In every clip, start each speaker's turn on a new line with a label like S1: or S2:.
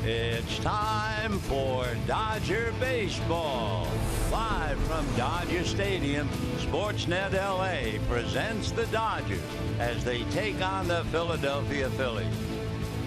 S1: It's time for Dodger Baseball. Live from Dodger Stadium, Sportsnet LA presents the Dodgers as they take on the Philadelphia Phillies.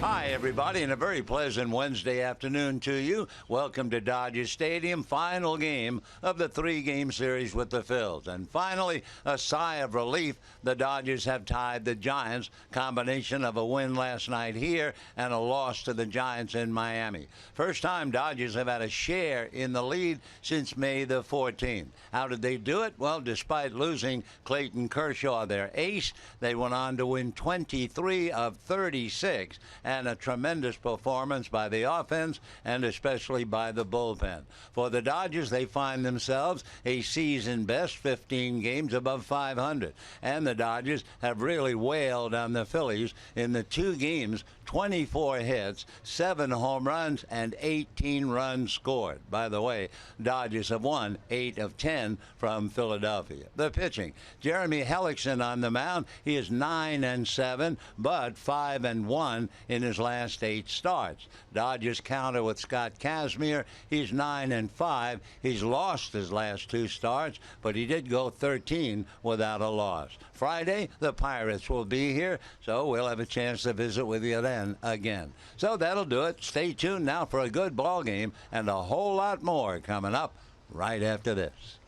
S1: Hi, everybody, and a very pleasant Wednesday afternoon to you. Welcome to Dodger Stadium, final game of the three-game series with the Phils. And finally, a sigh of relief. The Dodgers have tied the Giants, combination of a win last night here and a loss to the Giants in Miami. First time Dodgers have had a share in the lead since May the 14th. How did they do it? Well, despite losing Clayton Kershaw, their ace, they went on to win 23 of 36. And a tremendous performance by the offense and especially by the bullpen. For the Dodgers, they find themselves a season best 15 games above 500. And the Dodgers have really wailed on the Phillies in the two games, 24 hits, 7 home runs, and 18 runs scored. By the way, Dodgers have won 8 of 10 from Philadelphia. The pitching, Jeremy Hellickson on the mound. He is 9-7, but 5-1 in his last 8 starts. Dodgers counter with Scott Kazmir. He's 9-5. He's lost his last 2 starts, but he did go 13 without a loss. Friday, the Pirates will be here, so we'll have a chance to visit with you then again. So that'll do it. Stay tuned now for a good ball game and a whole lot more coming up right after this.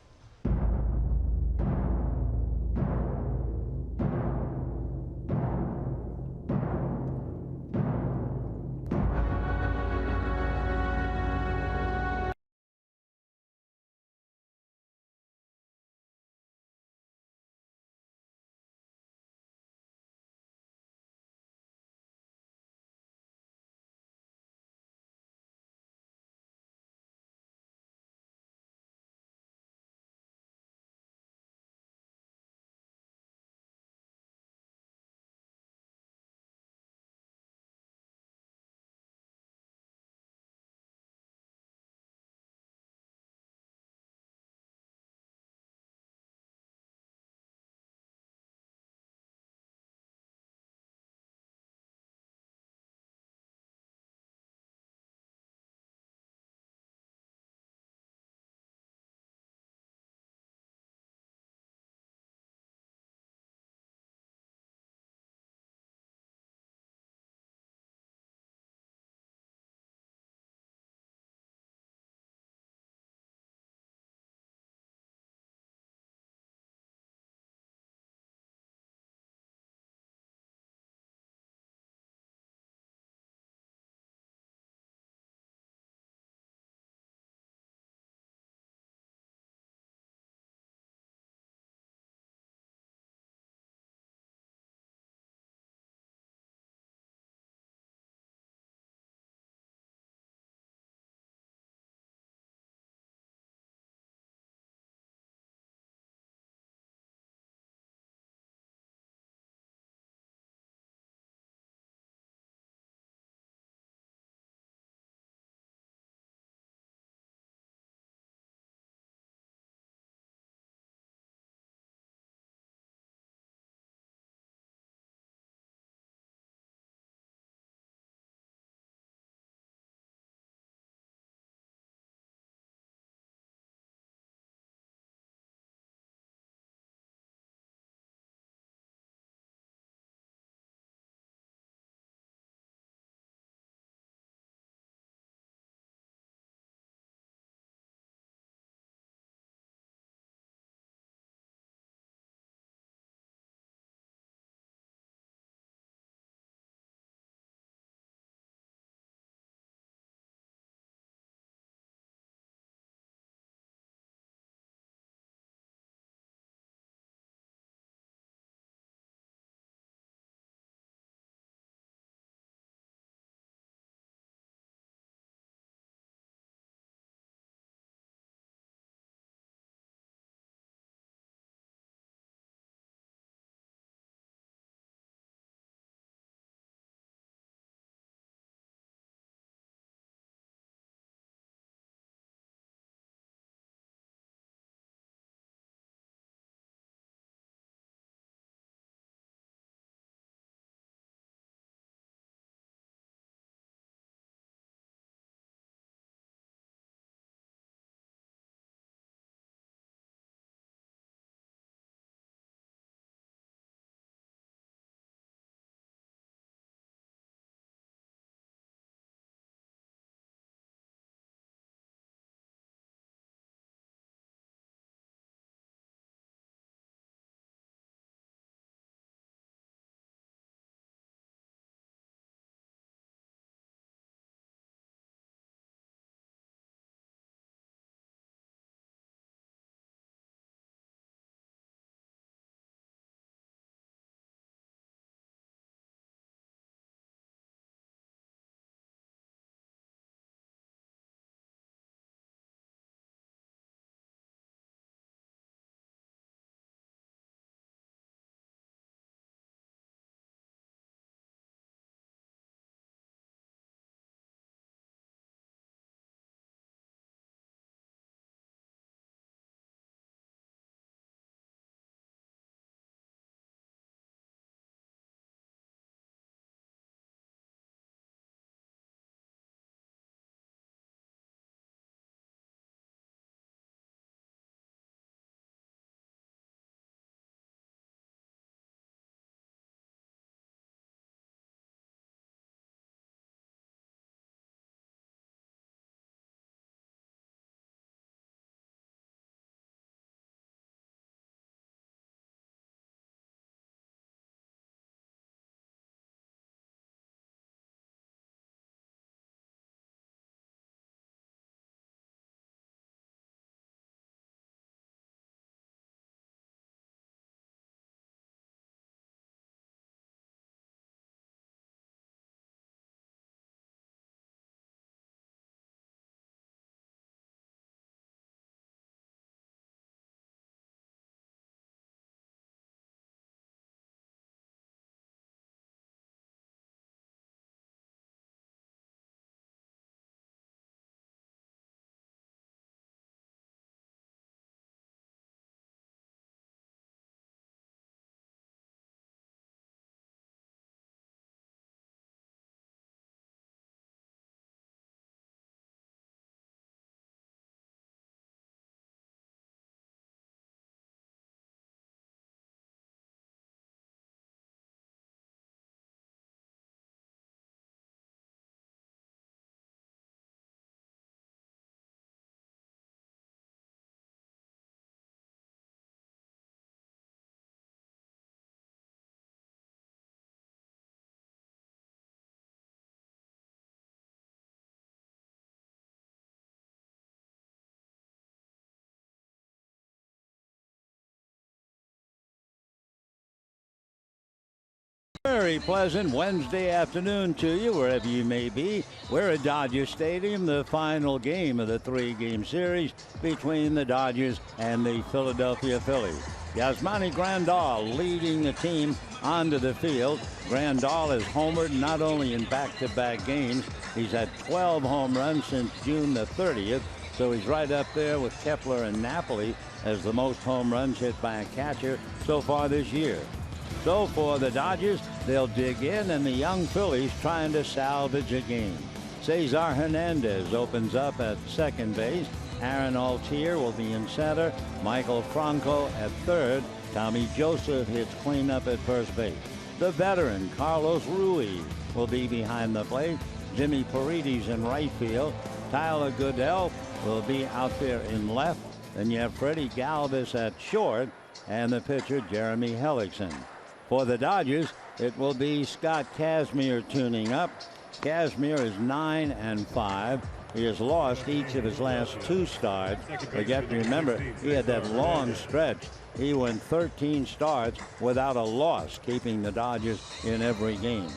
S1: very pleasant Wednesday afternoon to you, wherever you may be. We're at Dodger Stadium, the final game of the three-game series between the Dodgers and the Philadelphia Phillies. Yasmani Grandal leading the team onto the field. Grandal has homered not only in back-to-back games, he's had 12 home runs since June the 30th, so he's right up there with Kepler and Napoli as the most home runs hit by a catcher so far this year. So for the Dodgers, they'll dig in, and the young Phillies trying to salvage a game. Cesar Hernandez opens up at second base. Aaron Altier will be in center. Michael Franco at third. Tommy Joseph hits cleanup at first base. The veteran Carlos Ruiz will be behind the plate. Jimmy Paredes in right field. Tyler Goodell will be out there in left. Then you have Freddie Galvis at short, and the pitcher Jeremy Hellickson. For the Dodgers, it will be Scott Kazmir tuning up. Kazmir is 9-5. He has lost each of his last two starts. But you have to remember, he had that long stretch. He went 13 starts without a loss, keeping the Dodgers in every game.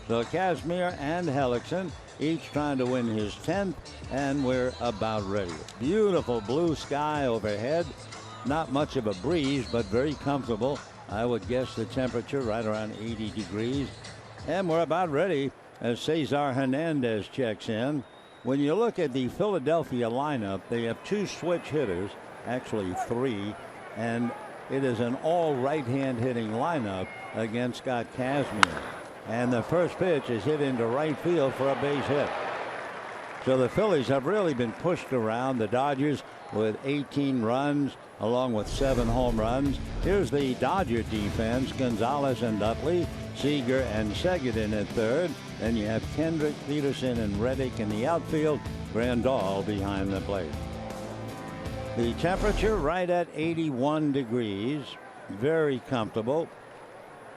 S1: So Kazmir and Hellickson each trying to win his 10th, and we're about ready. Beautiful blue sky overhead. Not much of a breeze, but very comfortable. I would guess the temperature right around 80 degrees. And we're about ready as Cesar Hernandez checks in. When you look at the Philadelphia lineup, they have two switch hitters, actually three, and it is an all right-hand hitting lineup against Scott Kazmir. And the first pitch is hit into right field for a base hit. So the Phillies have really been pushed around. The Dodgers with 18 runs along with 7 home runs. Here's the Dodger defense. Gonzalez and Utley, Seager and Seguin at third. Then you have Kendrick, Peterson, and Reddick in the outfield. Grandal behind the plate. The temperature right at 81 degrees. Very comfortable.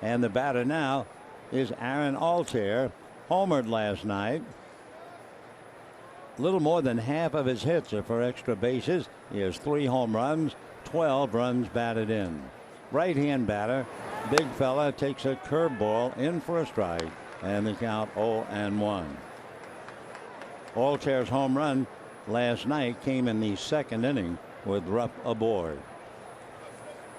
S1: And the batter now is Aaron Altier. Homered last night. A little more than half of his hits are for extra bases. He has 3 home runs, 12 runs batted in. Right-hand batter, big fella, takes a curveball in for a strike, and the count 0-1. Altier's home run last night came in the second inning with Rupp aboard.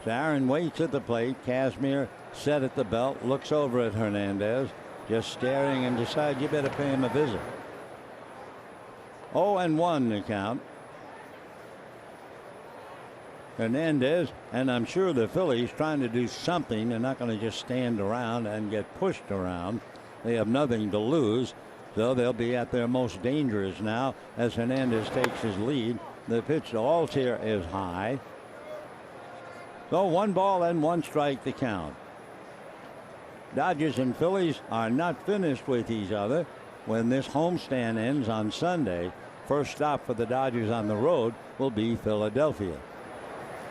S1: So Aaron waits at the plate. Kazmir set at the belt, looks over at Hernandez, just staring, and decides you better pay him a visit. 0-1 the count. Hernandez, and I'm sure the Phillies trying to do something. They're not going to just stand around and get pushed around. They have nothing to lose, so they'll be at their most dangerous now as Hernandez takes his lead. The pitch to Altier is high. So 1 ball and 1 strike the count. Dodgers and Phillies are not finished with each other when this homestand ends on Sunday. First stop for the Dodgers on the road will be Philadelphia.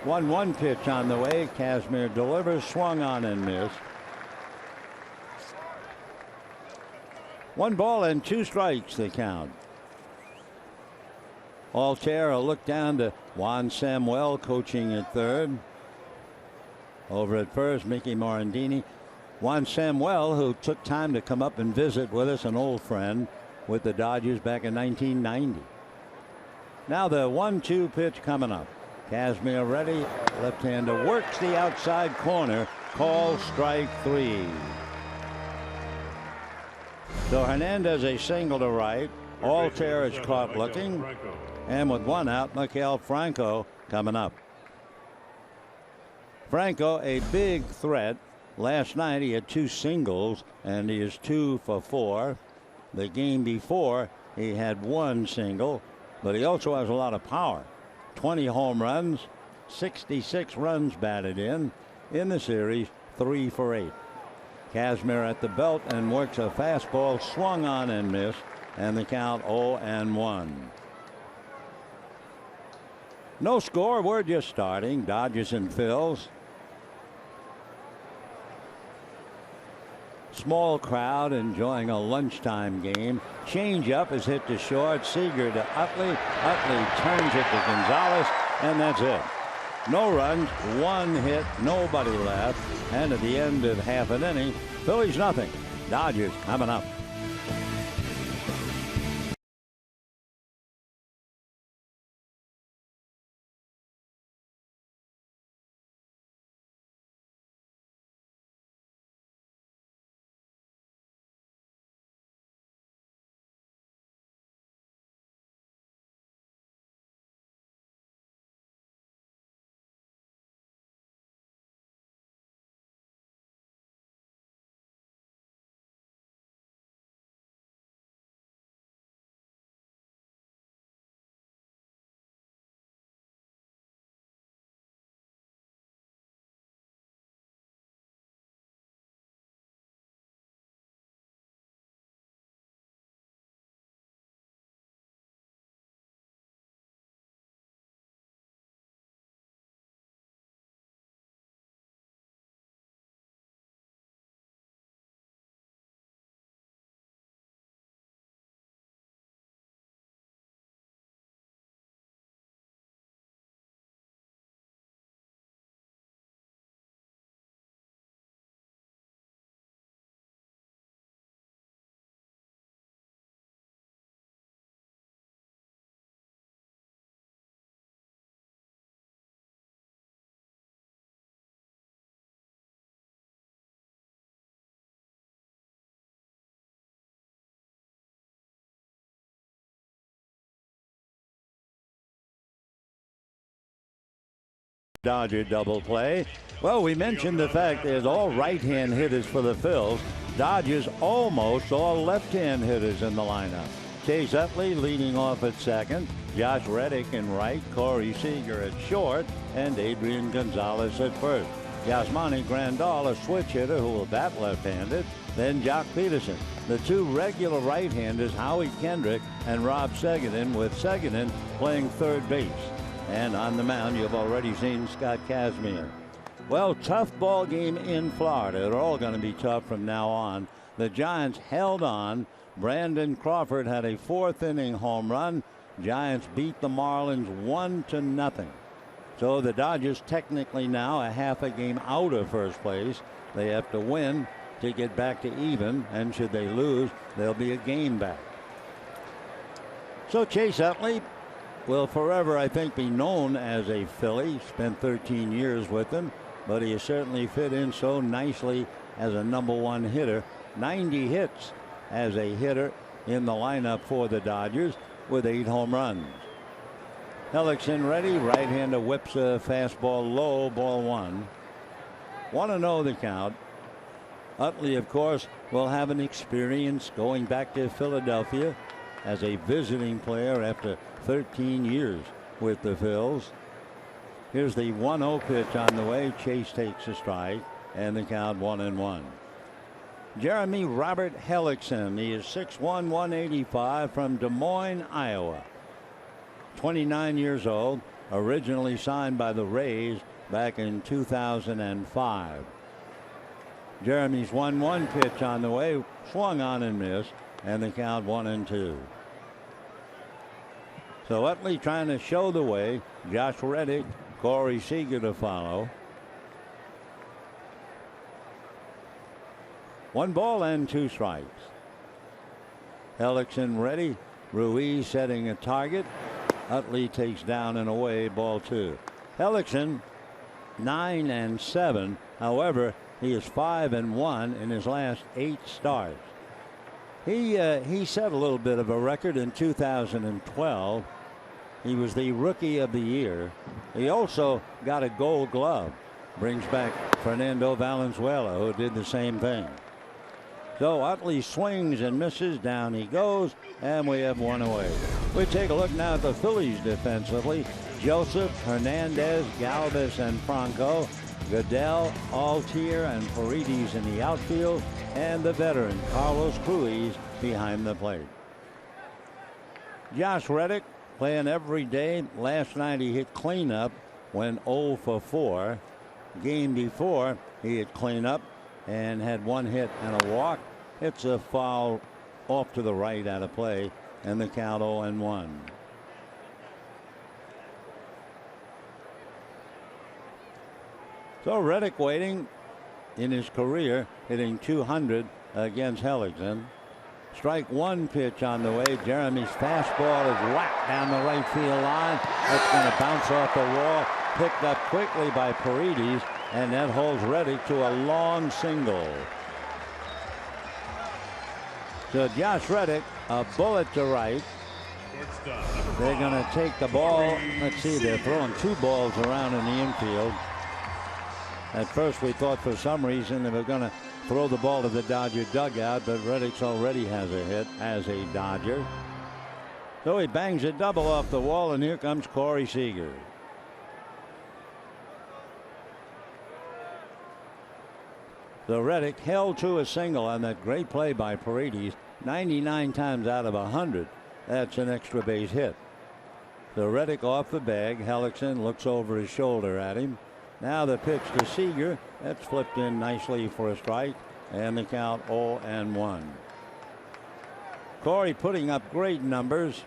S1: 1-1 pitch on the way. Kazmir delivers, swung on and missed. 1 ball and 2 strikes the count. Altier a look down to Juan Samuel coaching at third. Over at first, Mickey Morandini. Juan Samuel, who took time to come up and visit with us, an old friend with the Dodgers back in 1990. Now the 1-2 pitch coming up. Kazmir ready. Left-hander works the outside corner. Call strike 3. So Hernandez a single to right. Altier is caught looking. And with 1 out, Maikel Franco coming up. Franco a big threat. Last night he had 2 singles, and he is 2 for 4. The game before he had 1 single, but he also has a lot of power. 20 home runs, 66 runs batted in the series, 3 for 8. Kazmir at the belt and works a fastball, swung on and missed, and the count 0-1. No score, we're just starting. Dodgers and Phils. Small crowd enjoying a lunchtime game. Changeup is hit to short. Seager to Utley. Utley turns it to Gonzalez, and that's it. No runs, 1 hit, nobody left. And at the end of half an inning, Phillies nothing. Dodgers coming up. Dodger double play. Well, we mentioned the fact there's all right-hand hitters for the Phils. Dodgers almost all left-hand hitters in the lineup. Chase Utley leading off at second. Josh Reddick in right. Corey Seager at short. And Adrian Gonzalez at first. Yasmani Grandal, a switch hitter who will bat left-handed. Then Jock Peterson. The two regular right-handers, Howie Kendrick and Rob Seguin, with Seguin playing third base. And on the mound, you've already seen Scott Kazmir. Well, tough ball game in Florida. They're all going to be tough from now on. The Giants held on. Brandon Crawford had a fourth-inning home run. Giants beat the Marlins 1-0. So the Dodgers technically now a half a game out of first place. They have to win to get back to even, and should they lose, they'll be a game back. So Chase Utley will forever, I think, be known as a Philly. Spent 13 years with them, but he has certainly fit in so nicely as a number one hitter. 90 hits as a hitter in the lineup for the Dodgers with 8 home runs. Hellickson ready. Right-hander whips a fastball low, ball 1. 1-0 the count. Utley, of course, will have an experience going back to Philadelphia as a visiting player after 13 years with the Phils. Here's the 1-0 pitch on the way. Chase takes a strike, and the count 1-1. Jeremy Robert Hellickson. He is 6'1", 185 from Des Moines, Iowa. 29 years old, originally signed by the Rays back in 2005. Jeremy's 1-1 pitch on the way, swung on and missed, and the count 1-2. So Utley trying to show the way. Josh Reddick, Corey Seager to follow. 1 ball and 2 strikes. Hellickson ready. Ruiz setting a target. Utley takes down and away, ball 2. Hellickson 9-7. However, he is 5-1 in his last 8 starts. He set a little bit of a record in 2012. He was the Rookie of the Year. He also got a Gold Glove. Brings back Fernando Valenzuela, who did the same thing. So Utley swings and misses. Down he goes, and we have 1 away. We take a look now at the Phillies defensively. Joseph, Hernandez, Galvis, and Franco. Goodell, Altier, and Paredes in the outfield, and the veteran Carlos Ruiz behind the plate. Josh Reddick playing every day. Last night he hit cleanup, went 0 for 4. Game before he hit cleanup and had 1 hit and a walk. It's a foul off to the right out of play, and the count 0-1. So Reddick waiting. in his career, hitting .200 against Hellickson. Strike one pitch on the way. Jeremy's fastball is whacked down the right field line. It's going to bounce off the wall. Picked up quickly by Paredes, and that holds Reddick to a long single. So Josh Reddick, a bullet to right. They're going to take the ball. Let's see, they're throwing two balls around in the infield. At first we thought for some reason they were going to throw the ball to the Dodger dugout, but Reddick already has a hit as a Dodger. So he bangs a double off the wall, and here comes Corey Seager. So Reddick held to a single on that great play by Paredes. 99 times out of 100, that's an extra base hit. So Reddick off the bag. Hellickson looks over his shoulder at him. Now the pitch to Seager. That's flipped in nicely for a strike, and the count 0-1. Corey putting up great numbers.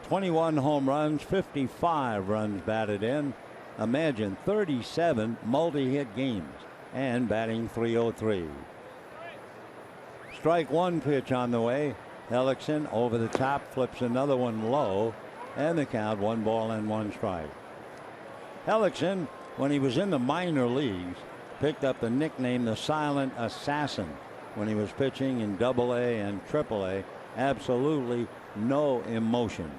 S1: 21 home runs, 55 runs batted in. Imagine 37 multi-hit games, and batting .303. Strike one pitch on the way. Hellickson over the top, flips another one low, and the count 1-1 strike. Hellickson, when he was in the minor leagues, picked up the nickname the Silent Assassin when he was pitching in AA and AAA. Absolutely no emotion.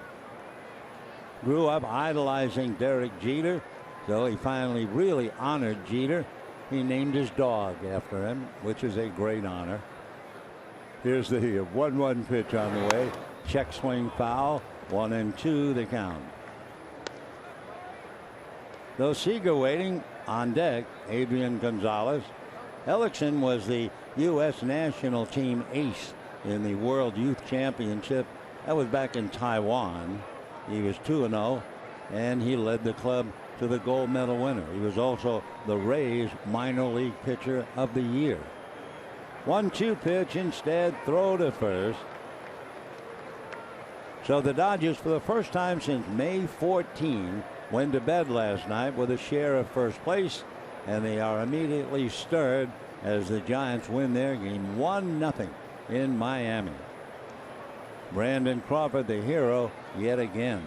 S1: Grew up idolizing Derek Jeter, so he finally really honored Jeter. He named his dog after him, which is a great honor. Here's the 1-1 pitch on the way. Check swing foul. 1-2 the count. Though Seager waiting on deck, Adrian Gonzalez. Hellickson was the U.S. national team ace in the World Youth Championship. That was back in Taiwan. He was 2-0, and he led the club to the gold medal winner. He was also the Rays minor league pitcher of the year. 1-2 pitch instead, throw to first. So the Dodgers, for the first time since May 14, went to bed last night with a share of first place, and they are immediately stirred as the Giants win their game 1-0 in Miami. Brandon Crawford, the hero, yet again.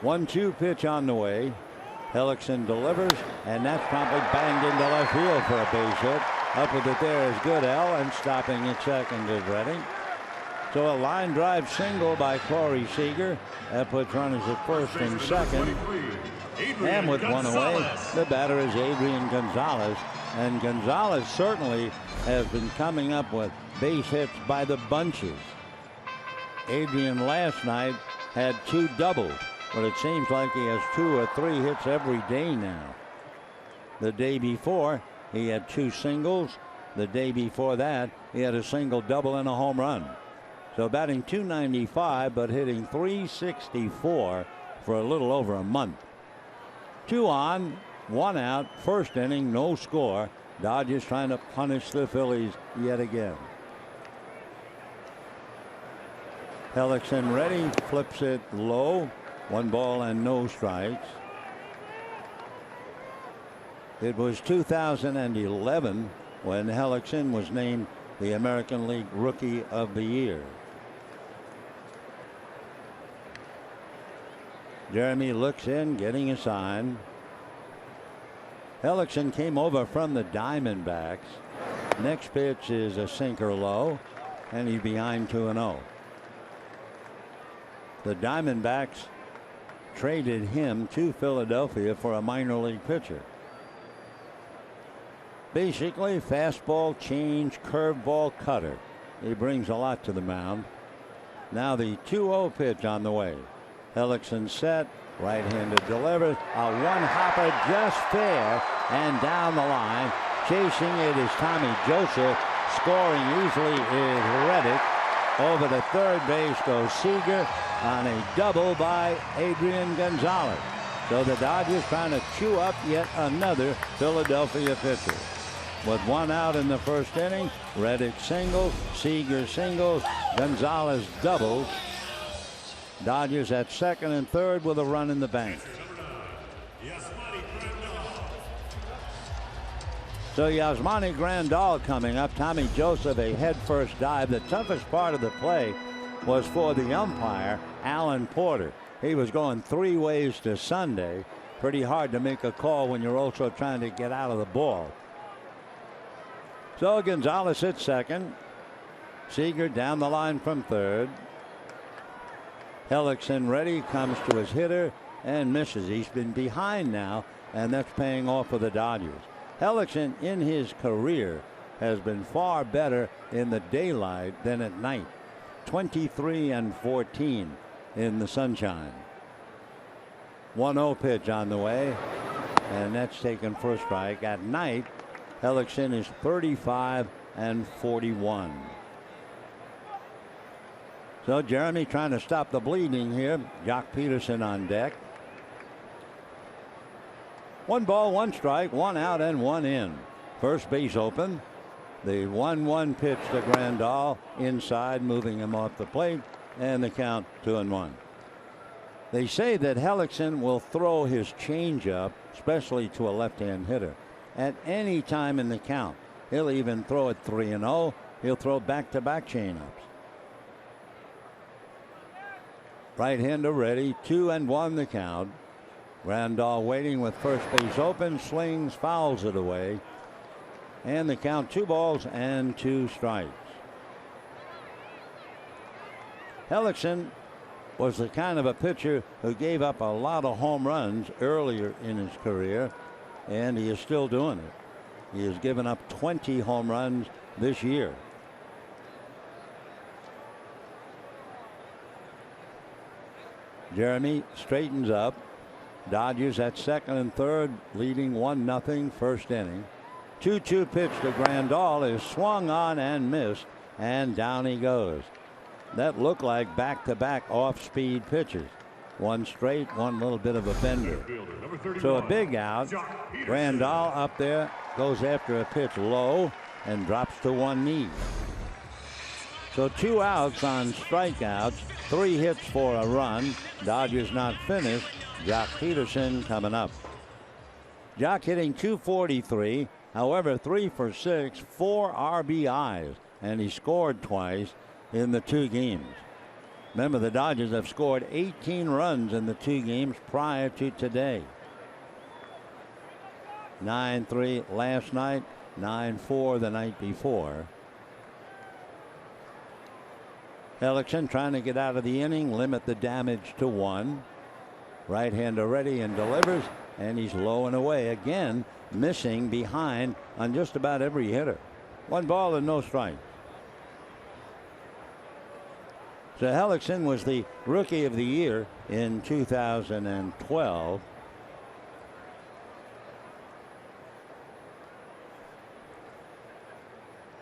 S1: 1-2 pitch on the way. Hellickson delivers, and that's promptly banged into left field for a base hit. Up with it there is Goodell, and stopping at second is Redding. So a line drive single by Corey Seager. That puts runners at first and second. And with one away, the batter is Adrian Gonzalez. And Gonzalez certainly has been coming up with base hits by the bunches. Adrian last night had 2 doubles, but it seems like he has 2 or 3 hits every day now. The day before, he had 2 singles. The day before that, he had a single, double, and a home run. So batting .295, but hitting .364 for a little over a month. 2 on, 1 out, first inning, no score. Dodgers trying to punish the Phillies yet again. Hellickson ready, flips it low. 1 ball and no strikes. It was 2011 when Hellickson was named the American League Rookie of the Year. Jeremy looks in, getting a sign. Hellickson came over from the Diamondbacks. Next pitch is a sinker low, and he's behind 2-0. The Diamondbacks traded him to Philadelphia for a minor league pitcher. Basically, fastball, change, curveball, cutter. He brings a lot to the mound. Now the 2-0 pitch on the way. Hellickson set, right-handed delivers, a one-hopper just fair, and down the line. Chasing it is Tommy Joseph. Scoring easily is Reddick. Over the third base goes Seager on a double by Adrian Gonzalez. So the Dodgers trying to chew up yet another Philadelphia pitcher. With 1 out in the first inning, Reddick singles, Seager singles, Gonzalez doubles. Dodgers at second and third with a run in the bank. So Yasmani Grandal coming up. Tommy Joseph, a head-first dive. The toughest part of the play was for the umpire, Alan Porter. He was going 3 ways to Sunday. Pretty hard to make a call when you're also trying to get out of the ball. So Gonzalez at second. Seager down the line from third. Hellickson ready, comes to his hitter and misses. He's been behind now, and that's paying off for the Dodgers. Hellickson in his career has been far better in the daylight than at night. 23 and 14 in the sunshine. 1-0 pitch on the way, and that's taken for a strike. At night, Hellickson is 35 and 41. So Jeremy trying to stop the bleeding here. Jock Peterson on deck. 1 ball, 1 strike, 1 out and 1 in. First base open. The 1-1 pitch to Grandal inside, moving him off the plate, and the count 2-1. They say that Hellickson will throw his changeup, especially to a left-hand hitter, at any time in the count. He'll even throw it 3-0. He'll throw back-to-back changeups. Right-hander ready, 2-1 the count. Grandal waiting with first base open, slings, fouls it away, and the count 2 balls and 2 strikes. Hellickson was the kind of a pitcher who gave up a lot of home runs earlier in his career, and he is still doing it. He has given up 20 home runs this year. Jeremy straightens up. Dodgers at second and third, leading 1-0 first inning. 2-2 pitch to Grandal is swung on and missed, and down he goes. That looked like back-to-back off-speed pitches. One straight, one little bit of a bender. So a big out. Grandal up there goes after a pitch low and drops to one knee. So 2 outs on strikeouts, 3 hits for a run. Dodgers not finished. Jock Peterson coming up. Jock hitting .243, however 3 for 6, 4 RBIs, and he scored twice in the 2 games. Remember, the Dodgers have scored 18 runs in the 2 games prior to today. 9-3 last night, 9-4 the night before. Hellickson trying to get out of the inning, limit the damage to 1. Right-hander ready and delivers, and he's low and away again, missing behind on just about every hitter. 1 ball and no strike. So Hellickson was the Rookie of the Year in 2012.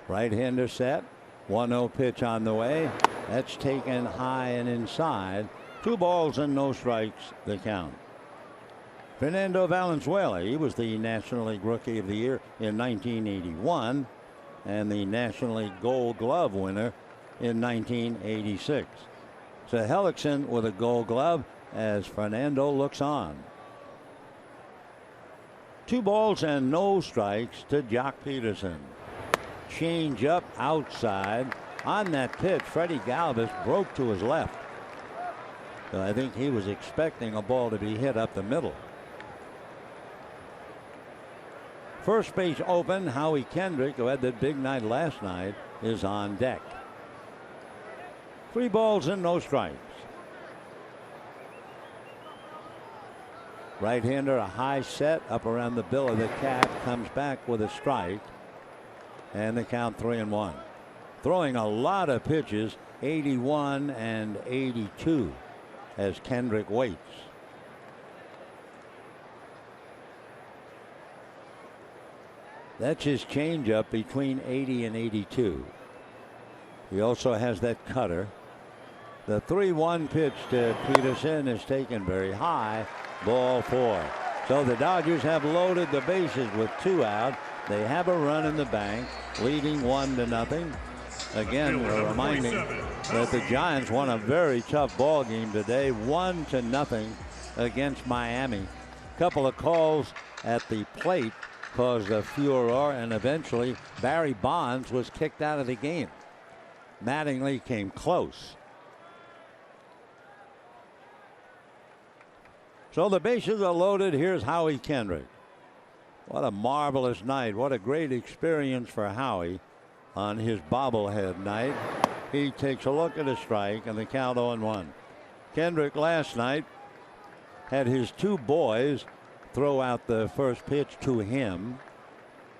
S1: Right-hander set. 1-0 pitch on the way. That's taken high and inside. 2 balls and no strikes the count. Fernando Valenzuela, he was the National League Rookie of the Year in 1981 and the National League Gold Glove winner in 1986. So Hellickson with a Gold Glove as Fernando looks on. 2 balls and no strikes to Jock Peterson. Change up outside. On that pitch, Freddie Galvis broke to his left. So I think he was expecting a ball to be hit up the middle. First base open. Howie Kendrick, who had that big night last night, is on deck. 3 balls and no strikes. Right-hander, a high set up around the bill of the cap, comes back with a strike, and the count 3-1. Throwing a lot of pitches, 81 and 82, as Kendrick waits. That's his changeup between 80 and 82. He also has that cutter. The 3-1 pitch to Peterson is taken very high. Ball 4. So the Dodgers have loaded the bases with 2 out. They have a run in the bank, leading 1-0. Again, we're reminding that the Giants won a very tough ball game today, 1-0 against Miami. Couple of calls at the plate caused a furor, and eventually Barry Bonds was kicked out of the game. Mattingly came close. So the bases are loaded. Here's Howie Kendrick. What a marvelous night. What a great experience for Howie on his bobblehead night. He takes a look at a strike and the count 0-1. Kendrick last night had his two boys throw out the first pitch to him.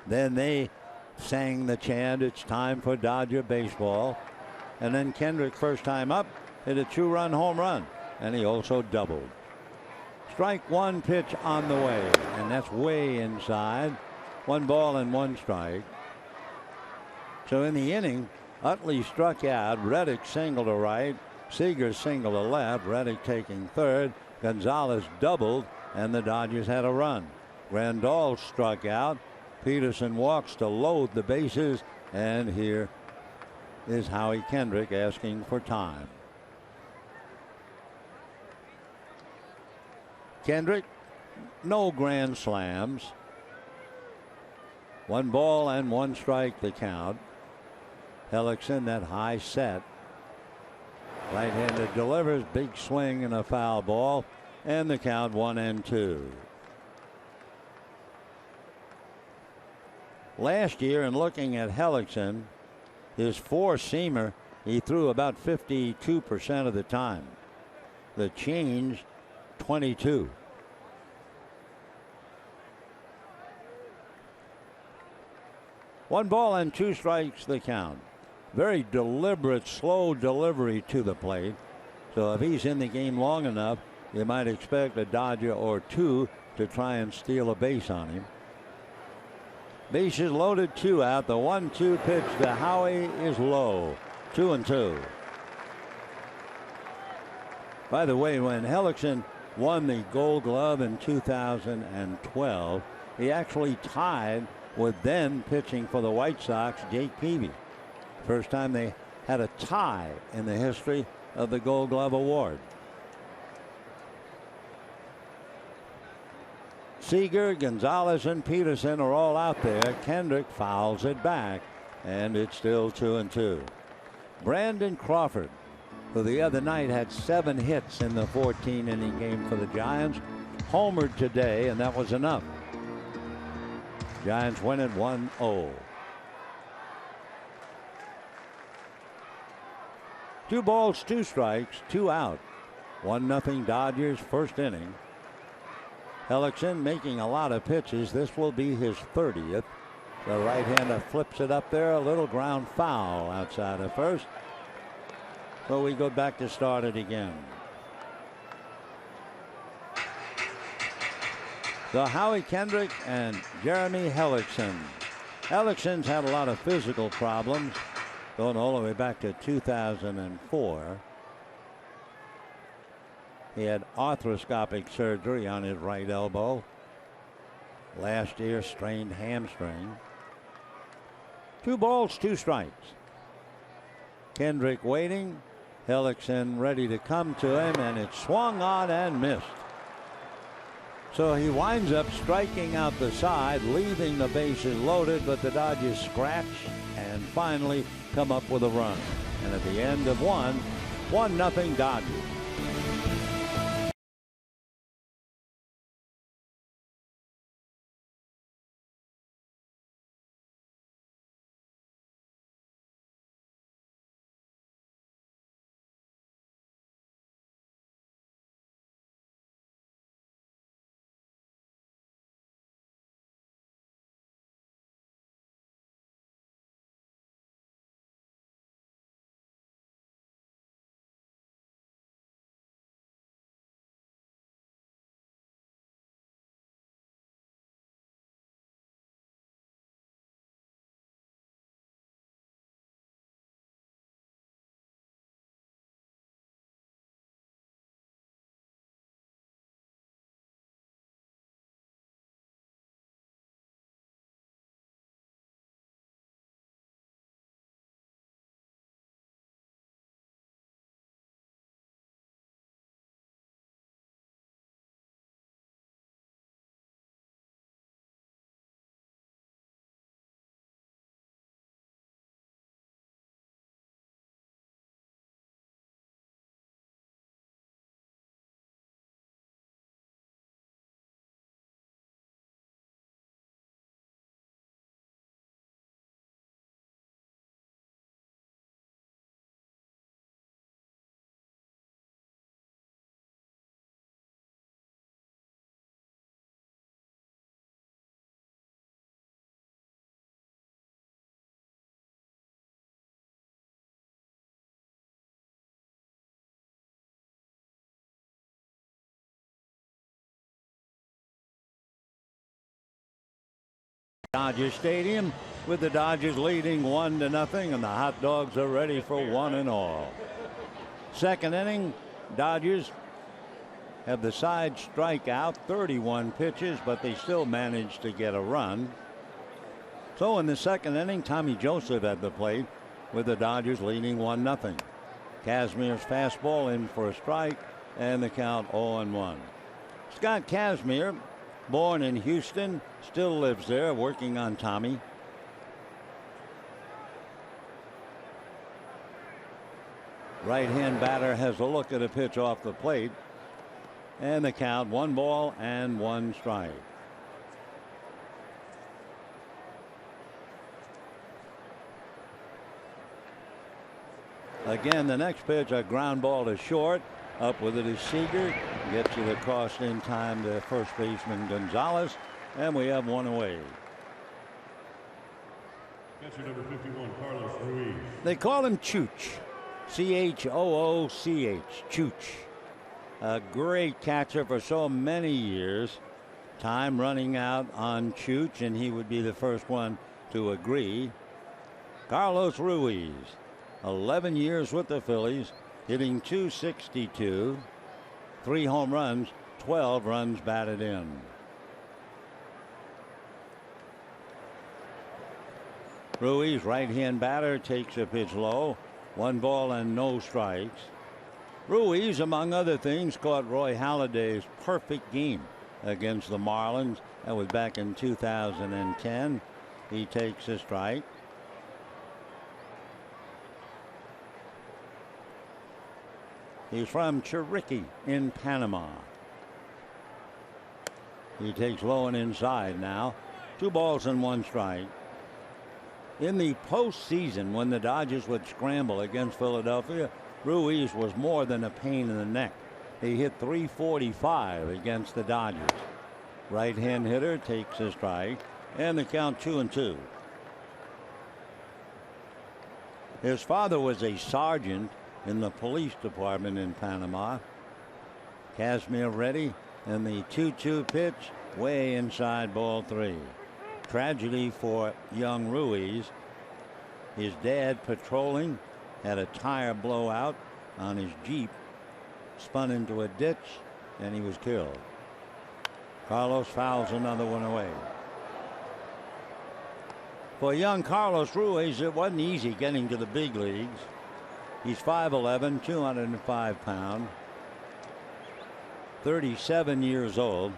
S1: Then they sang the chant, "It's time for Dodger baseball." And then Kendrick, first time up, hit a 2-run home run. And he also doubled. Strike one, pitch on the way. And that's way inside. 1 ball and 1 strike. So in the inning, Utley struck out. Reddick singled to right. Seager singled to left. Reddick taking third. Gonzalez doubled, and the Dodgers had a run. Grandal struck out. Peterson walks to load the bases, and here is Howie Kendrick asking for time. Kendrick, no grand slams. 1 ball and 1 strike the count. Hellickson, that high set. Right-handed delivers, big swing and a foul ball, and the count 1-2. Last year, in looking at Hellickson, his 4-seamer, he threw about 52% of the time. The change, 22. One ball and 2 strikes the count. Very deliberate, slow delivery to the plate. So if he's in the game long enough, you might expect a Dodger or 2 to try and steal a base on him. Bases loaded, 2 out. The 1-2 pitch to Howie is low. 2-2. By the way, when Hellickson won the Gold Glove in 2012, he actually tied with then pitching for the White Sox, Jake Peavy. First time they had a tie in the history of the Gold Glove award. Seager, Gonzalez, and Peterson are all out there. Kendrick fouls it back, and it's still 2-2. Brandon Crawford, who the other night had 7 hits in the 14-inning game for the Giants, homered today, and that was enough. Giants win at 1-0. 2 balls, 2 strikes, 2 out. 1-0 Dodgers, first inning. Hellickson making a lot of pitches. This will be his 30th. The right-hander flips it up there. A little ground foul outside of first. So we go back to start it again. So Howie Kendrick and Jeremy Hellickson. Hellickson's had a lot of physical problems going all the way back to 2004. He had arthroscopic surgery on his right elbow. Last year, strained hamstring. 2 balls, 2 strikes. Kendrick waiting. Hellickson ready to come to him, and it swung on and missed. So he winds up striking out the side, leaving the bases loaded, but the Dodgers scratch and finally come up with a run. And at the end of 1-0 Dodgers. Dodger Stadium, with the Dodgers leading 1-0, and the hot dogs are ready for one and all. Second inning, Dodgers have the side strikeout, 31 pitches, but they still managed to get a run. So in the second inning, Tommy Joseph at the plate, with the Dodgers leading 1-0. Kazmir's fastball in for a strike, and the count 0-1. Scott Kazmir, born in Houston, still lives there, working on Tommy. Right-hand batter has a look at a pitch off the plate, and the count 1-1 strike. Again, the next pitch, a ground ball to short. Up with it is Seager. Gets it across in time to first baseman Gonzalez, and we have one away.
S2: Catcher number 51, Carlos Ruiz.
S1: They call him Chooch. C-H-O-O-C-H. Chooch. A great catcher for so many years. Time running out on Chooch, and he would be the first one to agree. Carlos Ruiz, 11 years with the Phillies, hitting .262, 3 home runs, 12 runs batted in. Ruiz, right-hand batter, takes a pitch low. 1 ball and no strikes. Ruiz, among other things, caught Roy Halladay's perfect game against the Marlins. That was back in 2010. He takes a strike. He's from Chiriqui in Panama. He takes low and inside now. 2 balls and 1 strike. In the postseason, when the Dodgers would scramble against Philadelphia, Ruiz was more than a pain in the neck. He hit .345 against the Dodgers. Right-hand hitter takes a strike, and the count 2-2. His father was a sergeant in the police department in Panama. Kazmir ready, and the 2-2 pitch way inside, ball 3. Tragedy for young Ruiz. His dad, patrolling, had a tire blowout on his Jeep, spun into a ditch, and he was killed. Carlos fouls another one away. For young Carlos Ruiz, it wasn't easy getting to the big leagues. He's 5'11", 205 pounds, 37 years old.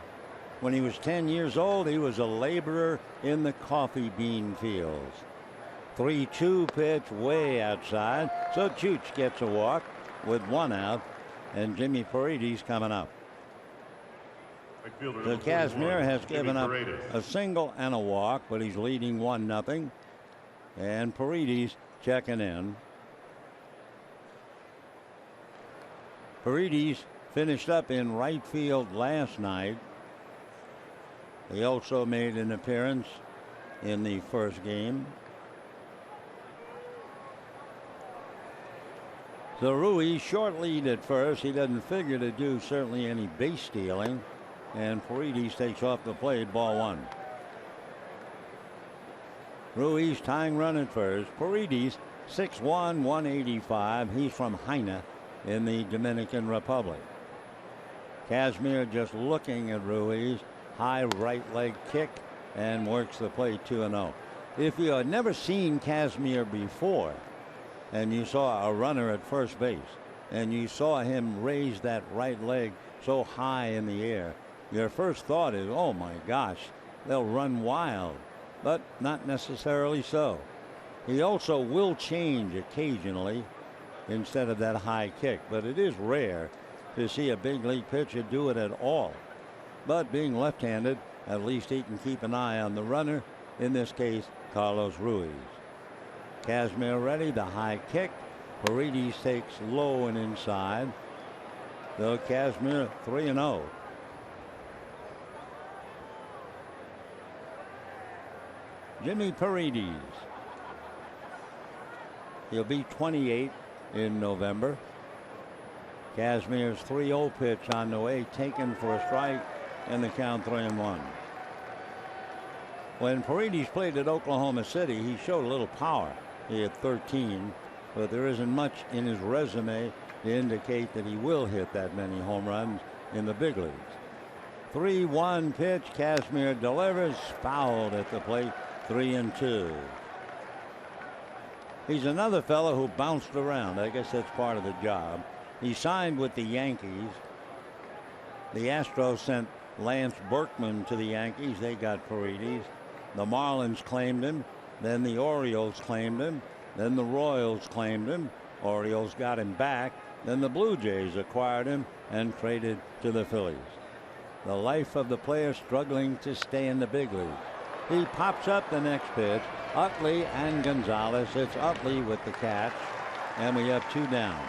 S1: When he was 10 years old, he was a laborer in the coffee bean fields. 3-2 pitch way outside, so Chooch gets a walk with 1 out, and Jimmy Paredes coming up. So Kazmir has given up a single and a walk, but he's leading 1-0, and Paredes checking in. Paredes finished up in right field last night. He also made an appearance in the first game. So Ruiz, short lead at first. He doesn't figure to do certainly any base stealing. And Paredes takes off the plate, ball 1. Ruiz tying run at first. Paredes, 6'1", 185. He's from Haina in the Dominican Republic. Kazmir just looking at Ruiz. High right leg kick, and works the play 2-0. If you had never seen Kazmir before, and you saw a runner at first base, and you saw him raise that right leg so high in the air, your first thought is, oh my gosh, they'll run wild. But not necessarily so. He also will change occasionally instead of that high kick, but it is rare to see a big league pitcher do it at all. But being left-handed, at least he can keep an eye on the runner, in this case Carlos Ruiz. Kazmir ready, the high kick. Paredes takes low and inside. So Kazmir 3-0. Jimmy Paredes. He'll be 28 in November. Kazmir's 3-0 pitch on the way, taken for a strike, and the count 3-1. When Paredes played at Oklahoma City, he showed a little power. He had 13, but there isn't much in his resume to indicate that he will hit that many home runs in the big leagues. 3-1 pitch. Kazmir delivers, fouled at the plate. 3-2. He's another fellow who bounced around. I guess that's part of the job. He signed with the Yankees. The Astros sent Lance Berkman to the Yankees. They got Paredes. The Marlins claimed him. Then the Orioles claimed him. Then the Royals claimed him. Orioles got him back. Then the Blue Jays acquired him and traded to the Phillies. The life of the player struggling to stay in the big leagues. He pops up the next pitch. Utley and Gonzalez. It's Utley with the catch, and we have 2 down.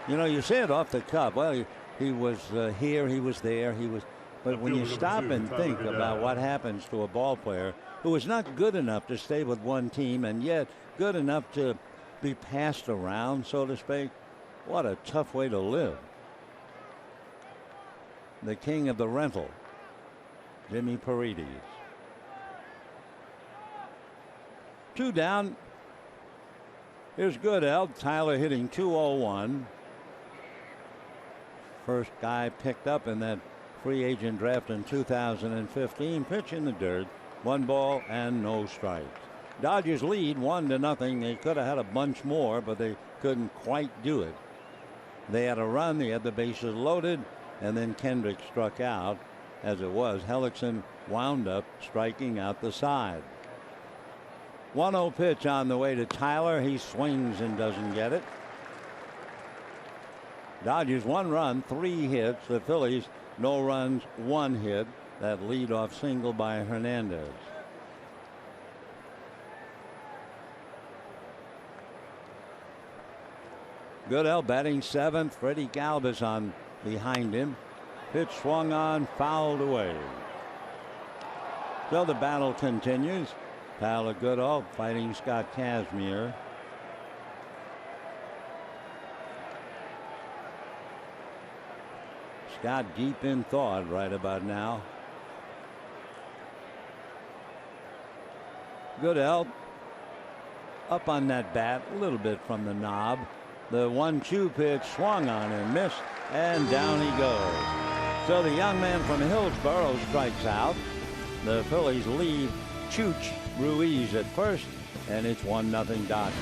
S1: You know, you say it off the cuff. Well, he was here, he was there, he was. But when you stop and think about what happens to a ball player who is not good enough to stay with one team and yet good enough to be passed around, so to speak, what a tough way to live. The king of the rental, Jimmy Paredes. 2 down. Here's Goodell. Tyler hitting .201. First guy picked up in that free agent draft in 2015. Pitch in the dirt. 1 ball and no strikes. Dodgers lead 1-0. They could have had a bunch more, but they couldn't quite do it. They had a run. They had the bases loaded, and then Kendrick struck out. As it was, Hellickson wound up striking out the side. 1-0 pitch on the way to Tyler. He swings and doesn't get it. Dodgers 1 run, 3 hits. The Phillies no runs, 1 hit. That leadoff single by Hernandez. Goodell batting 7th. Freddie Galvis on behind him. Pitch swung on, fouled away. So the battle continues. Tyler Goodell fighting Scott Kazmir. Scott deep in thought right about now. Goodell up on that bat a little bit from the knob. The 1-2 pitch swung on and missed, and down he goes. So the young man from Hillsborough strikes out. The Phillies lead Chooch Ruiz at first, and it's 1-0 Dodgers.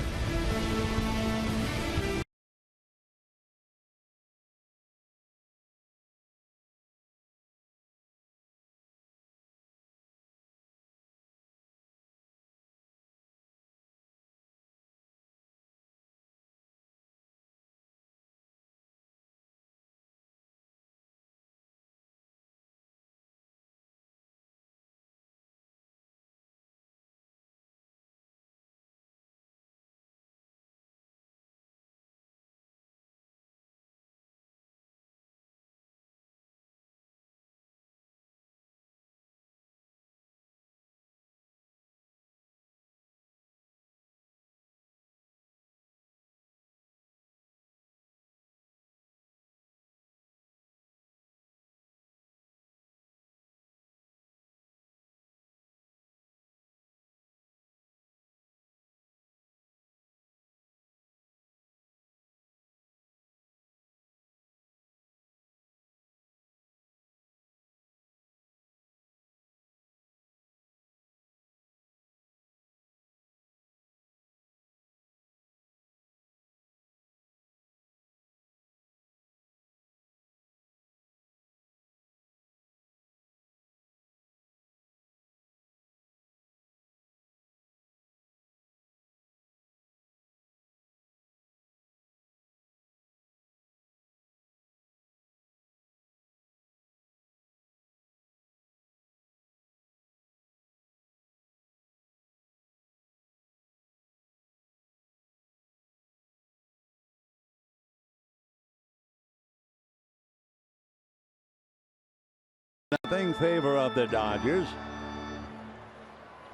S1: In favor of the Dodgers.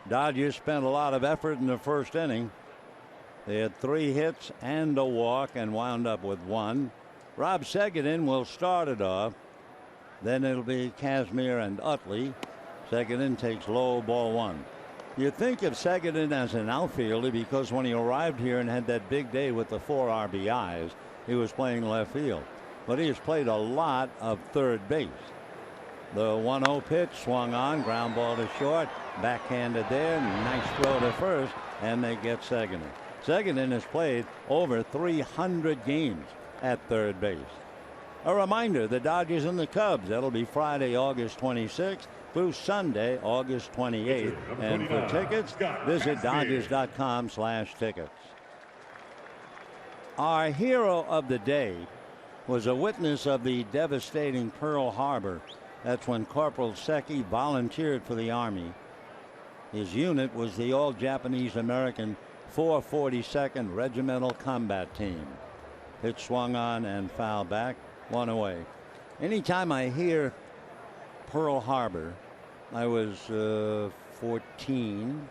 S1: Dodgers spent a lot of effort in the first inning. They had 3 hits and a walk and wound up with 1. Rob Segedin will start it off. Then it'll be Kazmir and Utley. Seguin takes low, ball 1. You think of Seguin as an outfielder because when he arrived here and had that big day with the 4 RBIs, he was playing left field. But he has played a lot of third base. The 1-0 pitch swung on, ground ball to short, backhanded there, nice throw to first, and they get Seguin. Seguin has played over 300 games at third base. A reminder, the Dodgers and the Cubs, that'll be Friday, August 26th through Sunday, August 28th. And for tickets, visit Dodgers.com/tickets. Our hero of the day was a witness of the devastating Pearl Harbor. That's when Corporal Seki volunteered for the Army. His unit was the all-Japanese American 442nd Regimental Combat Team. Pitch swung on and fouled back, 1 away. Anytime I hear Pearl Harbor, I was 14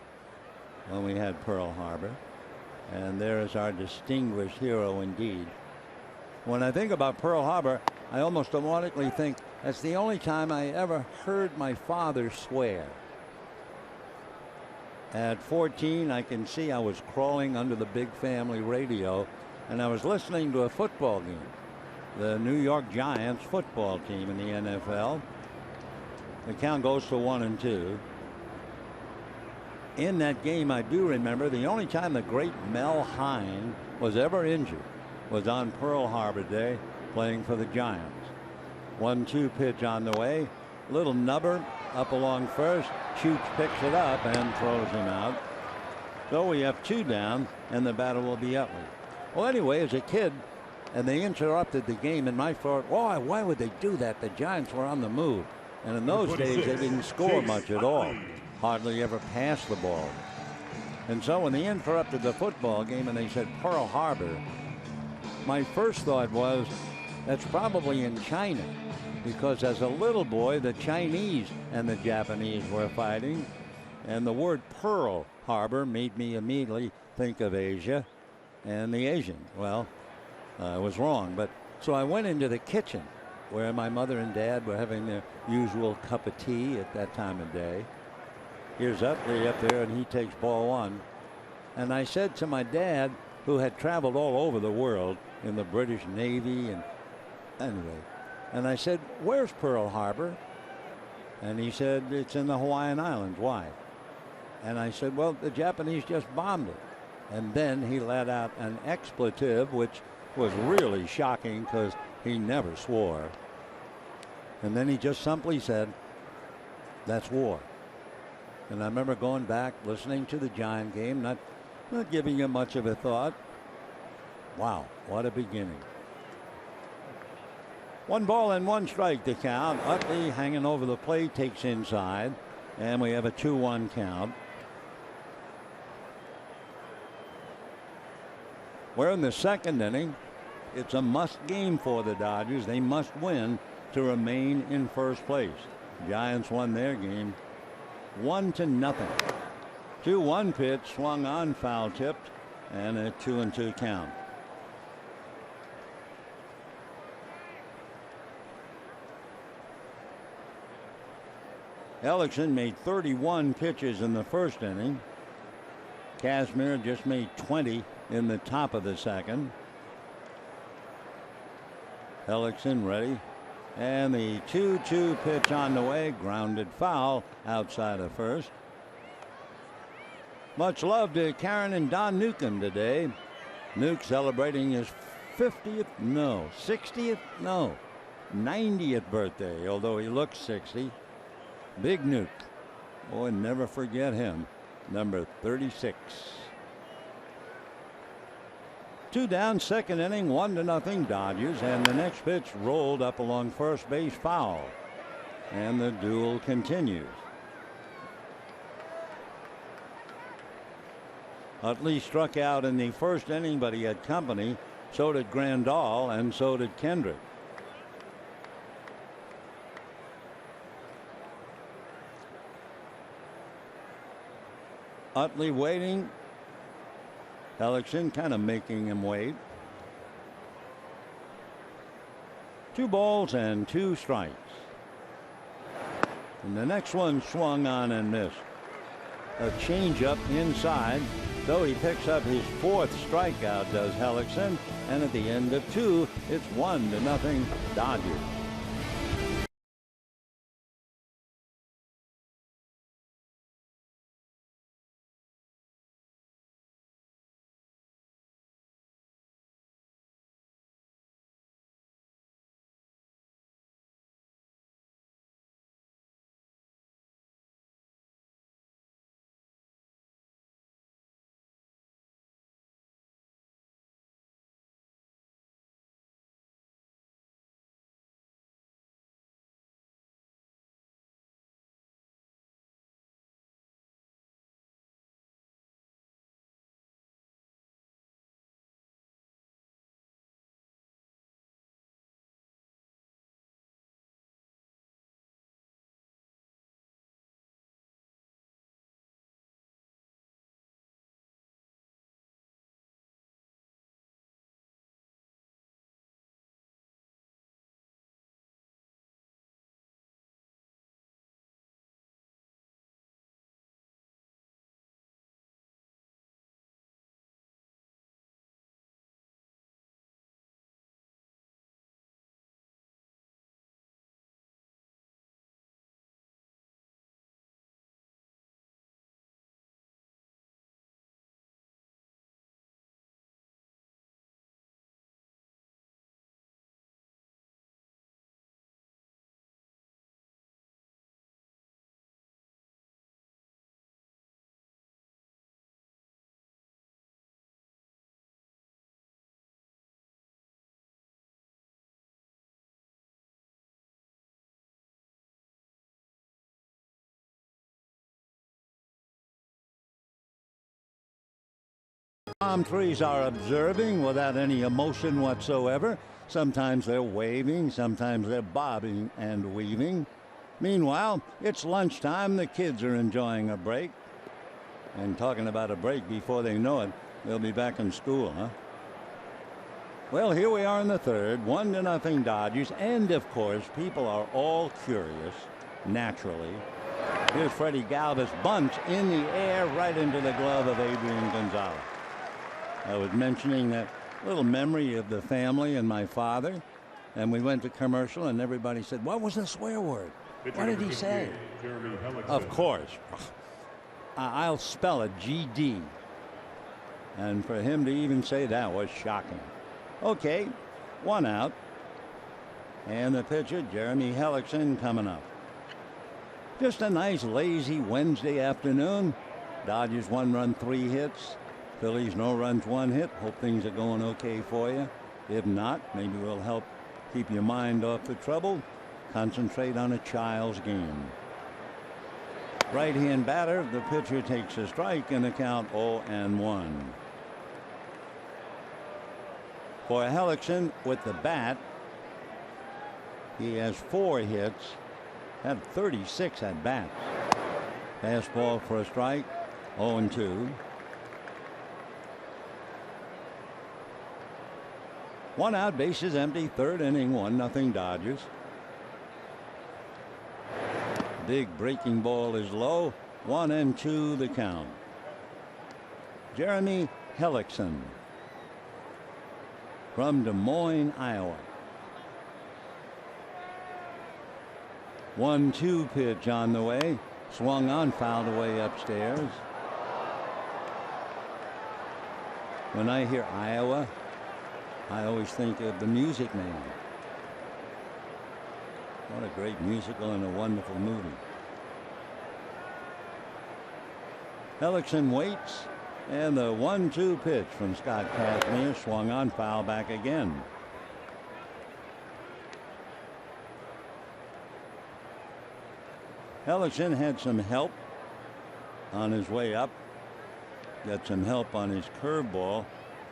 S1: when we had Pearl Harbor, and there is our distinguished hero indeed. When I think about Pearl Harbor, I almost automatically think that's the only time I ever heard my father swear. At 14, I can see I was crawling under the big family radio, and I was listening to a football game. The New York Giants football team in the NFL. The count goes to 1-2. In that game, I do remember the only time the great Mel Hein was ever injured was on Pearl Harbor Day playing for the Giants. 1-2 pitch on the way. Little nubber up along first. Chooch picks it up and throws him out. So we have 2 down, and the batter will be Utley. Well, anyway, as a kid, and they interrupted the game, and my thought, why would they do that? The Giants were on the move. And in those days, they didn't score much at all. Hardly ever passed the ball. And so when they interrupted the football game and they said Pearl Harbor, my first thought was, that's probably in China. Because as a little boy, the Chinese and the Japanese were fighting. And the word Pearl Harbor made me immediately think of Asia and the Asians. Well, I was wrong. But so I went into the kitchen where my mother and dad were having their usual cup of tea at that time of day. Here's Utley up there, and he takes ball 1. And I said to my dad, who had traveled all over the world in the British Navy, and anyway, and I said, where's Pearl Harbor? And he said, it's in the Hawaiian Islands. Why? And I said, well, the Japanese just bombed it. And then he let out an expletive, which was really shocking because he never swore. And then he just simply said, that's war. And I remember going back, listening to the Giant game, not giving it much of a thought. Wow, what a beginning. 1 ball and 1 strike to count. Utley hanging over the plate, takes inside, and we have a 2-1 count. We're in the 2nd inning. It's a must game for the Dodgers. They must win to remain in first place. Giants won their game 1-0. 2-1 pitch swung on, foul tipped, and a 2-2 count. Ellickson made 31 pitches in the 1st inning. Kazmir just made 20 in the top of the 2nd. Ellickson ready. And the 2-2 pitch on the way, grounded foul outside of first. Much love to Karen and Don Newcomb today. Nuke celebrating his 60th, 90th birthday, although he looks 60. Big Nuke. Boy, never forget him. Number 36. 2 down, 2nd inning, 1-0 Dodgers, and the next pitch rolled up along first base, foul. And the duel continues. Utley struck out in the 1st inning, but he had company. So did Grandal, and so did Kendrick. Utley waiting. Ellickson kind of making him wait. 2 balls and 2 strikes. And the next one swung on and missed. A changeup inside. So he picks up his 4th strikeout, does Hellickson. And at the end of 2, it's 1-0 Dodgers. Palm trees are observing without any emotion whatsoever. Sometimes they're waving, sometimes they're bobbing and weaving. Meanwhile, it's lunchtime. The kids are enjoying a break. And talking about a break, before they know it, they'll be back in school, huh? Well, here we are in the 3rd, 1-0 Dodgers. And, of course, people are all curious, naturally. Here's Freddie Galvis, bunts in the air right into the glove of Adrian Gonzalez. I was mentioning that little memory of the family and my father, and we went to commercial, and everybody said, "What was the swear word? What did he say?" Of course. I'll spell it GD. And for him to even say that was shocking. Okay, 1 out. And the pitcher, Jeremy Hellickson, coming up. Just a nice, lazy Wednesday afternoon. Dodgers 1 run, 3 hits. Phillies no runs, 1 hit. Hope things are going okay for you. If not, maybe we'll help keep your mind off the trouble. Concentrate on a child's game. Right-hand batter, the pitcher takes a strike in the count 0-1. For Hellickson with the bat, he has 4 hits, had 36 at bats. Fastball for a strike, 0-2. 1 out, bases empty, 3rd inning, 1-0 Dodgers. Big breaking ball is low, 1-2 the count. Jeremy Hellickson from Des Moines, Iowa. 1-2 pitch on the way, swung on, fouled away upstairs. When I hear Iowa, I always think of The Music Man. What a great musical and a wonderful movie. Hellickson waits, and the 1-2 pitch from Scott Kazmir, swung on, foul back again. Hellickson had some help on his way up. Got some help on his curveball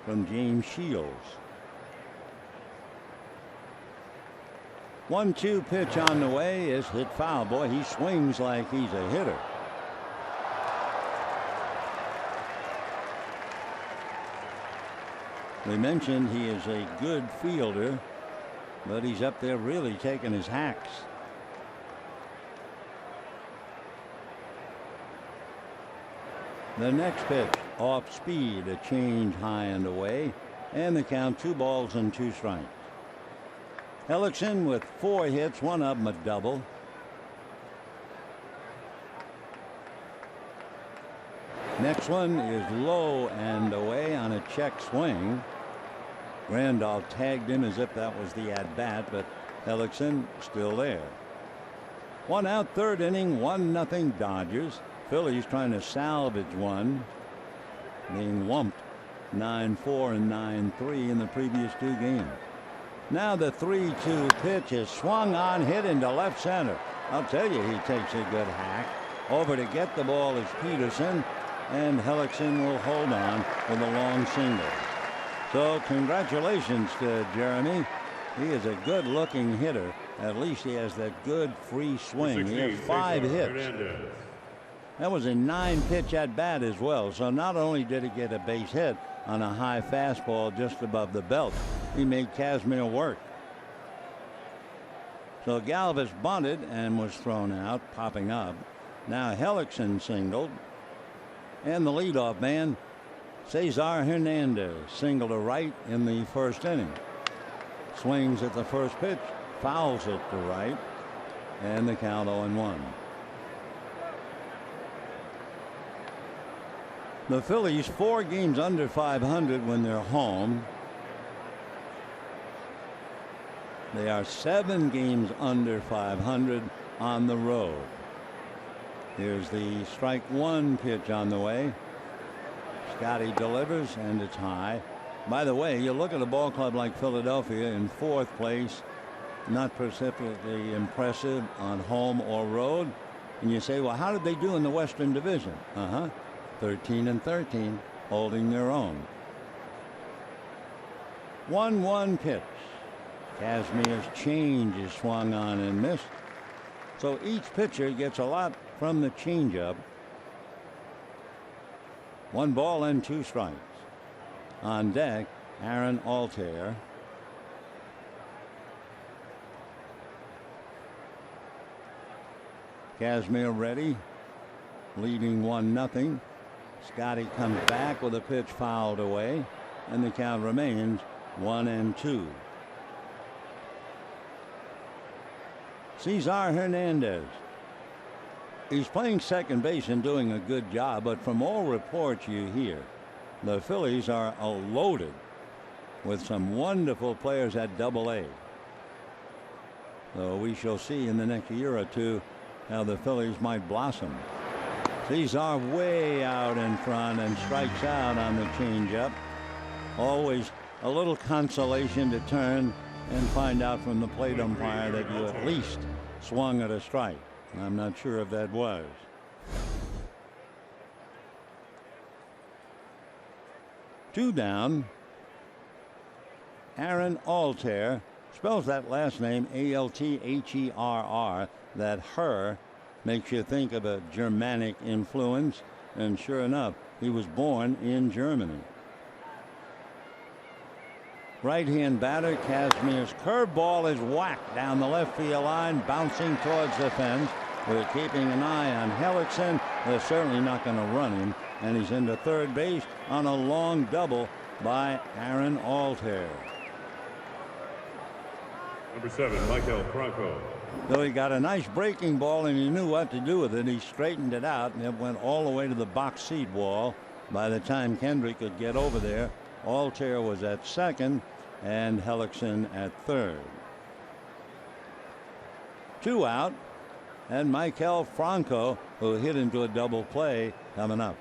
S1: from James Shields. 1-2 pitch on the way is hit foul. Boy, he swings like he's a hitter. We mentioned he is a good fielder, but he's up there really taking his hacks. The next pitch off speed, a change high and away, and the count 2 balls and 2 strikes. Hellickson with 4 hits, one of them a double. Next one is low and away on a check swing. Grandal tagged him as if that was the at bat, but Hellickson still there. 1 out, 3rd inning, 1-0 Dodgers. Phillies trying to salvage one, being wumped 9-4 and 9-3 in the previous 2 games. Now the 3-2 pitch is swung on, hit into left center. I'll tell you, he takes a good hack. Over to get the ball is Peterson, and Hellickson will hold on with a long single. So congratulations to Jeremy. He is a good looking hitter. At least he has that good free swing. He has 5 hits. That was a 9-pitch at bat as well. So not only did he get a base hit on a high fastball just above the belt, he made Kazmir work. So Galvis bunted and was thrown out, popping up. Now Hellickson singled, and the leadoff man Cesar Hernandez singled to right in the 1st inning. Swings at the first pitch, fouls it to right, and the count 0-1. The Phillies 4 games under 500 when they're home. They are 7 games under 500 on the road. Here's the strike 1 pitch on the way. Scotty delivers, and it's high. By the way, you look at a ball club like Philadelphia in 4th place, not precipitously impressive on home or road, and you say, well, how did they do in the Western Division? 13-13, holding their own. 1-1 pitch. Kazmir's change is swung on and missed. So each pitcher gets a lot from the changeup. 1 ball and 2 strikes. On deck, Aaron Altair. Kazmir ready, leading 1-0. Scotty comes back with a pitch fouled away, and the count remains 1-2. Cesar Hernandez. He's playing second base and doing a good job, but from all reports you hear, the Phillies are loaded with some wonderful players at Double-A. So we shall see in the next year or 2 how the Phillies might blossom. Cesar way out in front and strikes out on the changeup. Always a little consolation to turn and find out from the plate umpire that you at least swung at a strike. I'm not sure if that was. Two down. Aaron Altair spells that last name Altherr. That her makes you think of a Germanic influence, and sure enough, he was born in Germany. Right-hand batter, Kazmir's curveball is whacked down the left field line, bouncing towards the fence. We're keeping an eye on Hellickson. They're certainly not going to run him, and he's into third base on a long double by Aaron Altair.
S2: Number 7, Maikel Franco.
S1: So he got a nice breaking ball, and he knew what to do with it. He straightened it out, and it went all the way to the box seat wall. By the time Kendrick could get over there, Altair was at second and Hellickson at third. 2 out, and Maikel Franco, who hit into a double play, coming up.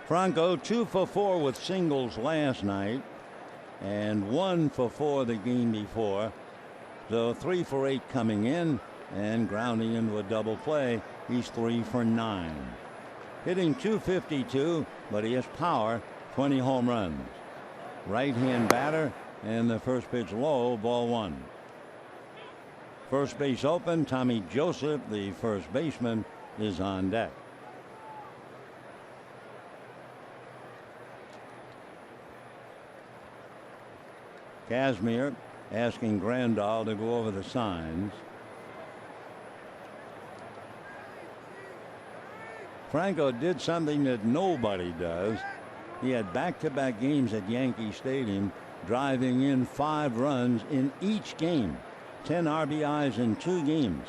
S1: Franco 2 for 4 with singles last night and 1 for 4 the game before. So 3 for 8 coming in and grounding into a double play. He's 3 for 9. Hitting .252, but he has power, 20 home runs. Right-hand batter, and the first pitch low, ball 1. First base open. Tommy Joseph, the first baseman, is on deck. Kazmir asking Grandal to go over the signs. Franco did something that nobody does. He had back-to-back games at Yankee Stadium, driving in 5 runs in each game. 10 RBIs in 2 games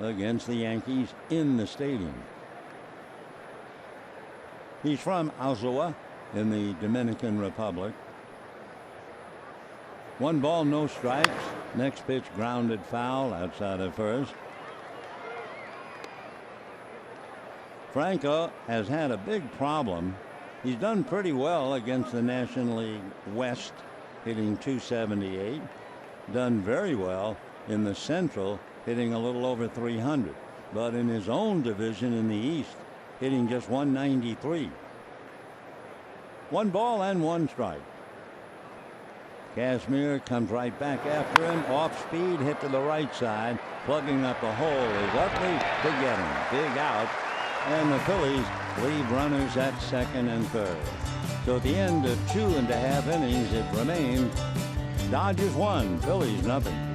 S1: against the Yankees in the stadium. He's from Azua in the Dominican Republic. 1 ball, no strikes. Next pitch grounded foul outside of first. Franco has had a big problem. He's done pretty well against the National League West, hitting .278. Done very well in the Central, hitting a little over .300. But in his own division in the East, hitting just .193. 1 ball and 1 strike. Kazmir comes right back after him. Off speed, hit to the right side. Plugging up the hole is Utley to get him. Big out. And the Phillies leave runners at second and third. So at the end of 2.5 innings, it remained Dodgers 1, Phillies nothing.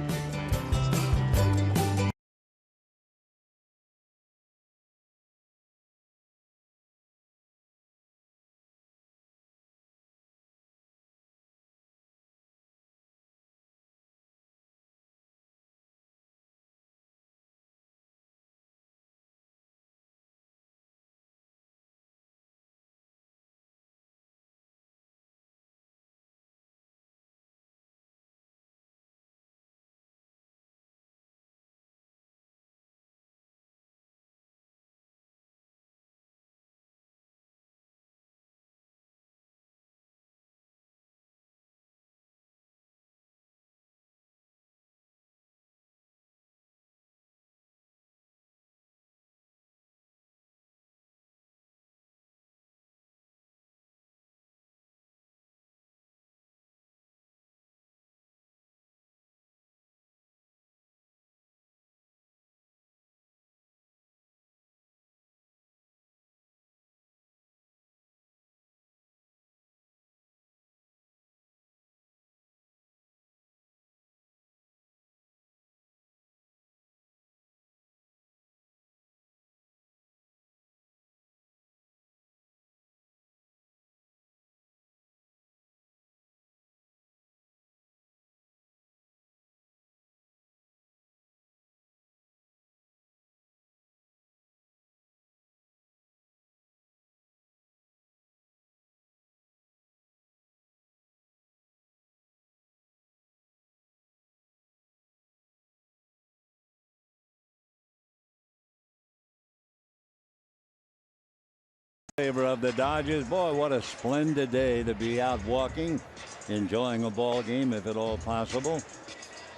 S1: Favor of the Dodgers. Boy, what a splendid day to be out walking, enjoying a ball game if at all possible.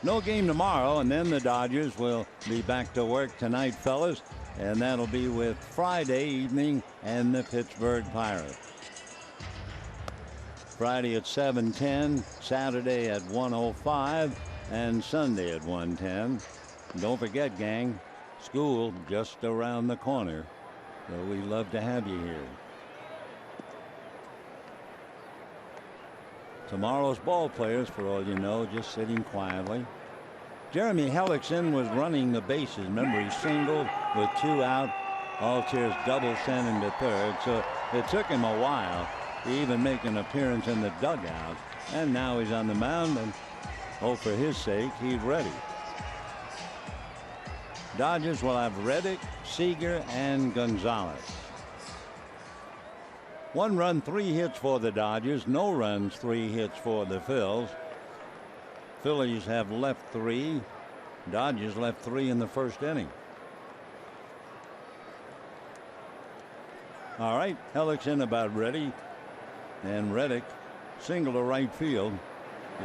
S1: No game tomorrow, and then the Dodgers will be back to work tonight, fellas, and that'll be with Friday evening and the Pittsburgh Pirates. Friday at 7:10, Saturday at 1:05, and Sunday at 1:10. Don't forget, gang, school just around the corner. So we love to have you here. Tomorrow's ball players, for all you know, just sitting quietly. Jeremy Hellickson was running the bases. Remember, he singled with 2 out. Altiers double sent to third. So it took him a while to even make an appearance in the dugout. And now he's on the mound, and for his sake, he's ready. Dodgers will have Reddick, Seager, and Gonzalez. 1 run, 3 hits for the Dodgers. No runs, 3 hits for the Phils. Phillies have left 3. Dodgers left 3 in the first inning. All right, Hellickson about ready. And Reddick single to right field,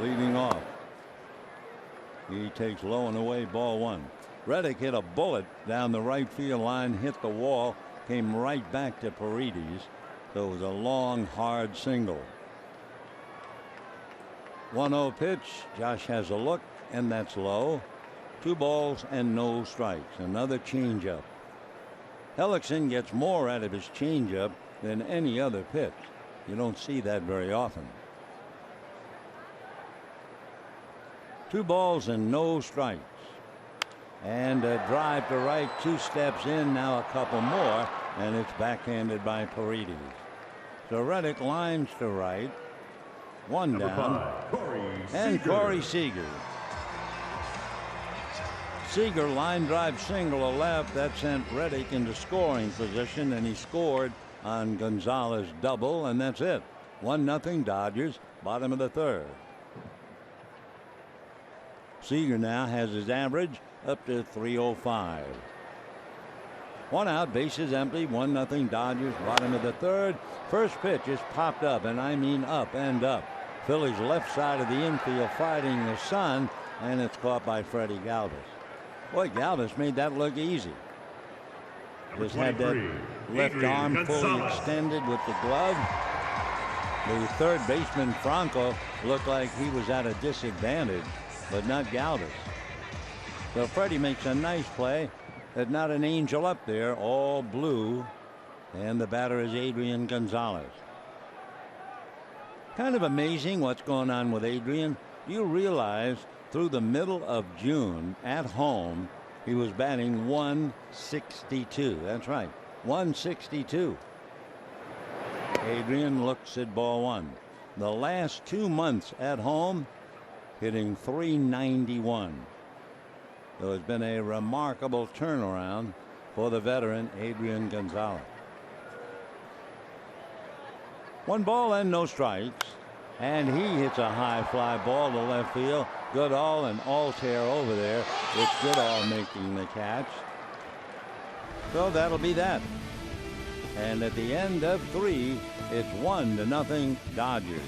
S1: leading off. He takes low and away, ball 1. Reddick hit a bullet down the right field line, hit the wall, came right back to Paredes. So it was a long, hard single. 1-0 pitch. Josh has a look, and that's low. 2 balls and no strikes. Another changeup. Hellickson gets more out of his changeup than any other pitch. You don't see that very often. 2 balls and no strikes. And a drive to right, 2 steps in, now a couple more, and it's backhanded by Paredes. So Reddick lines to right. One down. And Corey Seager. Seager line drive single to left. That sent Reddick into scoring position, and he scored on Gonzalez double, and that's it. 1-0 Dodgers, bottom of the third. Seager now has his average up to .305. One out, bases empty, 1-0 Dodgers, bottom of the third. First pitch is popped up, and I mean up and up. Phillies left side of the infield fighting the sun, and it's caught by Freddie Galvis. Boy, Galvis made that look easy. Just had that left arm fully extended with the glove. The third baseman, Franco, looked like he was at a disadvantage, but not Galvis. So Freddie makes a nice play. There's not an angel up there, all blue, and the batter is Adrian Gonzalez. Kind of amazing what's going on with Adrian. You realize through the middle of June at home, he was batting .162. That's right, .162. Adrian looks at ball one. The last 2 months at home, hitting .391. So it's been a remarkable turnaround for the veteran Adrian Gonzalez. 1 ball and no strikes, and he hits a high fly ball to left field. Goodall and Altair over there, with Goodall making the catch. So that'll be that. And at the end of 3, it's 1-0 Dodgers.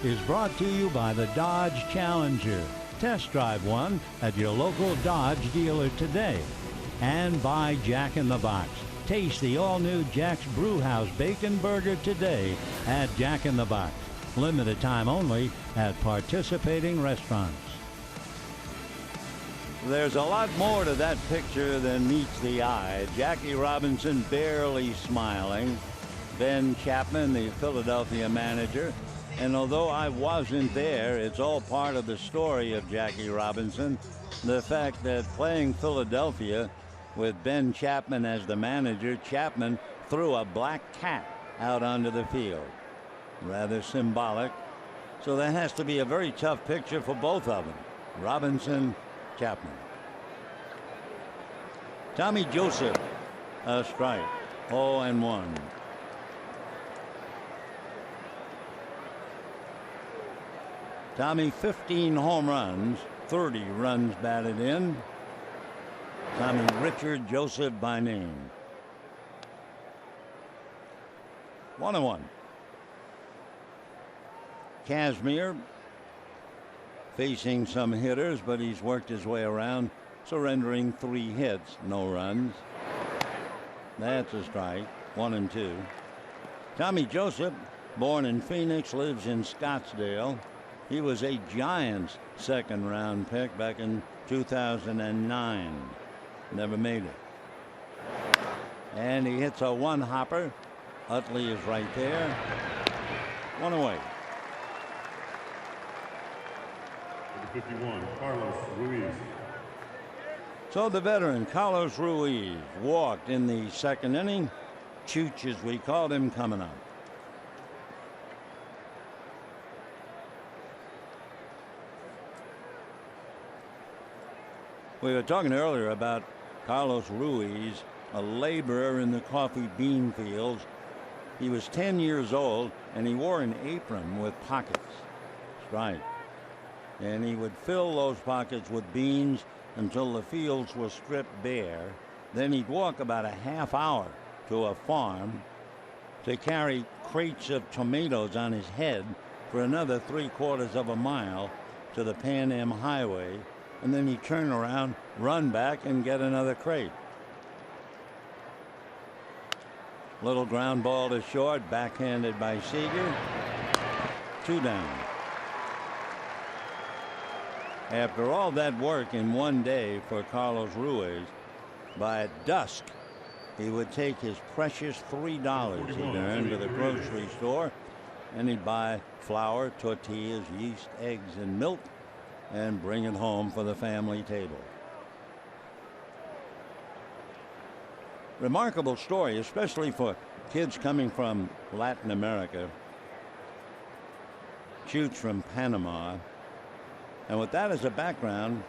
S1: Is brought to you by the Dodge Challenger. Test drive one at your local Dodge dealer today. And by Jack in the Box. Taste the all-new Jack's Brewhouse Bacon Burger today at Jack in the Box. Limited time only at participating restaurants. There's a lot more to that picture than meets the eye. Jackie Robinson barely smiling. Ben Chapman, the Philadelphia manager. And although I wasn't there, it's all part of the story of Jackie Robinson. The fact that playing Philadelphia with Ben Chapman as the manager, Chapman threw a black cat out onto the field. Rather symbolic. So that has to be a very tough picture for both of them. Robinson, Chapman. Tommy Joseph, a strike. 0-1. Tommy, 15 home runs, 30 runs batted in. Tommy Richard Joseph by name. 1-1. Kazmir facing some hitters, but he's worked his way around, surrendering 3 hits, no runs. That's a strike. 1-2. Tommy Joseph, born in Phoenix, lives in Scottsdale. He was a Giants second-round pick back in 2009. Never made it. And he hits a one-hopper. Utley is right there. One away.
S2: Number 51, Carlos Ruiz.
S1: So the veteran Carlos Ruiz walked in the second inning. Chooch, as we called him, coming up. We were talking earlier about Carlos Ruiz, a laborer in the coffee bean fields. He was 10 years old and he wore an apron with pockets. That's right. And he would fill those pockets with beans until the fields were stripped bare. Then he'd walk about a half hour to a farm to carry crates of tomatoes on his head for another 3/4 of a mile to the Pan Am Highway, and then he'd turn around, run back, and get another crate. Little ground ball to short, backhanded by Seager. 2 down. After all that work in one day for Carlos Ruiz, by dusk he would take his precious $3 he'd earned to the grocery store, and he'd buy flour, tortillas, yeast, eggs, and milk, and bring it home for the family table. Remarkable story, especially for kids coming from Latin America. Chooch from Panama. And with that as a background,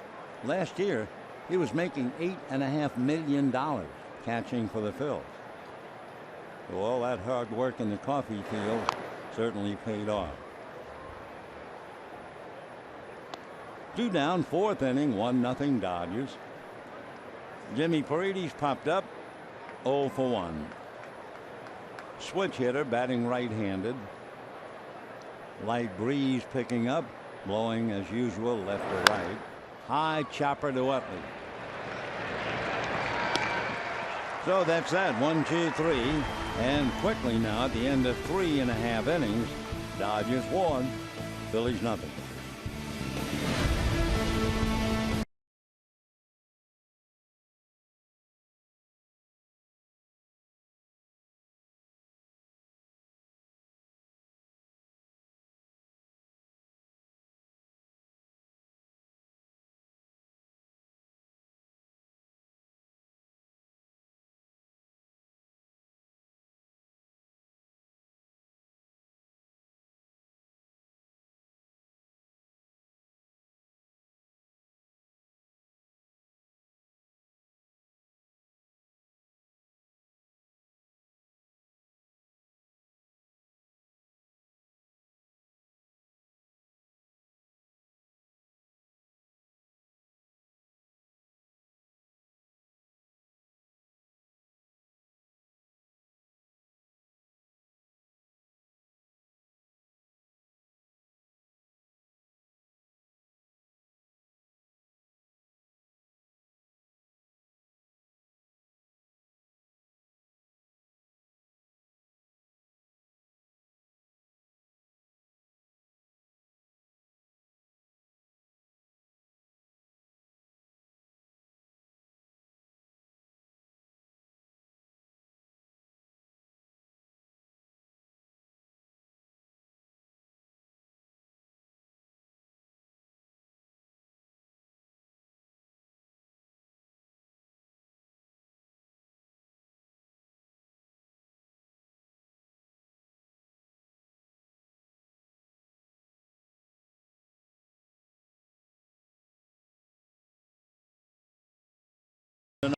S1: last year he was making $8.5 million catching for the Phils. So all that hard work in the coffee field certainly paid off. 2 down, 4th inning, 1-0 Dodgers. Jimmy Paredes popped up, 0 for 1. Switch hitter, batting right-handed. Light breeze picking up, blowing as usual left to right. High chopper to Utley. So that's that. 1, 2, 3, and quickly now at the end of 3.5 innings, Dodgers 1, Phillies nothing.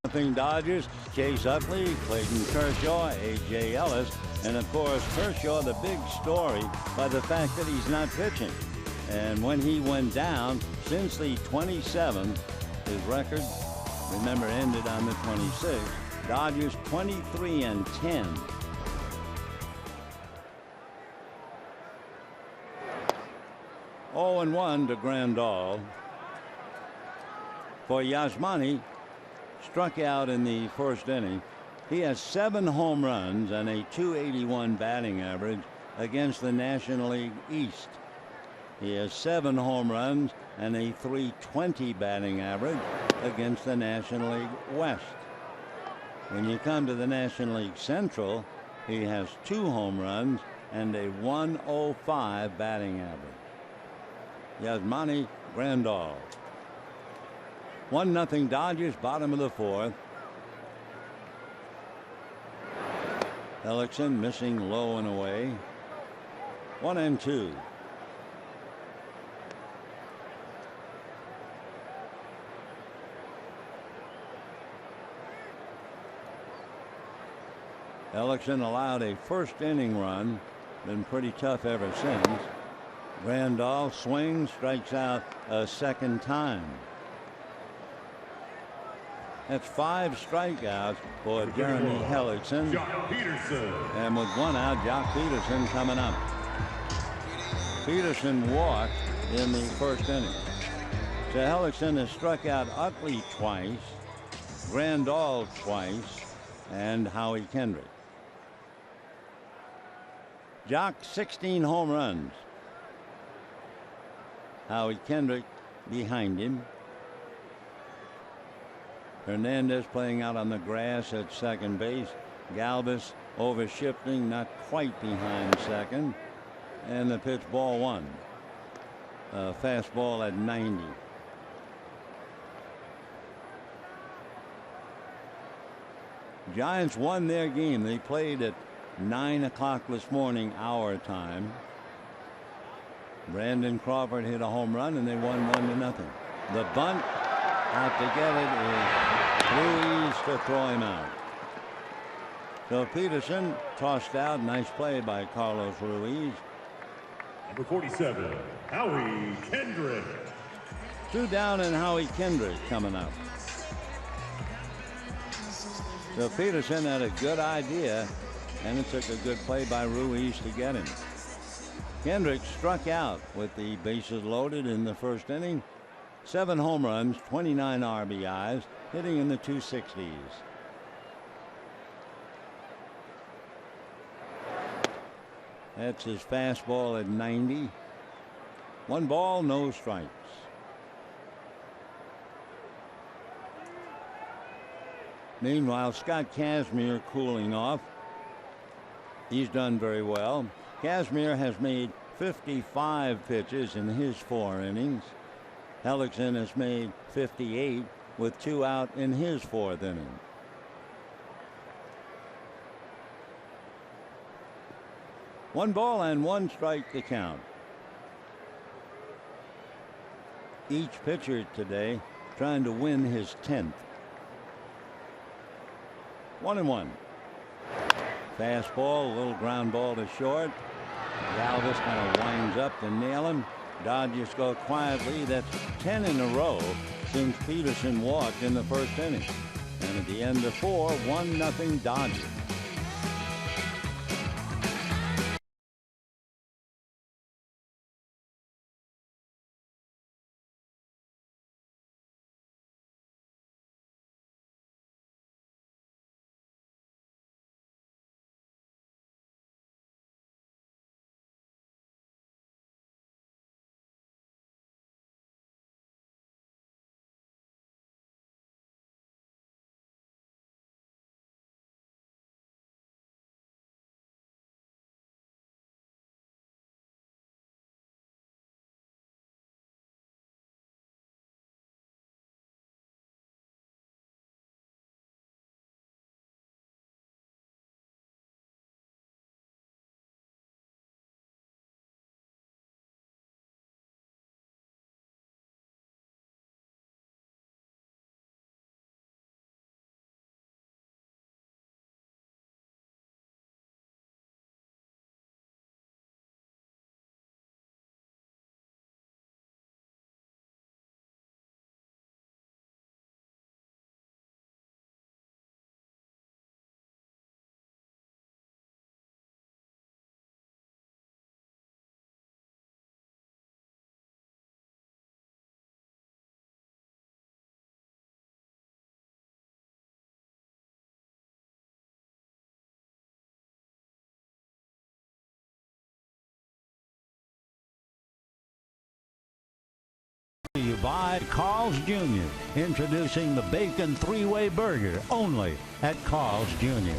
S1: Nothing Dodgers. Chase Utley, Clayton Kershaw, A.J. Ellis, and of course Kershaw, the big story by the fact that he's not pitching. And when he went down, since the 27th, his record, remember, ended on the 26th. Dodgers 23-10. Oh, and 1 to Grandal. For Yasmani, struck out in the first inning. He has 7 home runs and a .281 batting average against the National League East. He has 7 home runs and a .320 batting average against the National League West. When you come to the National League Central, he has 2 home runs and a .105 batting average. Yasmani Grandal. 1-0 Dodgers, bottom of the 4th. Hellickson missing low and away. 1-2. Hellickson allowed a first inning run. Been pretty tough ever since. Grandal swings, strikes out a second time. That's 5 strikeouts for Jeremy Hellickson.
S2: Jock Peterson.
S1: And with 1 out, Jock Peterson coming up. Peterson walked in the first inning. So Hellickson has struck out Utley twice, Grandal twice, and Howie Kendrick. Jock 16 home runs. Howie Kendrick behind him. Hernandez playing out on the grass at second base. Galvis over shifting, not quite behind second. And the pitch, ball 1. Fastball at 90. Giants won their game. They played at 9 o'clock this morning, our time. Brandon Crawford hit a home run and they won 1-0. The bunt out to get it is Ruiz to throw him out. So Peterson tossed out. Nice play by Carlos Ruiz.
S2: Number 47, Howie Kendrick.
S1: 2 down and Howie Kendrick coming up. So Peterson had a good idea, and it took a good play by Ruiz to get him. Kendrick struck out with the bases loaded in the first inning. 7 home runs, 29 RBIs, hitting in the 260s. That's his fastball at 90. 1 ball, no strikes. Meanwhile, Scott Kazmir cooling off. He's done very well. Kazmir has made 55 pitches in his 4 innings. Hellickson has made 58 with 2 out in his 4th inning. One ball and 1 strike to count. Each pitcher today trying to win his 10th. 1-1. Fastball, a little ground ball to short. Galvis kind of winds up to nail him. Dodgers go quietly. That's 10 in a row since Peterson walked in the first inning. And at the end of 4, 1-0 Dodgers. You by Carl's Jr. Introducing the Bacon Three-Way Burger only at Carl's Jr.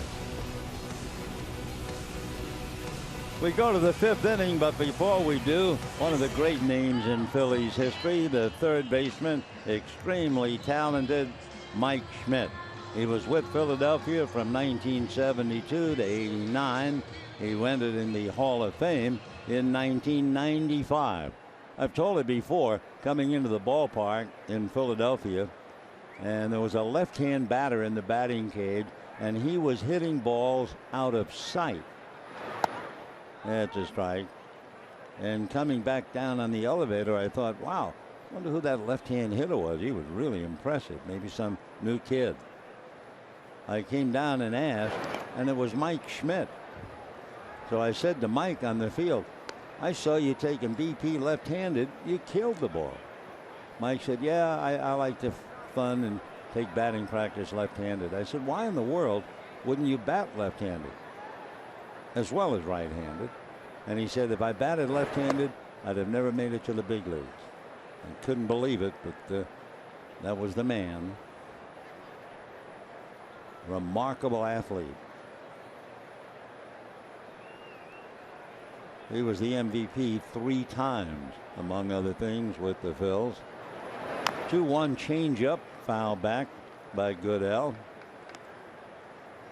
S1: We go to the fifth inning, but before we do, one of the great names in Phillies history, the third baseman, extremely talented Mike Schmidt. He was with Philadelphia from 1972 to 89. He went in the Hall of Fame in 1995. I've told it before, coming into the ballpark in Philadelphia, and there was a left-hand batter in the batting cage, and he was hitting balls out of sight. That's a strike. And coming back down on the elevator, I thought, wow, I wonder who that left-hand hitter was. He was really impressive. Maybe some new kid. I came down and asked, and it was Mike Schmidt. So I said to Mike on the field, I saw you taking BP left-handed. You killed the ball. Mike said, yeah, I like to fun and take batting practice left-handed. I said, why in the world wouldn't you bat left-handed as well as right-handed? And he said, if I batted left-handed, I'd have never made it to the big leagues. I couldn't believe it, but that was the man. Remarkable athlete. He was the MVP 3 times, among other things, with the Phils. 2-1 changeup, foul back by Goodell.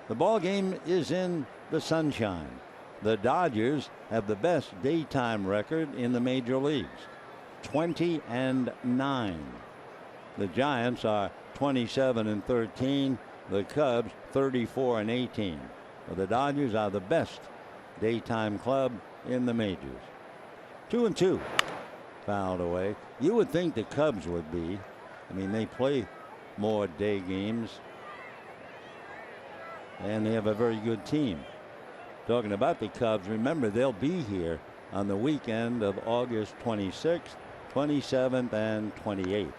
S1: The ball game is in the sunshine. The Dodgers have the best daytime record in the major leagues, 20-9. The Giants are 27-13. The Cubs 34-18. But the Dodgers are the best daytime club in the majors. 2-2 fouled away. You would think the Cubs would be. I mean, they play more day games and they have a very good team. Talking about the Cubs, remember they'll be here on the weekend of August 26th, 27th, and 28th.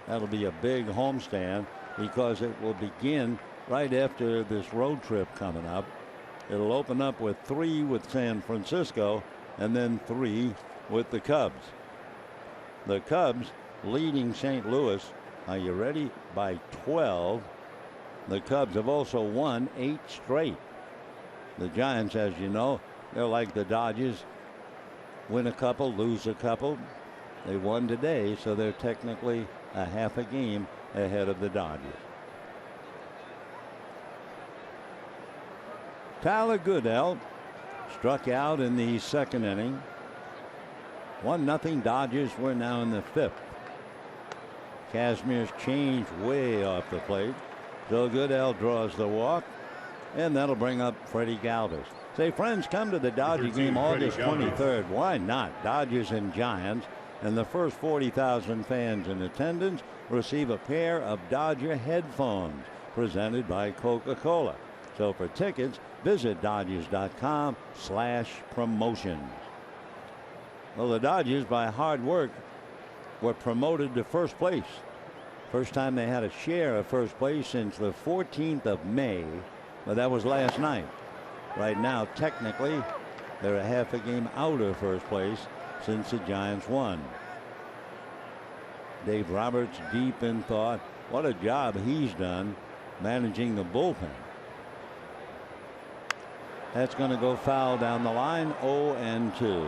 S1: That'll be a big homestand because it will begin right after this road trip coming up. It'll open up with 3 with San Francisco and then 3 with the Cubs. The Cubs leading St. Louis, are you ready, by 12. The Cubs have also won 8 straight. The Giants, as you know, they're like the Dodgers, win a couple, lose a couple. They won today, so they're technically a half a game ahead of the Dodgers. Tyler Goodell struck out in the second inning. 1-0 Dodgers. We're now in the 5th. Cashmere's changed way off the plate. So Goodell draws the walk, and that'll bring up Freddie Galvis. Say, friends, come to the Dodger game August 23rd. Why not? Dodgers and Giants, and the first 40,000 fans in attendance receive a pair of Dodger headphones presented by Coca-Cola. So for tickets, visit Dodgers.com/promotions. Well, the Dodgers, by hard work, were promoted to first place. First time they had a share of first place since the 14th of May. But that was last night. Right now, technically, they're a half a game out of first place since the Giants won. Dave Roberts deep in thought. What a job he's done managing the bullpen. That's going to go foul down the line. 0-2.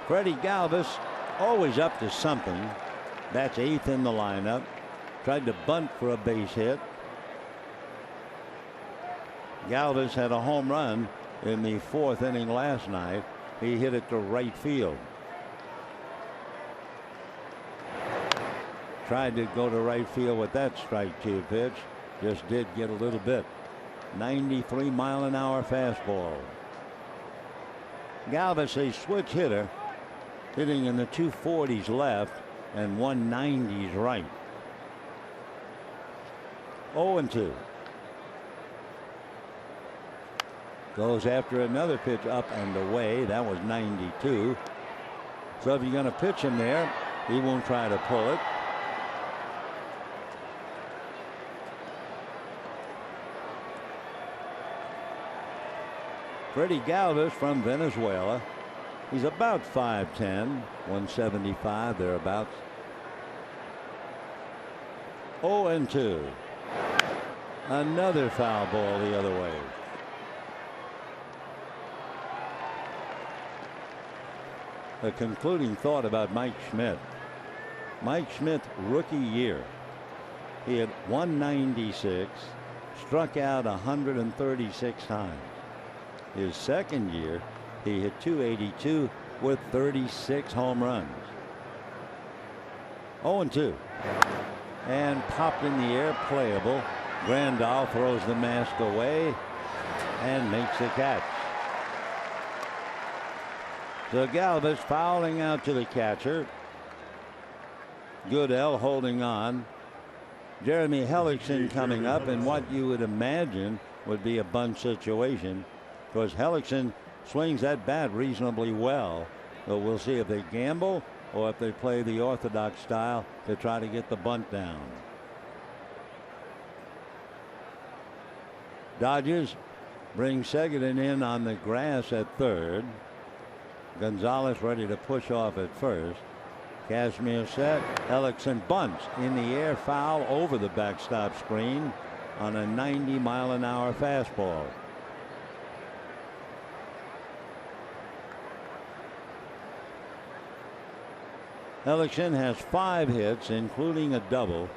S1: Freddie Galvis always up to something. That's 8th in the lineup. Tried to bunt for a base hit. Galvis had a home run in the 4th inning last night. He hit it to right field. Tried to go to right field with that strike 2 pitch. Just did get a little bit. 93-mile-an-hour fastball. Galvis, a switch hitter, hitting in the 240s left and 190s right. 0-2. Goes after another pitch up and away. That was 92. So if you're going to pitch him there, he won't try to pull it. Freddie Galvis from Venezuela. He's about 5'10", 175 thereabouts. 0-2. Another foul ball the other way. A concluding thought about Mike Schmidt. Mike Schmidt, rookie year, he had 196, struck out 136 times. His second year, he hit 282 with 36 home runs. 0-2. And popped in the air, playable. Grandal throws the mask away and makes the catch. So Galvis fouling out to the catcher. Goodell holding on. Jeremy Hellickson coming up in what you would imagine would be a bunt situation, because Hellickson swings that bat reasonably well. So we'll see if they gamble or if they play the orthodox style to try to get the bunt down. Dodgers bring Seguin in on the grass at third. Gonzalez ready to push off at first. Kazmir set. Hellickson bunts in the air, foul over the backstop screen on a 90-mile-an-hour fastball. Hellickson has 5 hits, including a double.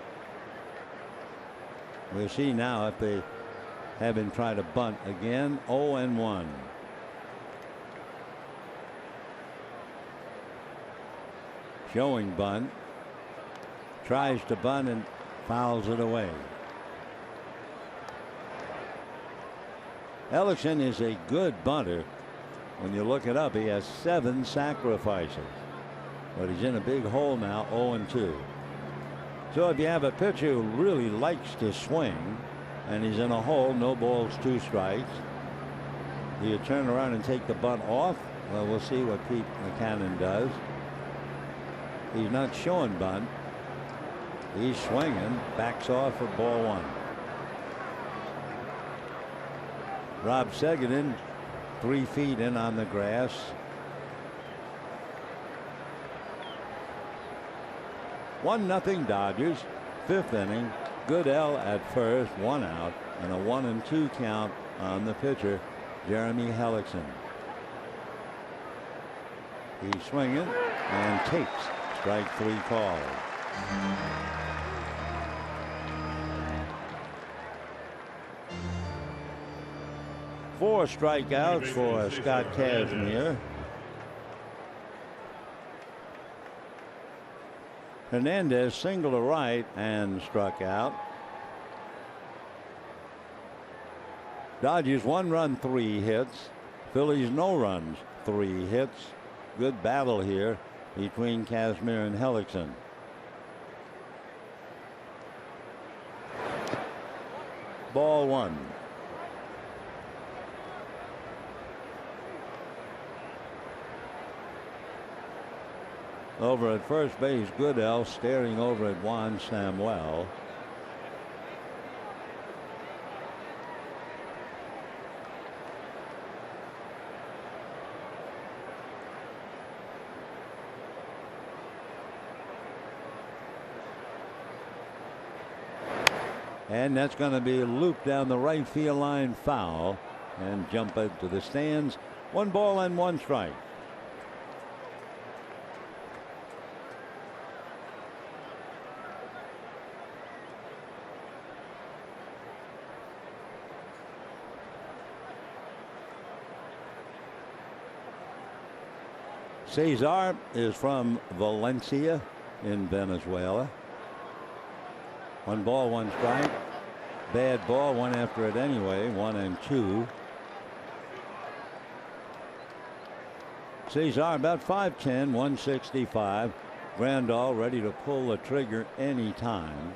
S1: We'll see now if they have him try to bunt again. 0-1. Showing bunt. Tries to bunt and fouls it away. Hellickson is a good bunter. When you look it up, he has 7 sacrifices. But he's in a big hole now, 0-2. So if you have a pitcher who really likes to swing and he's in a hole, no balls, 2 strikes, do you turn around and take the bunt off? Well, we'll see what Pete Mackanin does. He's not showing bunt. He's swinging, backs off for ball 1. Rob Seguin 3 feet in on the grass. 1-0 Dodgers. 5th inning. Goodell at first, 1 out, and a 1-2 count on the pitcher, Jeremy Hellickson. He's swinging and takes strike 3 call. Four strikeouts for Scott Kazmir. Hernandez singled to right and struck out. Dodgers 1 run, 3 hits. Phillies no runs, 3 hits. Good battle here between Kazmir and Hellickson. Ball 1. Over at first base, Goodell staring over at Juan Samuel. And that's going to be a loop down the right field line, foul, and jump into the stands. 1 ball and 1 strike. Cesar is from Valencia in Venezuela. 1 ball, 1 strike. Bad ball, 1 after it anyway. 1-2. Cesar about 5'10", 165. Grandal ready to pull the trigger anytime.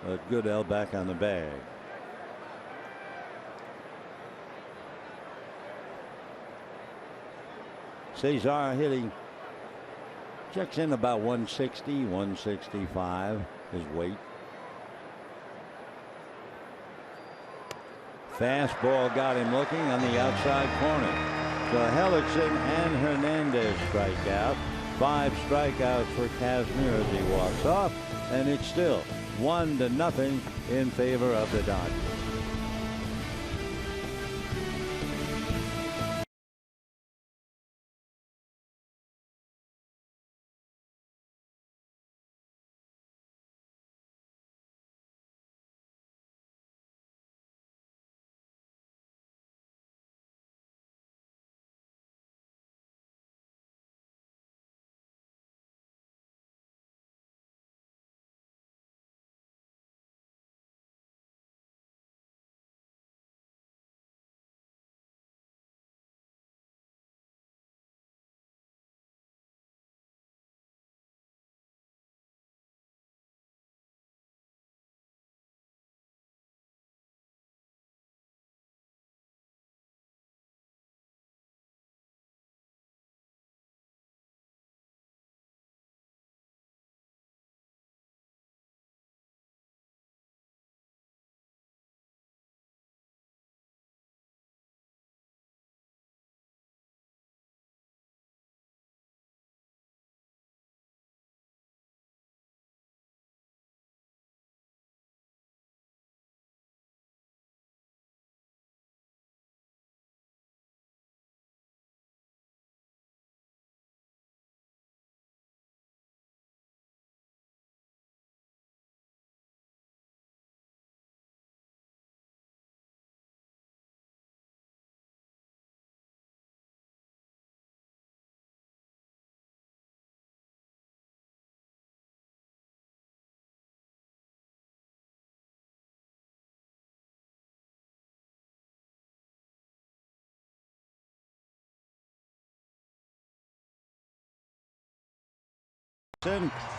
S1: But Goodell back on the bag. Cesar hitting, checks in about 160, 165, his weight. Fastball got him looking on the outside corner. So Hellickson and Hernandez strike out. 5 strikeouts for Kazmir as he walks off, and it's still 1-0 in favor of the Dodgers.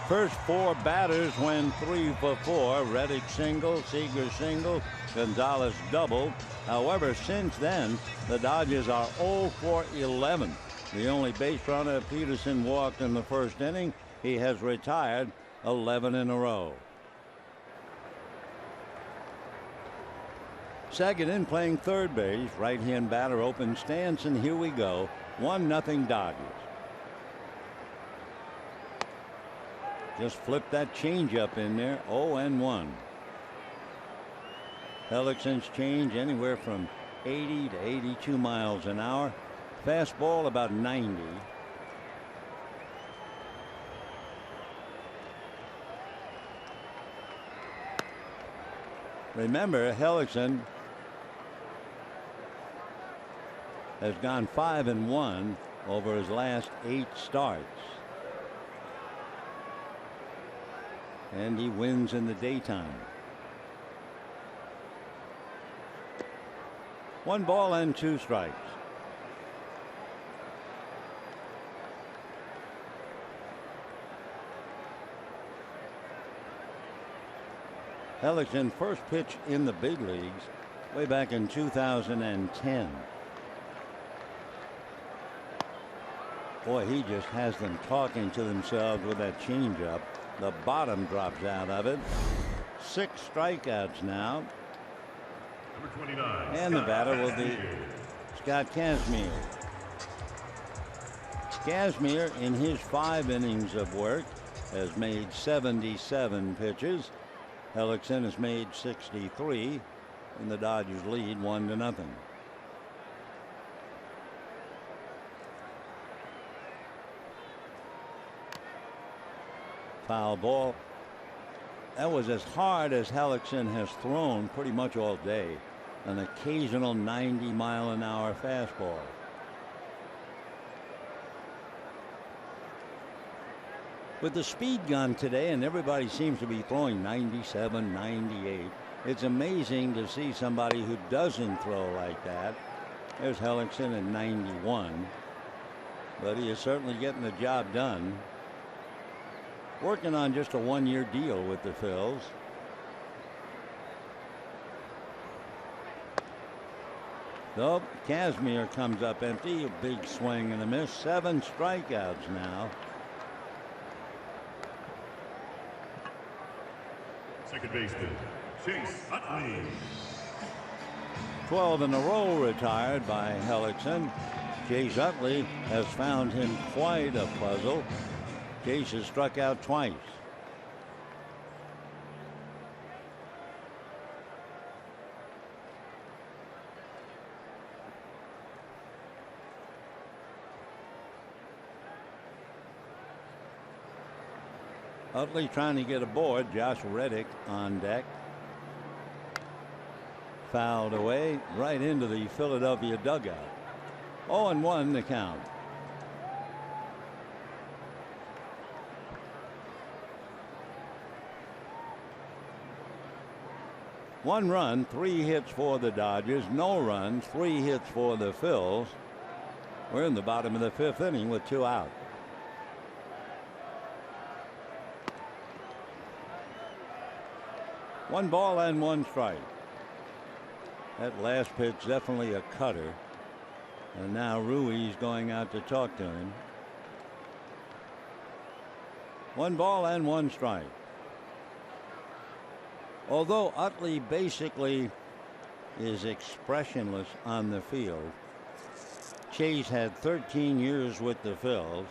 S1: First 4 batters went 3 for 4. Reddick single, Seager single, Gonzalez double. However, since then, the Dodgers are 0 for 11. The only base runner, Peterson, walked in the first inning. He has retired 11 in a row. Second in, playing third base, right-hand batter, open stance, and here we go. 1-0 Dodgers. Just flip that changeup in there. 0-1. Hellickson's change anywhere from 80 to 82 miles an hour. Fastball about 90. Remember, Hellickson has gone 5-1 over his last 8 starts. And he wins in the daytime. 1 ball and 2 strikes. Hellickson first pitch in the big leagues way back in 2010. Boy, he just has them talking to themselves with that changeup. The bottom drops out of it. 6 strikeouts now.
S2: Number 29.
S1: And the batter will be Scott Kazmir. Kazmir, in his 5 innings of work, has made 77 pitches. Hellickson has made 63, and the Dodgers lead 1-0. Foul ball. That was as hard as Hellickson has thrown pretty much all day. An occasional 90-mile-an-hour fastball. With the speed gun today, and everybody seems to be throwing 97, 98, it's amazing to see somebody who doesn't throw like that. There's Hellickson at 91, but he is certainly getting the job done. Working on just a 1-year deal with the Phils. So Kazmir comes up empty. A big swing and a miss. 7 strikeouts now.
S2: Second baseman, Chase Utley.
S1: 12 in a row retired by Hellickson. Chase Utley has found him quite a puzzle. Chase has struck out twice. Utley trying to get aboard. Josh Reddick on deck. Fouled away right into the Philadelphia dugout. 0-1 the count. One run, 3 hits for the Dodgers. No runs, 3 hits for the Phils. We're in the bottom of the 5th inning with 2 out. One ball and 1 strike. That last pitch definitely a cutter. And now Ruiz going out to talk to him. 1 ball and 1 strike. Although Utley basically is expressionless on the field, Chase had 13 years with the Phils.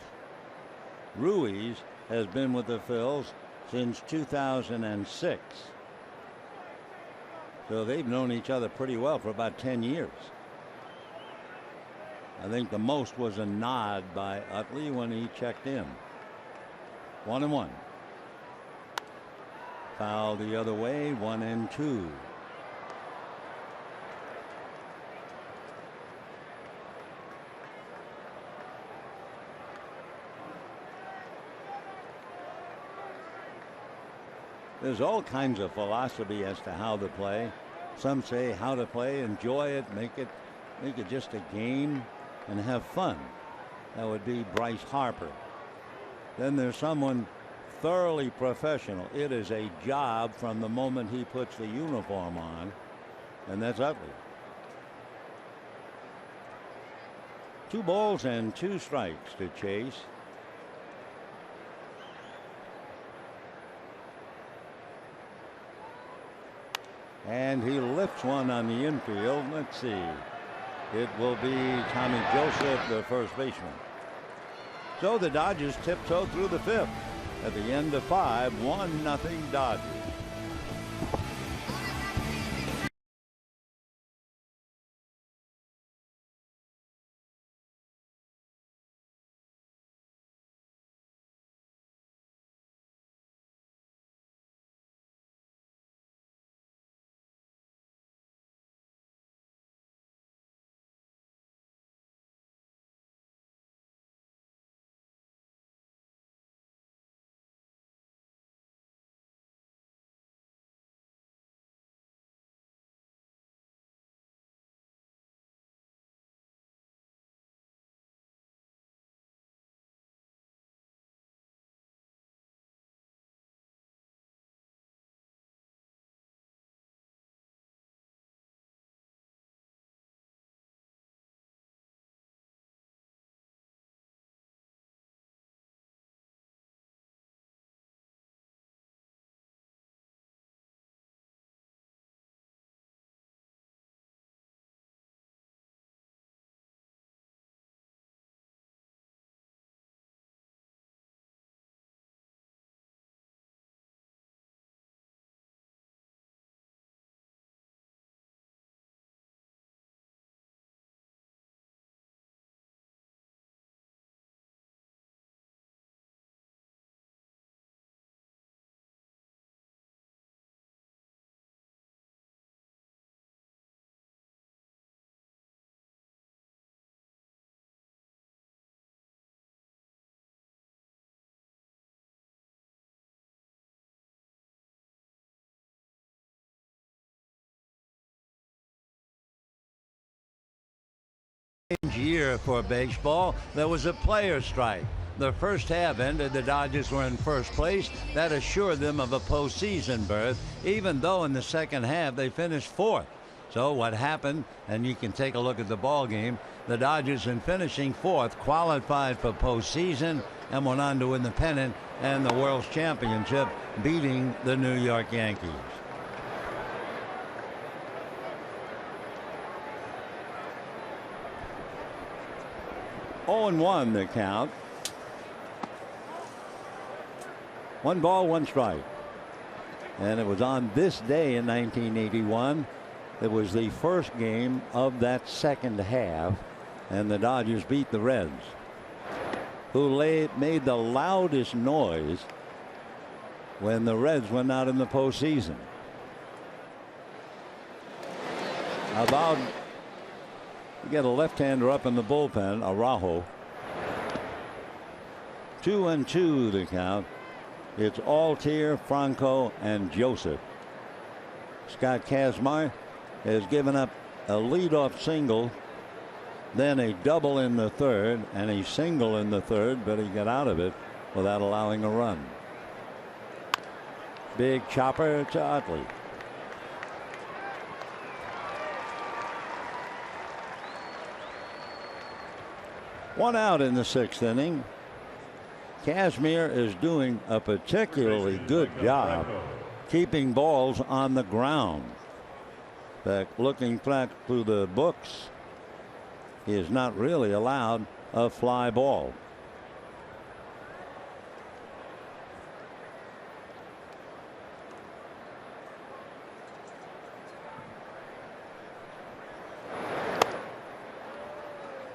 S1: Ruiz has been with the Phils since 2006. So they've known each other pretty well for about 10 years. I think the most was a nod by Utley when he checked in. 1-1. Foul the other way, 1-2. There's all kinds of philosophy as to how to play. Some say how to play, enjoy it, make it just a game and have fun. That would be Bryce Harper. Then there's someone thoroughly professional. It is a job from the moment he puts the uniform on, and that's Utley. 2 balls and 2 strikes to Chase. And he lifts one on the infield. Let's see. It will be Tommy Joseph, the first baseman. So the Dodgers tiptoe through the 5th. At the end of 5, 1-0 Dodgers. Year for baseball. There was a player strike. The first half ended. The Dodgers were in first place. That assured them of a postseason berth, even though in the second half they finished 4th. So what happened, and you can take a look at the ball game, the Dodgers in finishing 4th qualified for postseason and went on to win the pennant and the World's Championship, beating the New York Yankees. 0-1 the count. 1 ball, 1 strike. And it was on this day in 1981. It was the first game of that second half, and the Dodgers beat the Reds, who made the loudest noise when the Reds went out in the postseason. You get a left-hander up in the bullpen, Araujo. 2-2 the count. It's Altier, Franco, and Joseph. Scott Kazmar has given up a leadoff single, then a double in the third, and a single in the third, but he got out of it without allowing a run. Big chopper to Utley. One out in the 6th inning. Kazmir is doing a particularly good job keeping balls on the ground. In fact, looking back through the books, he is not really allowed a fly ball.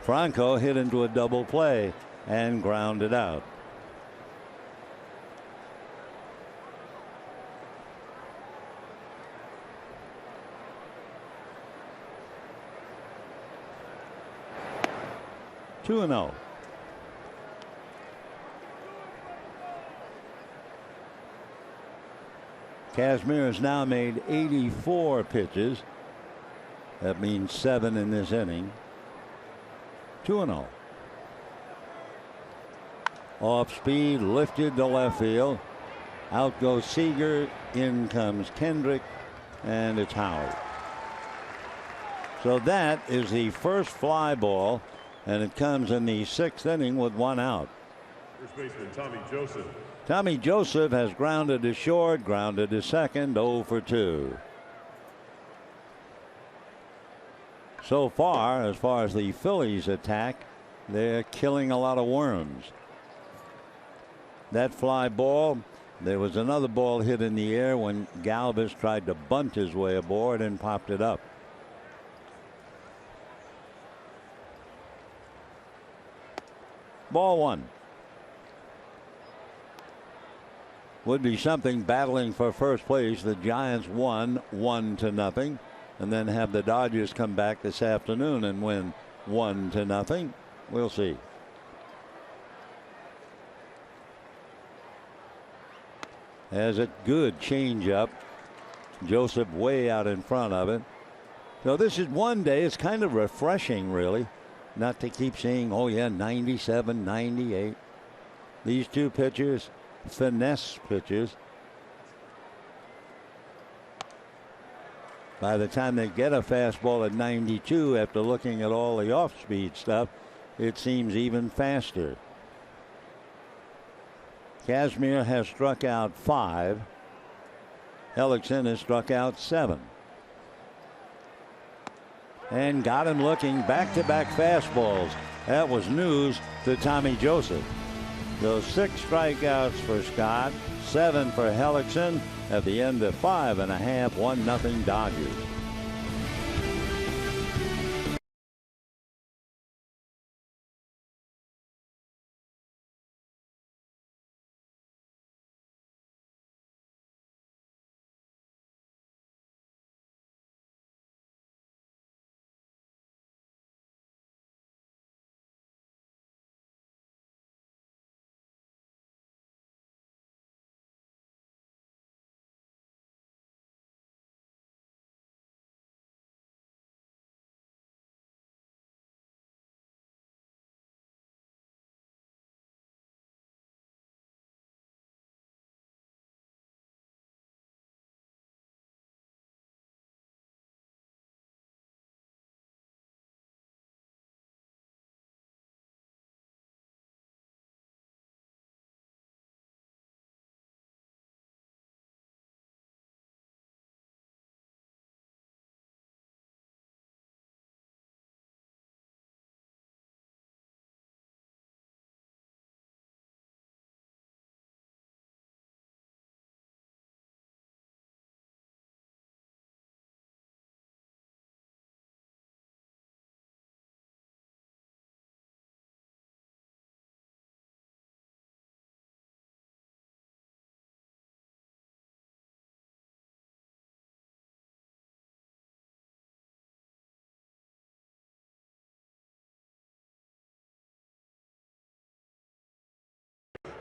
S1: Franco hit into a double play and grounded out. Two and 0. Kazmir has now made 84 pitches. That means 7 in this inning. 2-0. Off speed, lifted to left field. Out goes Seager. In comes Kendrick, and it's Howard. So that is the first fly ball, and it comes in the 6th inning with 1 out.
S2: First baseman Tommy Joseph.
S1: Tommy Joseph has grounded to short, grounded to second, 0 for 2. So far as the Phillies attack, they're killing a lot of worms. That fly ball, there was another ball hit in the air when Galvis tried to bunt his way aboard and popped it up. Ball 1. Would be something battling for first place. The Giants won 1-0, and then have the Dodgers come back this afternoon and win 1-0. We'll see. Has a good changeup. Joseph way out in front of it. So this is one day. It's kind of refreshing, really, not to keep saying, oh yeah, 97, 98. These two pitchers, finesse pitchers. By the time they get a fastball at 92, after looking at all the off-speed stuff, it seems even faster. Kazmir has struck out 5. Hellickson has struck out 7. And got him looking. Back-to-back fastballs. That was news to Tommy Joseph. Those 6 strikeouts for Scott, 7 for Hellickson at the end of 5.5, 1-0 Dodgers.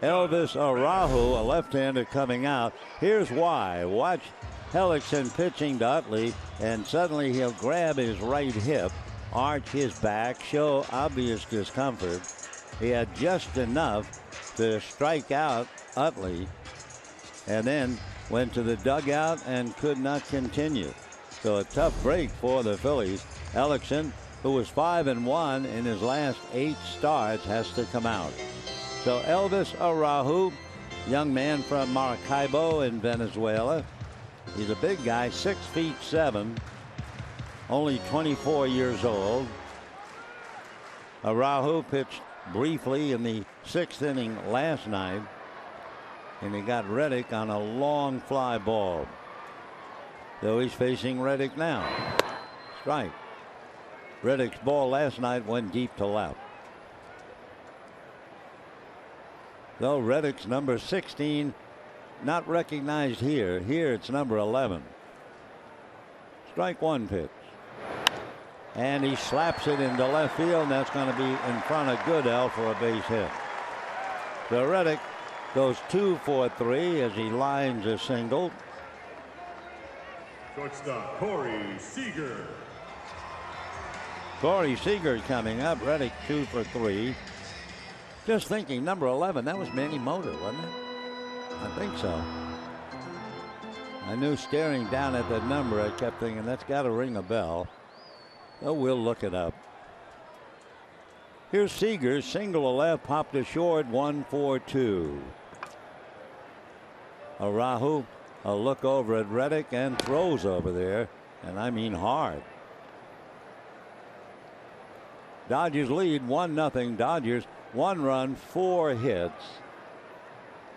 S1: Elvis Araujo, a left-hander coming out. Here's why. Watch Hellickson pitching to Utley, and suddenly he'll grab his right hip, arch his back, show obvious discomfort. He had just enough to strike out Utley, and then went to the dugout and could not continue. So a tough break for the Phillies. Hellickson, who was 5-1 in his last 8 starts, has to come out. So Elvis Araujo, young man from Maracaibo in Venezuela. He's a big guy, 6'7", only 24 years old. Araujo pitched briefly in the 6th inning last night, and he got Reddick on a long fly ball. So he's facing Reddick now. Strike. Reddick's ball last night went deep to left. Though Reddick's number 16 not recognized here. Here it's number 11. Strike one pitch. And he slaps it into left field, and that's going to be in front of Goodell for a base hit. So Reddick goes 2 for 3 as he lines a single.
S2: Shortstop Corey Seager.
S1: Corey Seager coming up. Reddick 2 for 3. Just thinking, number 11, that was Manny Mota, wasn't it? I think so. I knew staring down at that number, I kept thinking that's got to ring a bell. Oh, we'll look it up. Here's Seager, single to left, popped to short, 1-4-2. Araujo, a look over at Reddick and throws over there, and I mean hard. Dodgers lead 1-0. Dodgers 1 run, 4 hits.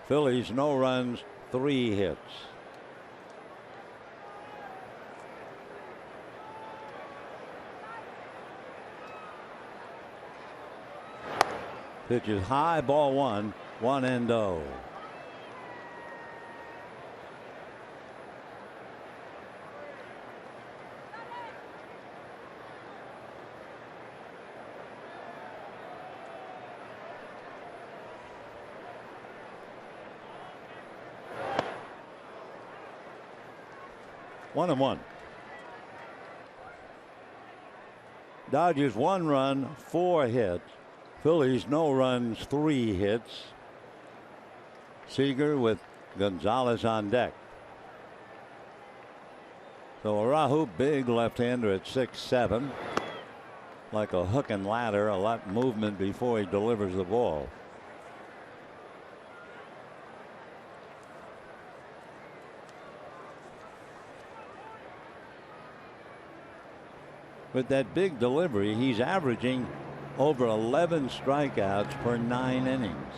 S1: Phillies no runs, 3 hits. Pitches high, ball 1, 1-0. One and one. Dodgers 1 run, 4 hits. Phillies no runs, 3 hits. Seager with Gonzalez on deck. So Araujo, big left-hander at 6'7", like a hook and ladder, a lot of movement before he delivers the ball. With that big delivery, he's averaging over 11 strikeouts per 9 innings.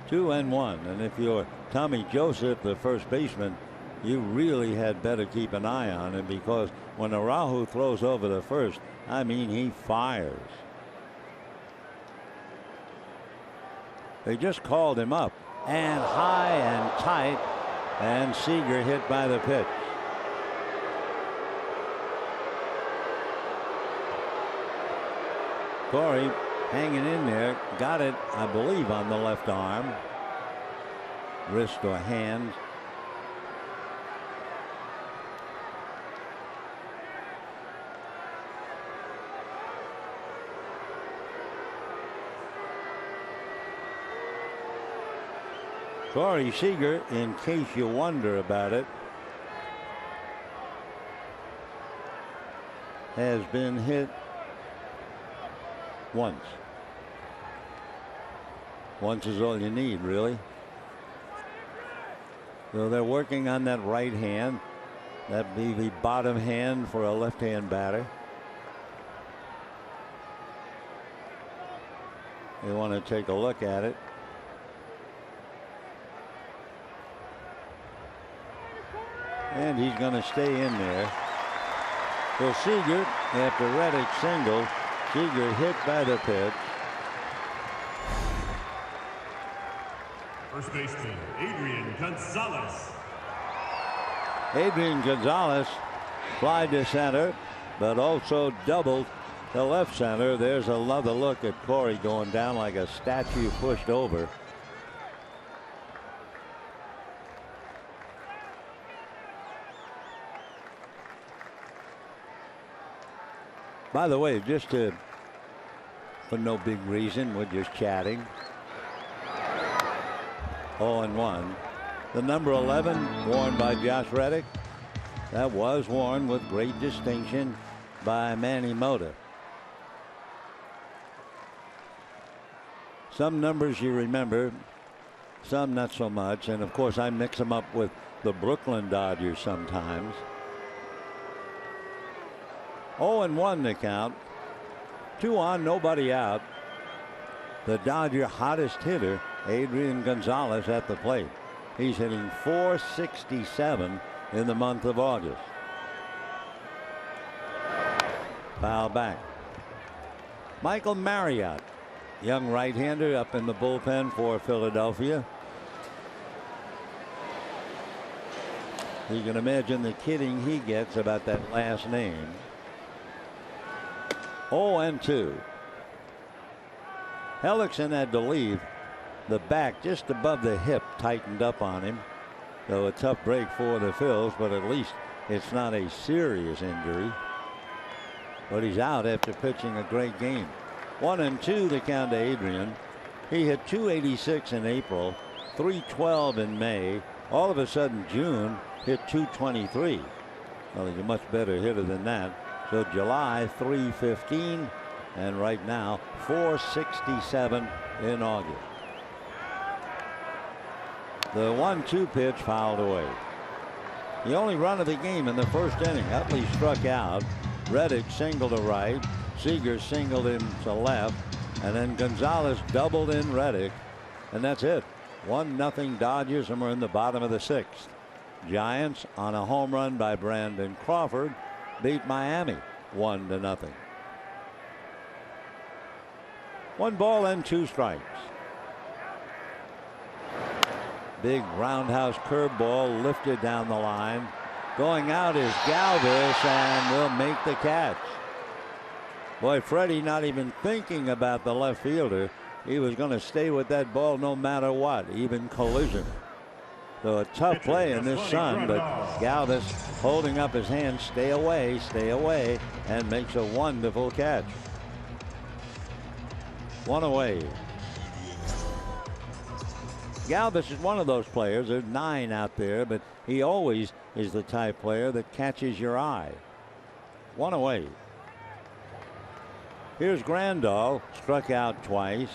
S1: 2-1. And if you're Tommy Joseph, the first baseman, you really had better keep an eye on him, because when Araujo throws over the first, I mean, he fires. They just called him up, and high and tight, and Seager hit by the pitch. Corey hanging in there, got it, I believe, on the left arm, wrist or hand. Corey Seager, in case you wonder about it, has been hit once. Once is all you need, really. So they're working on that right hand. That'd be the bottom hand for a left-hand batter. They want to take a look at it. And he's going to stay in there. So Seager, after Reddick single, Seager hit by the pitch.
S2: First baseman, Adrian Gonzalez.
S1: Adrian Gonzalez flied to center, but also doubled the left center. There's another look at Corey going down like a statue pushed over. By the way, just for no big reason, we're just chatting. 0-1. The number 11 worn by Josh Reddick. That was worn with great distinction by Manny Mota. Some numbers you remember, some not so much. And of course, I mix them up with the Brooklyn Dodgers sometimes. 0-1 the count. 2 on, nobody out. The Dodger hottest hitter, Adrian Gonzalez, at the plate. He's hitting .467 in the month of August. Foul back. Michael Marriott, young right-hander, up in the bullpen for Philadelphia. You can imagine the kidding he gets about that last name. 0-2. Hellickson had to leave. The back just above the hip tightened up on him. So a tough break for the Phils, but at least it's not a serious injury. But he's out after pitching a great game. 1-2 the count to Adrian. He hit .286 in April, .312 in May. All of a sudden June hit .223. Well, he's a much better hitter than that. So July .315, and right now .467 in August. The 1-2 pitch fouled away. The only run of the game in the first inning. Utley struck out. Reddick singled to right. Seager singled him to left, and then Gonzalez doubled in Reddick, and that's it. 1-0 Dodgers, and we're in the bottom of the 6th. Giants, on a home run by Brandon Crawford, beat Miami 1-0. 1 ball and 2 strikes. Big roundhouse curveball lifted down the line. Going out is Galvis, and will make the catch. Boy, Freddie not even thinking about the left fielder. He was going to stay with that ball no matter what, even collision. So a tough play in this sun, but Galvis holding up his hand, stay away, and makes a wonderful catch. 1 away. Galvis is one of those players. There's 9 out there, but he always is the type player that catches your eye. 1 away. Here's Grandal, struck out twice.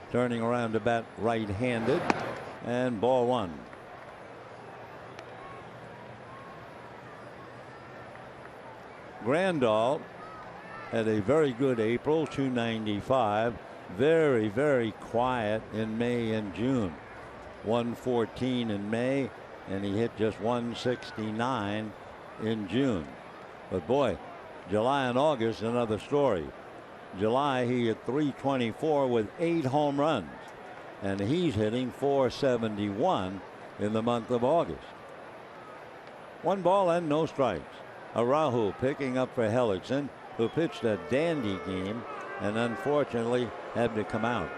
S1: Turning around to bat right-handed, and ball 1. Grandal had a very good April, .295. Very, very quiet in May and June. 114 in May, and he hit just 169 in June. But boy, July and August, another story. July, he hit .324 with 8 home runs, and he's hitting .471 in the month of August. 1 ball and no strikes. Araujo picking up for Hellickson, who pitched a dandy game and unfortunately had to come out.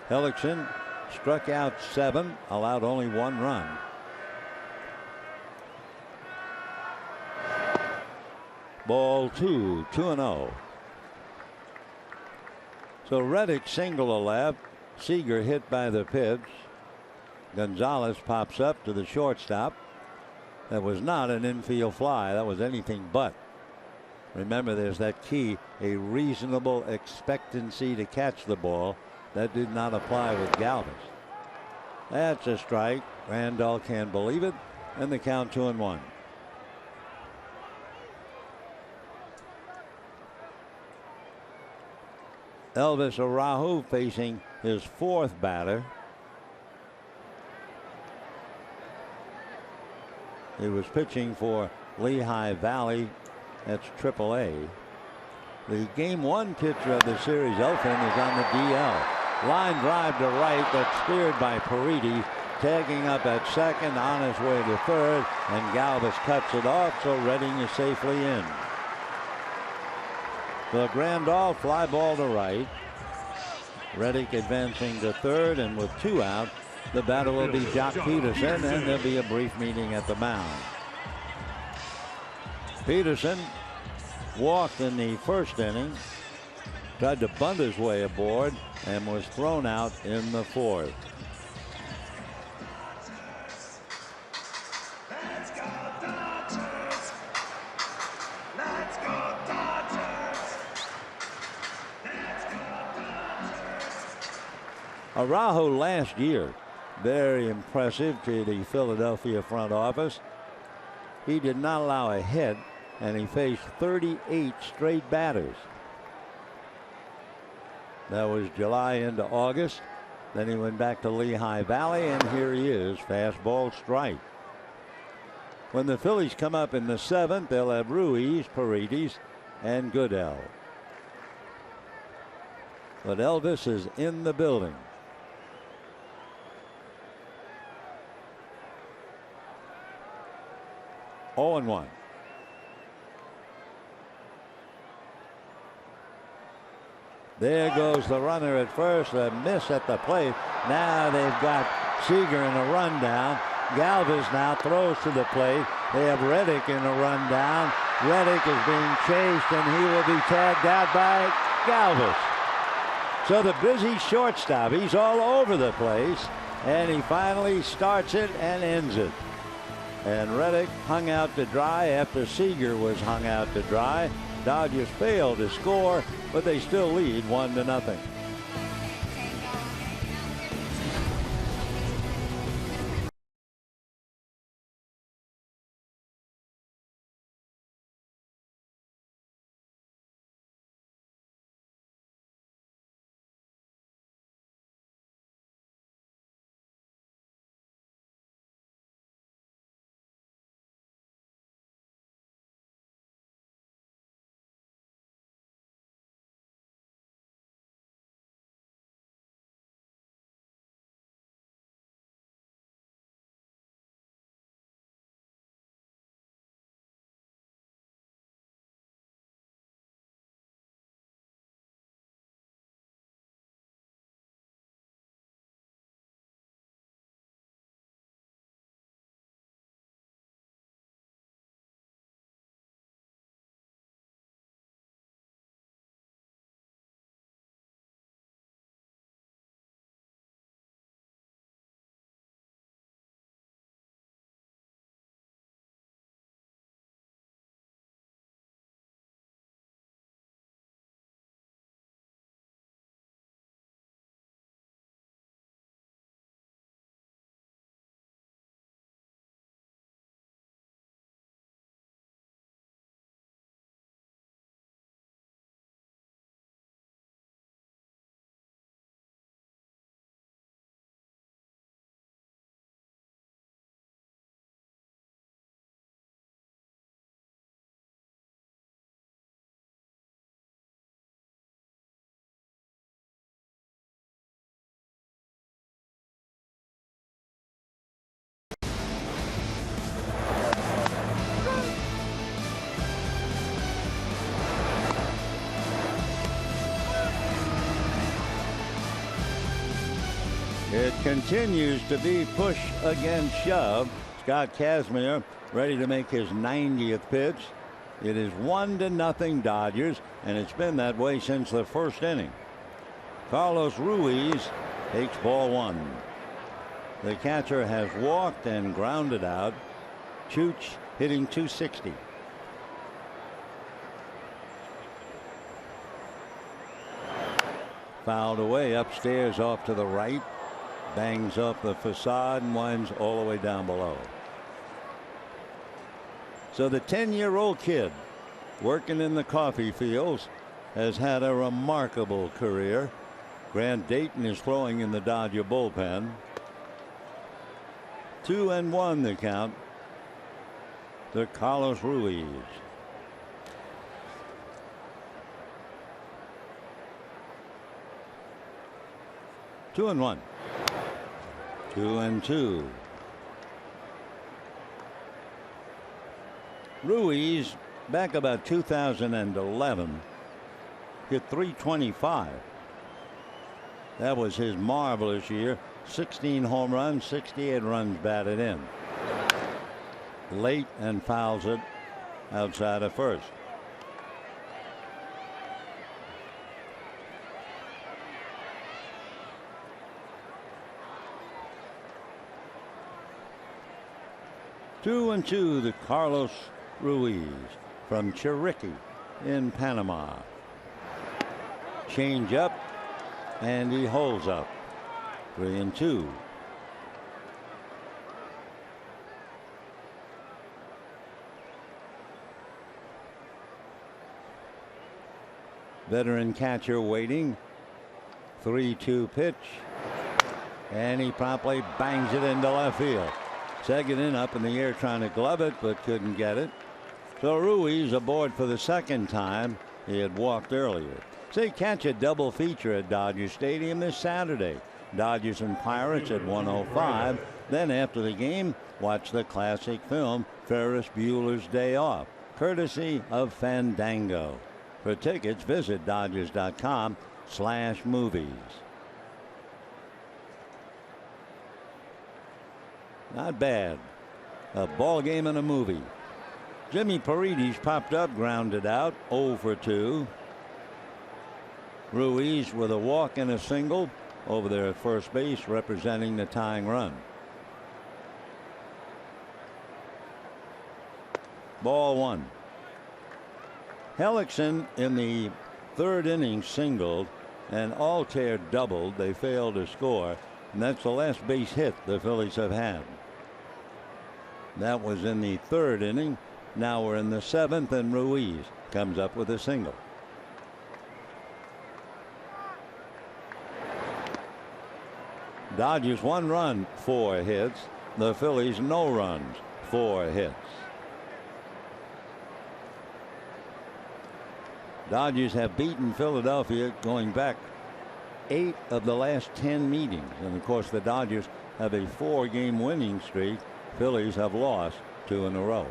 S1: Hellickson struck out 7, allowed only 1 run. Ball 2, 2-0. So Reddick single to left. Seager hit by the pitch. Gonzalez pops up to the shortstop. That was not an infield fly. That was anything but. Remember, there's that key, a reasonable expectancy to catch the ball. That did not apply with Galvis. That's a strike. Randall can't believe it, and the count 2-1. Elvis Araujo facing his 4th batter. He was pitching for Lehigh Valley. That's AAA. The game one pitcher of the series, Elfin, is on the DL. Line drive to right, that's speared by Paredes. Tagging up at second, on his way to third, and Galvis cuts it off, so Redding is safely in. The Grandal fly ball to right. Reddick advancing to third, and with 2 out, the batter will be Jock Peterson, and there'll be a brief meeting at the mound. Peterson walked in the first inning, tried to bunt his way aboard, and was thrown out in the fourth. Araujo last year, very impressive to the Philadelphia front office. He did not allow a hit, and he faced 38 straight batters. That was July into August. Then he went back to Lehigh Valley, and here he is, fastball strike. When the Phillies come up in the 7th, they'll have Ruiz, Paredes, and Goodell. But Elvis is in the building. Oh, and 1. There goes the runner at first, a miss at the plate. Now they've got Seager in a rundown. Galvis now throws to the plate. They have Reddick in a rundown. Reddick is being chased, and he will be tagged out by Galvis. So the busy shortstop, he's all over the place, and he finally starts it and ends it. And Reddick hung out to dry after Seager was hung out to dry. Dodgers failed to score, but they still lead 1-0. It continues to be push against shove. Scott Kazmir ready to make his 90th pitch. It is 1-0 Dodgers, and it's been that way since the first inning. Carlos Ruiz takes ball 1. The catcher has walked and grounded out. Chooch hitting .260. Fouled away upstairs off to the right. Bangs up the facade and winds all the way down below. So the 10-year-old kid working in the coffee fields has had a remarkable career. Grant Dayton is throwing in the Dodger bullpen. 2-1 the count to Carlos Ruiz. 2-1. 2-2. Ruiz, back about 2011, hit .325. That was his marvelous year. 16 home runs, 68 runs batted in. Late and fouls it outside of first. Two and two to Carlos Ruiz from Chiriqui in Panama. Change up, and he holds up. 3-2. Veteran catcher waiting. 3-2 pitch. And he promptly bangs it into left field. Seguin up in the air trying to glove it, but couldn't get it. So Ruiz aboard for the second time. He had walked earlier. Say, catch a double feature at Dodger Stadium this Saturday. Dodgers and Pirates at 1:05. Then after the game, watch the classic film Ferris Bueller's Day Off, courtesy of Fandango. For tickets, visit Dodgers.com/movies. Not bad. A ball game and a movie. Jimmy Paredes popped up, grounded out, 0 for 2. Ruiz with a walk and a single over there at first base, representing the tying run. Ball one. Hellickson in the third inning singled, and Altair doubled. They failed to score, and that's the last base hit the Phillies have had. That was in the third inning. Now we're in the seventh, and Ruiz comes up with a single. Dodgers 1 run, 4 hits. The Phillies no runs, 4 hits. Dodgers have beaten Philadelphia going back 8 of the last 10 meetings. And of course, the Dodgers have a 4-game winning streak. Phillies have lost 2 in a row.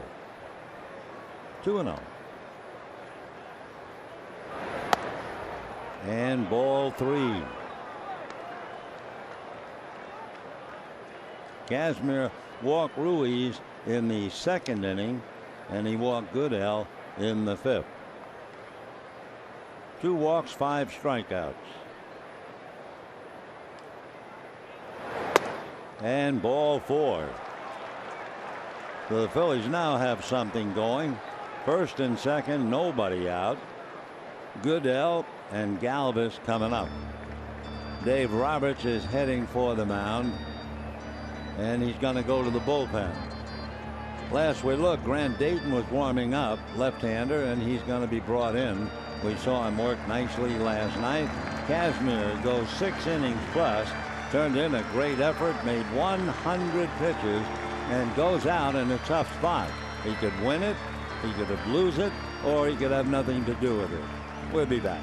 S1: 2-0. And ball 3. Kazmir walked Ruiz in the second inning, and he walked Goodell in the fifth. 2 walks, 5 strikeouts. And ball 4. So the Phillies now have something going. First and second, nobody out. Goodell and Galvis coming up. Dave Roberts is heading for the mound, and he's going to go to the bullpen. Last we looked, Grant Dayton was warming up, left-hander, and he's going to be brought in. We saw him work nicely last night. Kazmir goes 6 innings plus, turned in a great effort, made 100 pitches, and goes out in a tough spot. He could win it, he could lose it, or he could have nothing to do with it. We'll be back.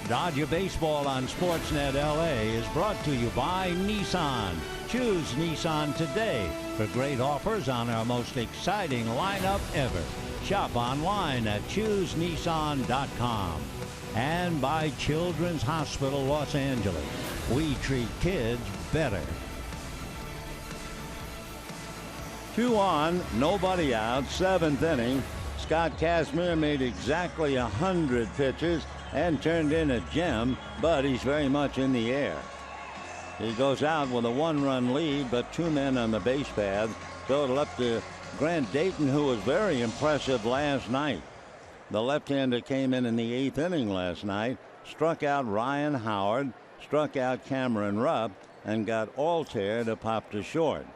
S1: Dodger Baseball on Sportsnet LA is brought to you by Nissan. Choose Nissan today for great offers on our most exciting lineup ever. Shop online at ChooseNissan.com. And by Children's Hospital Los Angeles. We treat kids better. 2 on, nobody out, 7th inning. Scott Kazmir made exactly 100 pitches and turned in a gem, but he's very much in the air. He goes out with a 1-run lead, but 2 men on the base paths. So it'll up to Grant Dayton, who was very impressive last night. The left-hander came in the 8th inning last night, struck out Ryan Howard, struck out Cameron Rupp, and got Altair to pop to short.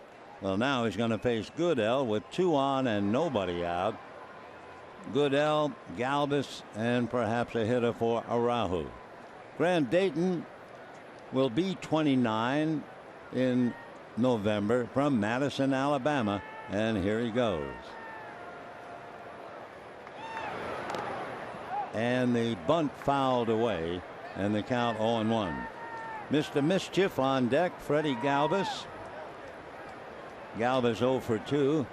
S1: Well, now he's going to face Goodell with 2 on and nobody out. Goodell, Galvis, and perhaps a hitter for Araujo. Grant Dayton will be 29 in November from Madison, Alabama, and here he goes. And the bunt fouled away, and the count 0-1. Mr. Mischief on deck, Freddie Galvis. Galvis 0 for 2.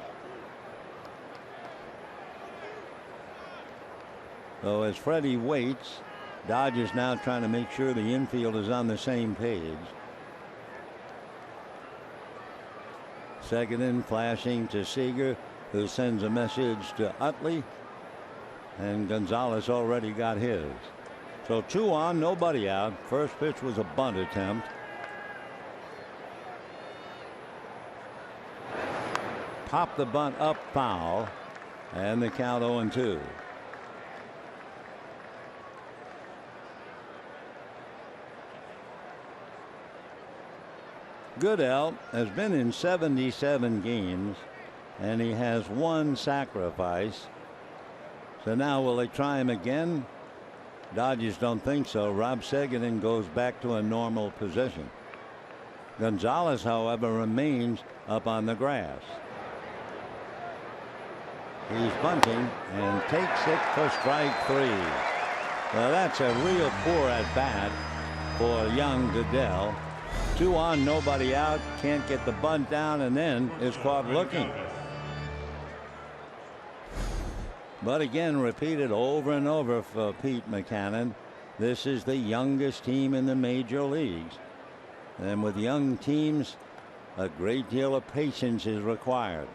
S1: So as Freddie waits, Dodgers now trying to make sure the infield is on the same page. Second in, flashing to Seager, who sends a message to Utley. And Gonzalez already got his. So 2 on, nobody out. First pitch was a bunt attempt. Popped the bunt up foul, and the count 0-2. Goodell has been in 77 games, and he has 1 sacrifice. So now will they try him again? Dodgers don't think so. Rob Seguin goes back to a normal position. Gonzalez, however, remains up on the grass. He's bunting and takes it for strike 3. Well, that's a real poor at bat for young Goodell. 2 on, nobody out, can't get the bunt down, and then is caught looking. But again, repeated over and over for Pete Mackanin. This is the youngest team in the major leagues. And with young teams, a great deal of patience is required.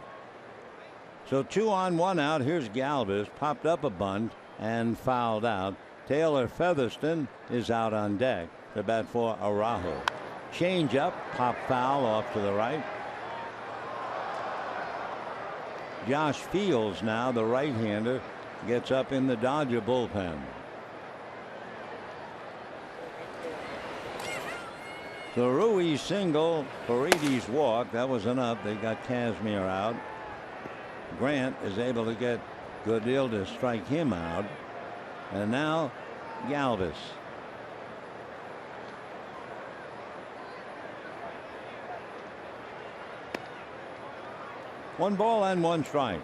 S1: So 2 on, 1 out. Here's Galvis, popped up a bunt and fouled out. Taylor Featherston is out on deck to bat for Araujo. Change up, pop foul off to the right. Josh Fields now, the right-hander, gets up in the Dodger bullpen. The Ruiz single, Paredes walk, that was enough. They got Kazmir out. Grant is able to get Goodell to strike him out. And now Galvis. One ball and 1 strike.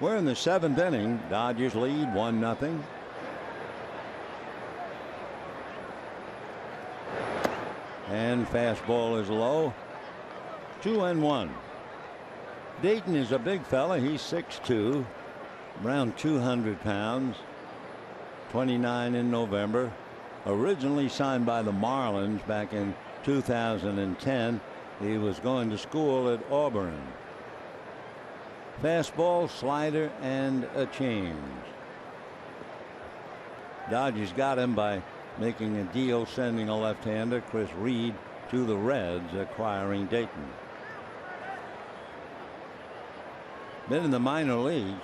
S1: We're in the 7th inning. Dodgers lead 1-0. And fastball is low. 2-1. Dayton is a big fella. He's 6'2", around 200 pounds. 29 in November. Originally signed by the Marlins back in 2010. He was going to school at Auburn. Fastball, slider, and a change. Dodgers got him by making a deal, sending a left-hander, Chris Reed, to the Reds, acquiring Dayton. Been in the minor leagues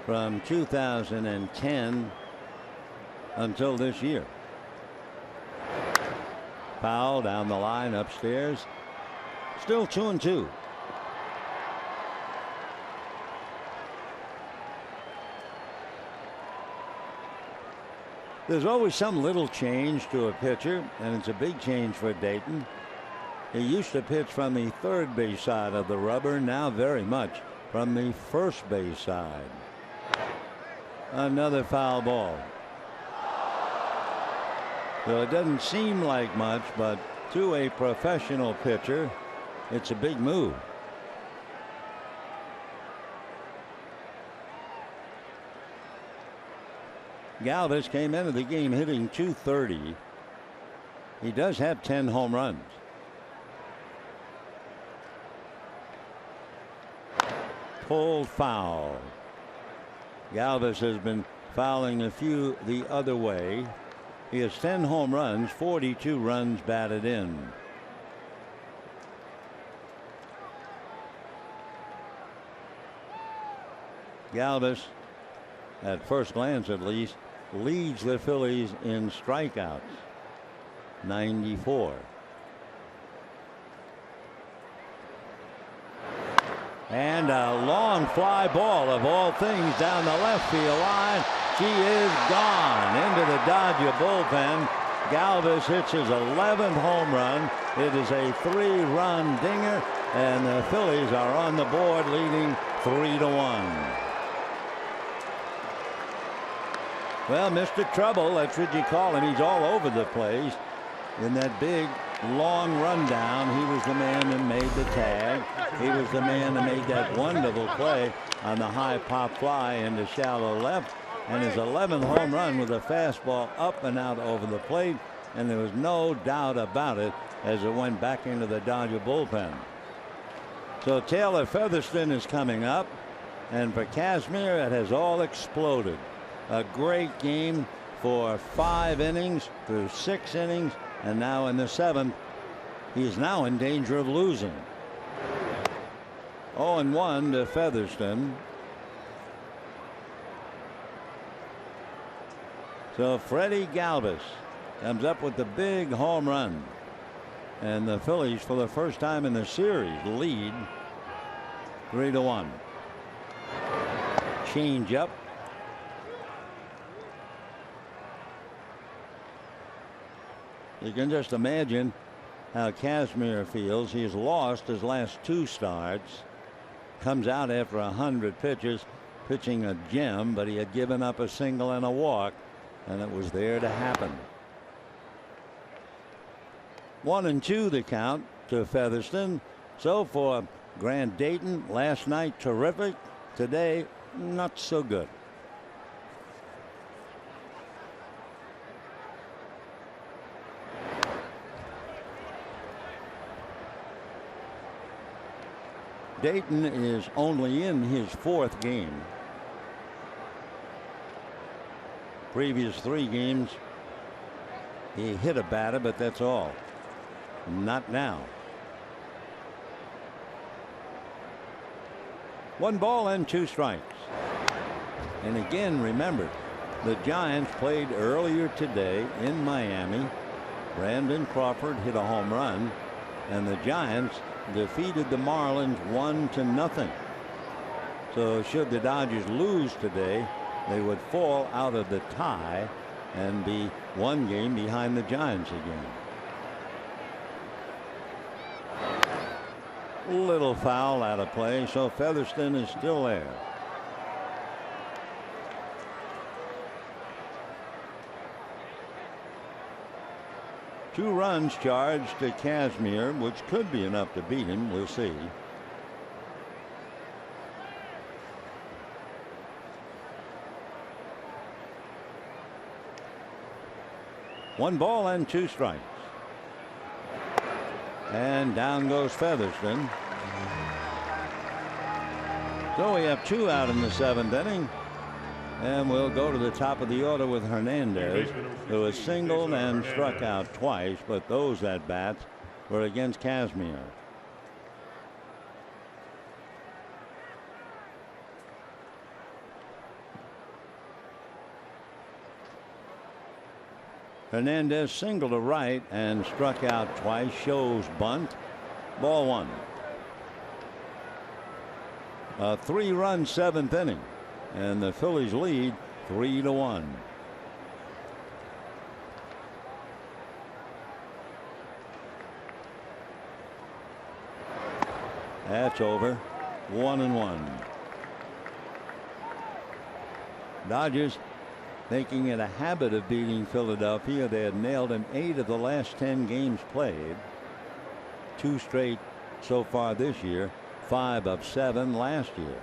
S1: from 2010 until this year. Foul down the line upstairs. Still 2-2. There's always some little change to a pitcher, and it's a big change for Dayton. He used to pitch from the third base side of the rubber, now very much from the first base side. Another foul ball. So it doesn't seem like much, but to a professional pitcher, it's a big move. Galvis came into the game hitting .230. He does have 10 home runs. Pulled foul. Galvis has been fouling a few the other way. He has 10 home runs, 42 runs batted in. Galvis, at first glance at least, leads the Phillies in strikeouts. 94. And a long fly ball of all things down the left field line. She is gone into the Dodger bullpen. Galvis hits his 11th home run. It is a 3-run dinger, and the Phillies are on the board leading 3-1. Well, Mr. Trouble, that's what you call him. He's all over the place. In that big, long rundown, he was the man that made the tag. He was the man that made that wonderful play on the high pop fly into shallow left. And his 11th home run with a fastball up and out over the plate. And there was no doubt about it as it went back into the Dodger bullpen. So Taylor Featherston is coming up. And for Kazmir, it has all exploded. A great game for 5 innings through 6 innings. And now in the 7th, he is now in danger of losing. 0-1 to Featherston. So Freddie Galvis comes up with the big home run. And the Phillies, for the first time in the series, lead 3-1. Change up. You can just imagine how Kazmir feels. He's lost his last 2 starts. Comes out after 100 pitches, pitching a gem, but he had given up a single and a walk, and it was there to happen. 1-2 the count to Featherston. So for Grant Dayton, last night terrific. Today, not so good. Dayton is only in his 4th game. Previous 3 games, he hit a batter, but that's all. Not now. 1 ball and 2 strikes. And again, remember, the Giants played earlier today in Miami. Brandon Crawford hit a home run, and the Giants defeated the Marlins 1-0. So should the Dodgers lose today, they would fall out of the tie and be 1 game behind the Giants again. Little foul out of play, so Featherston is still there. Two runs charged to Kazmir, which could be enough to beat him. We'll see. One ball and 2 strikes. And down goes Featherston. So we have 2 out in the 7th inning. And we'll go to the top of the order with Hernandez, who has singled and struck out twice, but those at-bats were against Kazmir. Hernandez singled to right and struck out twice. Shows bunt. Ball 1. A 3-run 7th inning. And the Phillies lead 3-1. That's over. 1-1. Dodgers making it a habit of beating Philadelphia. They had nailed him 8 of the last 10 games played. 2 straight so far this year. 5 of 7 last year.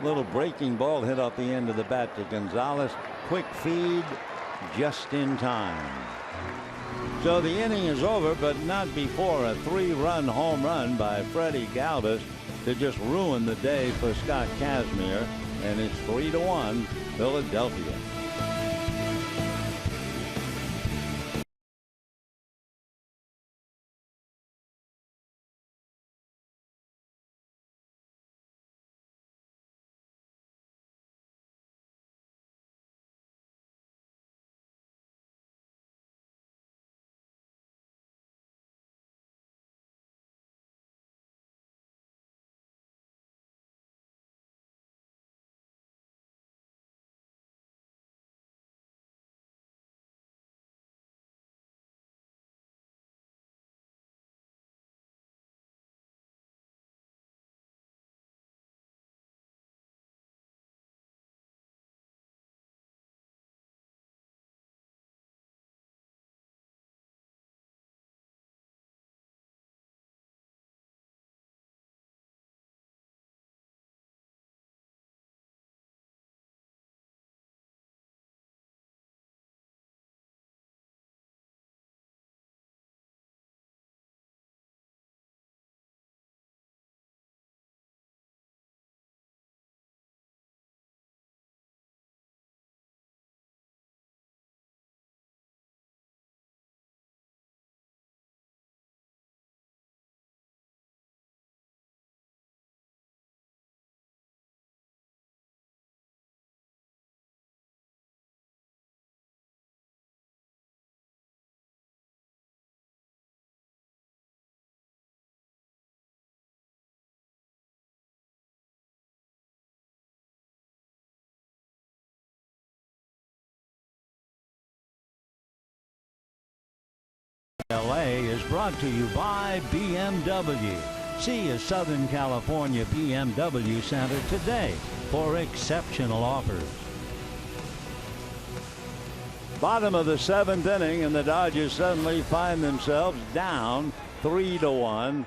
S1: Little breaking ball hit off the end of the bat to Gonzalez. Quick feed just in time. So the inning is over, but not before a 3-run home run by Freddie Galvis to just ruin the day for Scott Kazmir. And it's 3-1 Philadelphia. LA is brought to you by BMW. See a Southern California BMW Center today for exceptional offers. Bottom of the 7th inning, and the Dodgers suddenly find themselves down 3-1.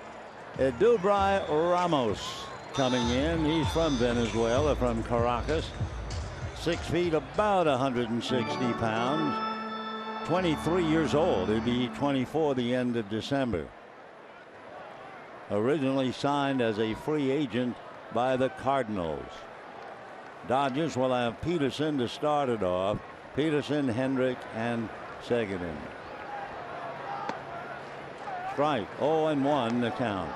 S1: Edubray Ramos coming in. He's from Venezuela, from Caracas. 6 feet, about 160 pounds. 23 years old. He'll be 24 the end of December. Originally signed as a free agent by the Cardinals. Dodgers will have Peterson to start it off. Peterson, Hendrick, and Seguin. Strike. 0-1 the count.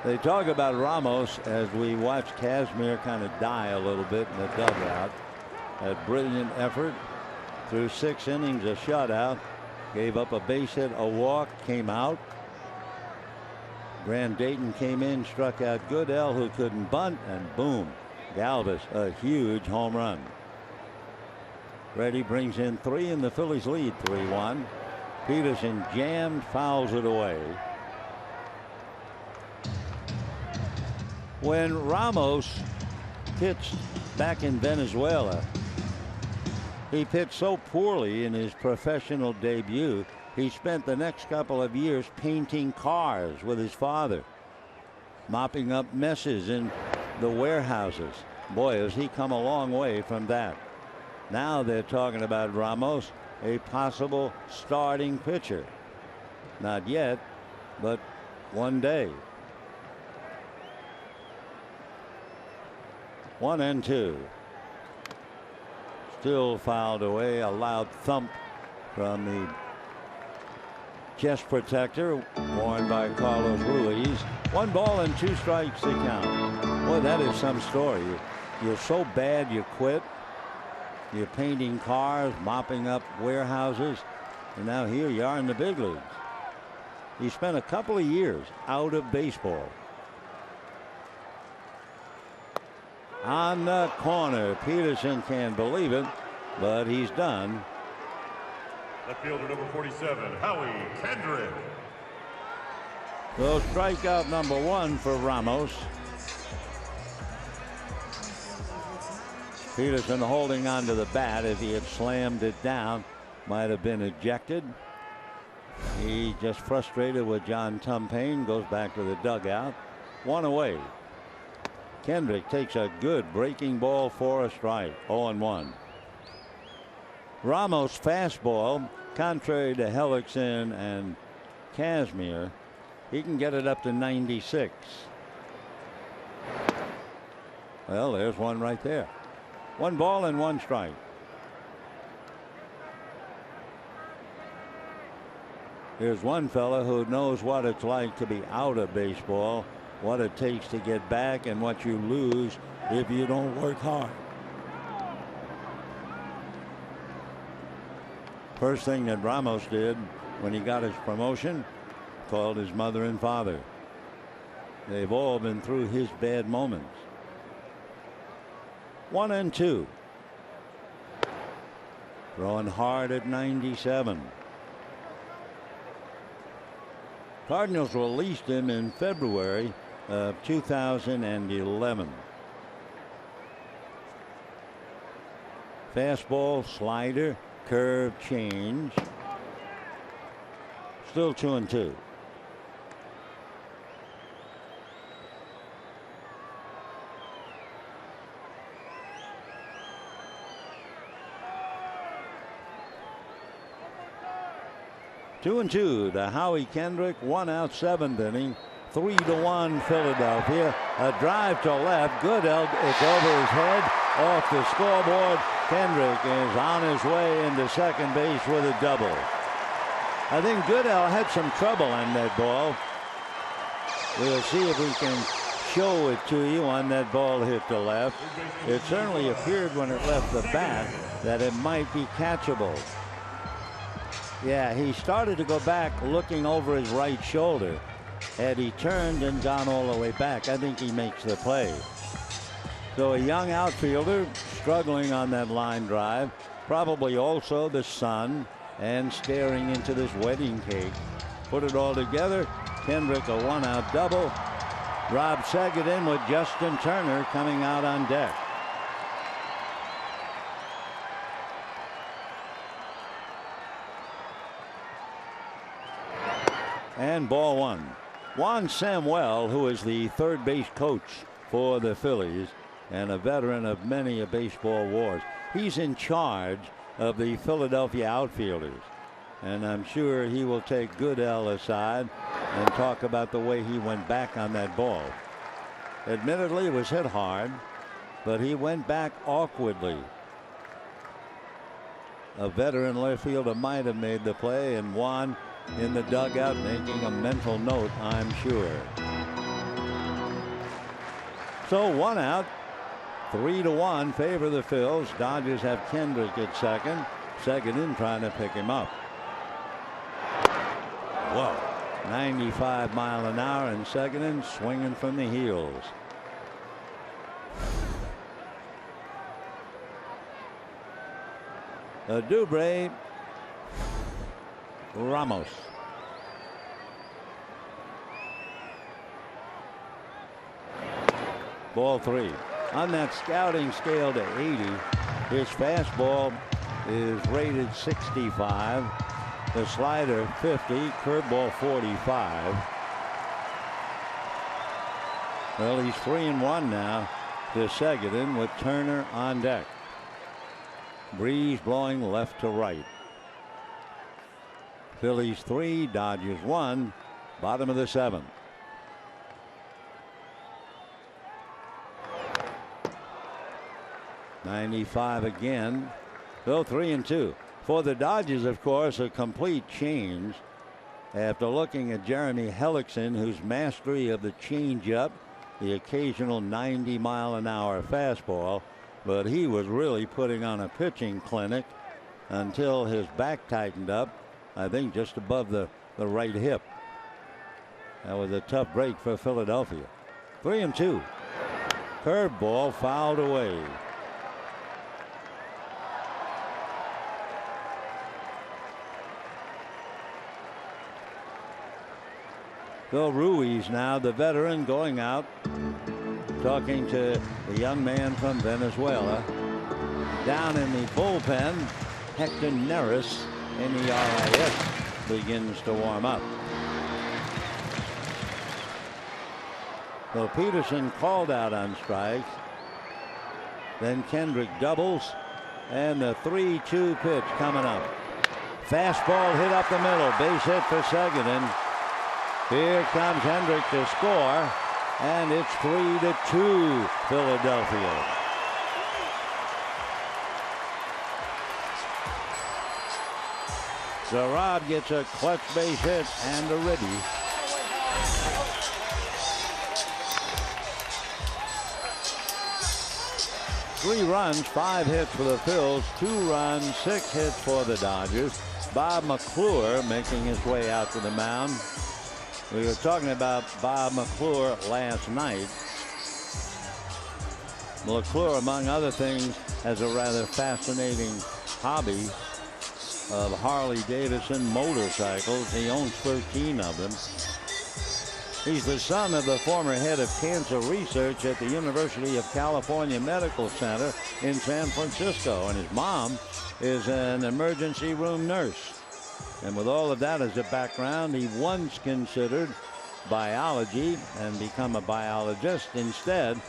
S1: They talk about Ramos as we watch Kazmir kind of die a little bit in the dugout. A brilliant effort through 6 innings, a shutout. Gave up a base hit, a walk, came out. Graham Dayton came in, struck out Goodell, who couldn't bunt, and boom, Galvis, a huge home run. Reddy brings in 3, and the Phillies lead 3-1. Peterson jammed, fouls it away. When Ramos pitched back in Venezuela, he pitched so poorly in his professional debut, he spent the next couple of years painting cars with his father, mopping up messes in the warehouses. Boy, has he come a long way from that. Now they're talking about Ramos, a possible starting pitcher. Not yet, but one day. 1-2. Still fouled away. A loud thump from the chest protector worn by Carlos Ruiz. 1 ball and 2 strikes to count. Boy, that is some story. You're so bad you quit. You're painting cars, mopping up warehouses, and now here you are in the big leagues. He spent a couple of years out of baseball. On the corner, Peterson can't believe it. but he's done.
S2: Left fielder number 47, Howie Kendrick.
S1: So strikeout number 1 for Ramos. Peterson holding onto the bat. If he had slammed it down, might have been ejected. He just frustrated with John Tumpane, goes back to the dugout. 1 away. Kendrick takes a good breaking ball for a strike. 0-1. Ramos' fastball, contrary to Hellickson and Kazmir, he can get it up to 96. Well, there's one right there. 1 ball and 1 strike. Here's one fella who knows what it's like to be out of baseball, what it takes to get back, and what you lose if you don't work hard. First thing that Ramos did when he got his promotion, called his mother and father. They've all been through his bad moments. 1-2. Throwing hard at 97. Cardinals released him in February of 2011. Fastball, slider, curve, change. Still 2-2. Two and two to Howie Kendrick. 1 out, 7th inning. 3-1 Philadelphia. A drive to left. Goodell. It's over his head. Off the scoreboard. Kendrick is on his way into second base with a double. I think Goodell had some trouble on that ball. We'll see if we can show it to you. On that ball hit to left. It certainly appeared when it left the bat that it might be catchable. Yeah, he started to go back looking over his right shoulder. Had he turned and gone all the way back, I think he makes the play. So a young outfielder struggling on that line drive. Probably also the sun and staring into this wedding cake. Put it all together. Kendrick a 1-out double. Rob Saget in with Justin Turner coming out on deck. And ball 1. Juan Samuel, who is the third base coach for the Phillies and a veteran of many a baseball wars. He's in charge of the Philadelphia outfielders. And I'm sure he will take Goodell aside and talk about the way he went back on that ball. Admittedly, it was hit hard, but he went back awkwardly. A veteran left fielder might have made the play, and Juan in the dugout making a mental note, I'm sure. So 1 out, 3-1 favor the Phils. Dodgers have Kendrick at second. Second in trying to pick him up. Whoa, 95 mile an hour and second in swinging from the heels. Dubre, Ramos. Ball 3. On that scouting scale to 80, his fastball is rated 65. The slider 50, curveball 45. Well, he's 3-1 now to Seguin with Turner on deck. Breeze blowing left to right. Phillies 3, Dodgers 1, bottom of the 7th. .95 again. So 3-2. For the Dodgers, of course, a complete change after looking at Jeremy Hellickson, whose mastery of the changeup, the occasional 90 mile an hour fastball, but he was really putting on a pitching clinic until his back tightened up, I think just above the right hip. That was a tough break for Philadelphia. 3-2. Curveball fouled away. Phil Ruiz now, the veteran, going out, talking to the young man from Venezuela. Down in the bullpen, Hector Neris in the RIS begins to warm up. So Peterson called out on strikes. Then Kendrick doubles, and the 3-2 pitch coming up. Fastball hit up the middle, base hit for Seguin. Here comes Hendrick to score, and it's 3-2 Philadelphia. Zarab gets a clutch base hit and a ribby. Three runs, 5 hits for the Phils, 2 runs, 6 hits for the Dodgers. Bob McClure making his way out to the mound. We were talking about Bob McClure last night. McClure, among other things, has a rather fascinating hobby of Harley-Davidson motorcycles. He owns 13 of them. He's the son of the former head of cancer research at the University of California Medical Center in San Francisco, and his mom is an emergency room nurse. And with all of that as a background, he once considered biology and become a biologist. Instead,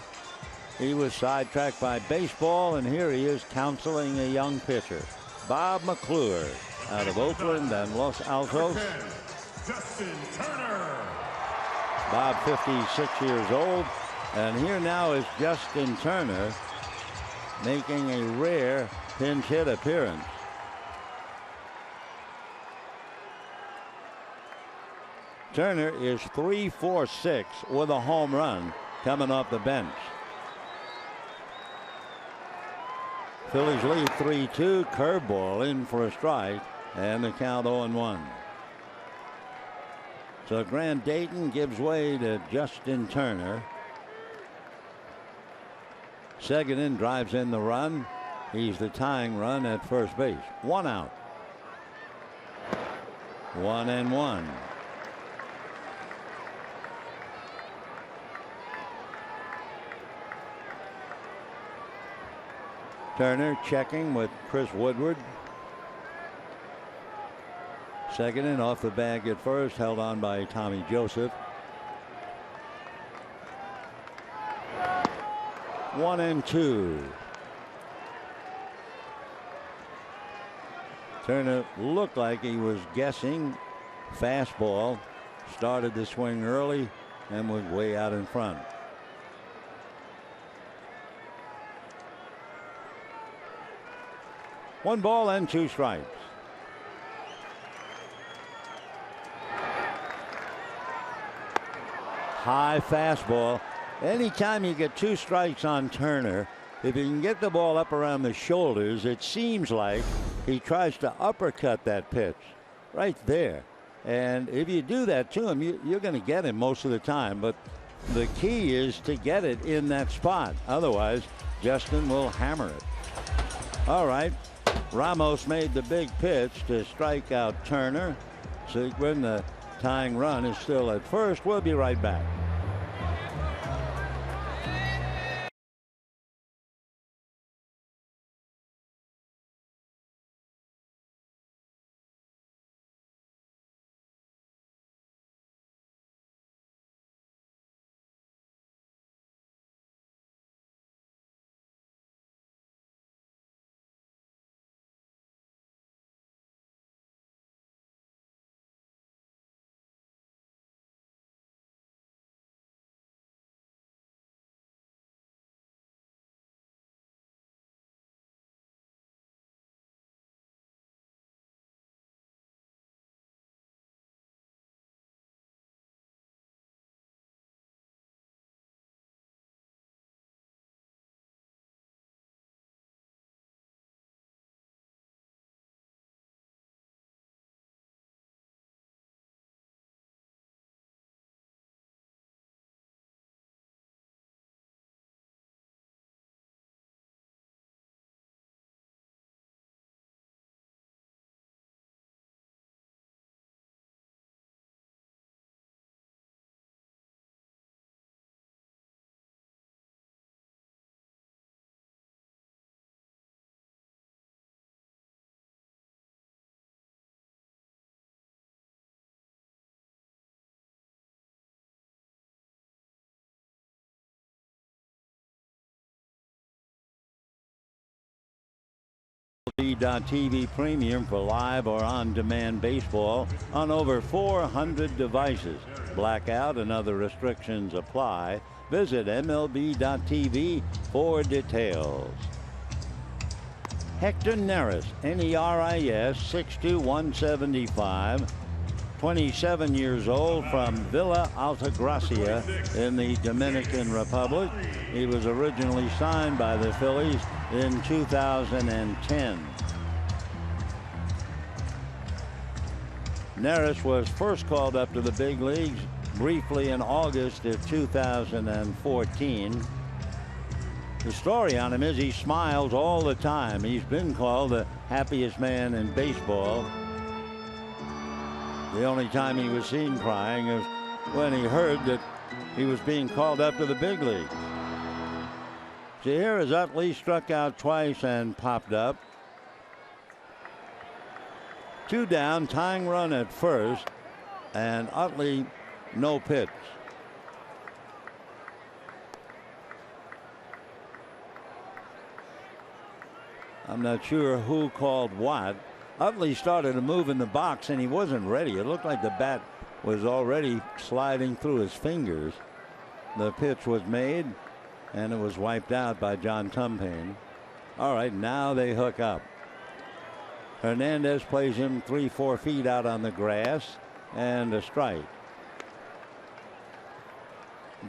S1: he was sidetracked by baseball, and here he is counseling a young pitcher. Bob McClure out of Oakland and Los Altos.
S2: Justin Turner.
S1: Bob, 56 years old, and here now is Justin Turner making a rare pinch hit appearance. Turner is 3-for-6 with a home run coming off the bench. Phillies lead 3-2. Curveball in for a strike, and the count 0-1. So Grant Dayton gives way to Justin Turner. Seguin drives in the run. He's the tying run at first base. 1 out. 1-1. Turner checking with Chris Woodward. Seguin off the bag at first, held on by Tommy Joseph. 1-2. Turner looked like he was guessing. Fastball, started the swing early and was way out in front. One ball and 2 strikes. High fastball. Anytime you get 2 strikes on Turner, if you can get the ball up around the shoulders, it seems like he tries to uppercut that pitch right there. And if you do that to him, you're going to get him most of the time. But the key is to get it in that spot. Otherwise, Justin will hammer it. All right. Ramos made the big pitch to strike out Turner. Seguin, the tying run, is still at first. We'll be right back. MLB.TV Premium for live or on-demand baseball on over 400 devices. Blackout and other restrictions apply. Visit MLB.TV for details. Hector Neris, Neris, 6'2", 175, 27 years old, from Villa Altagracia in the Dominican Republic. He was originally signed by the Phillies in 2010. Neris was first called up to the big leagues briefly in August of 2014. The story on him is he smiles all the time. He's been called the happiest man in baseball. The only time he was seen crying is when he heard that he was being called up to the big leagues. So here is Utley, struck out twice and popped up. 2 down, tying run at first, and Utley no pitch. I'm not sure who called what. Utley started to move in the box and he wasn't ready. It looked like the bat was already sliding through his fingers. The pitch was made and it was wiped out by John Tumpane. All right, now they hook up. Hernandez plays him 3-4 feet out on the grass, and a strike.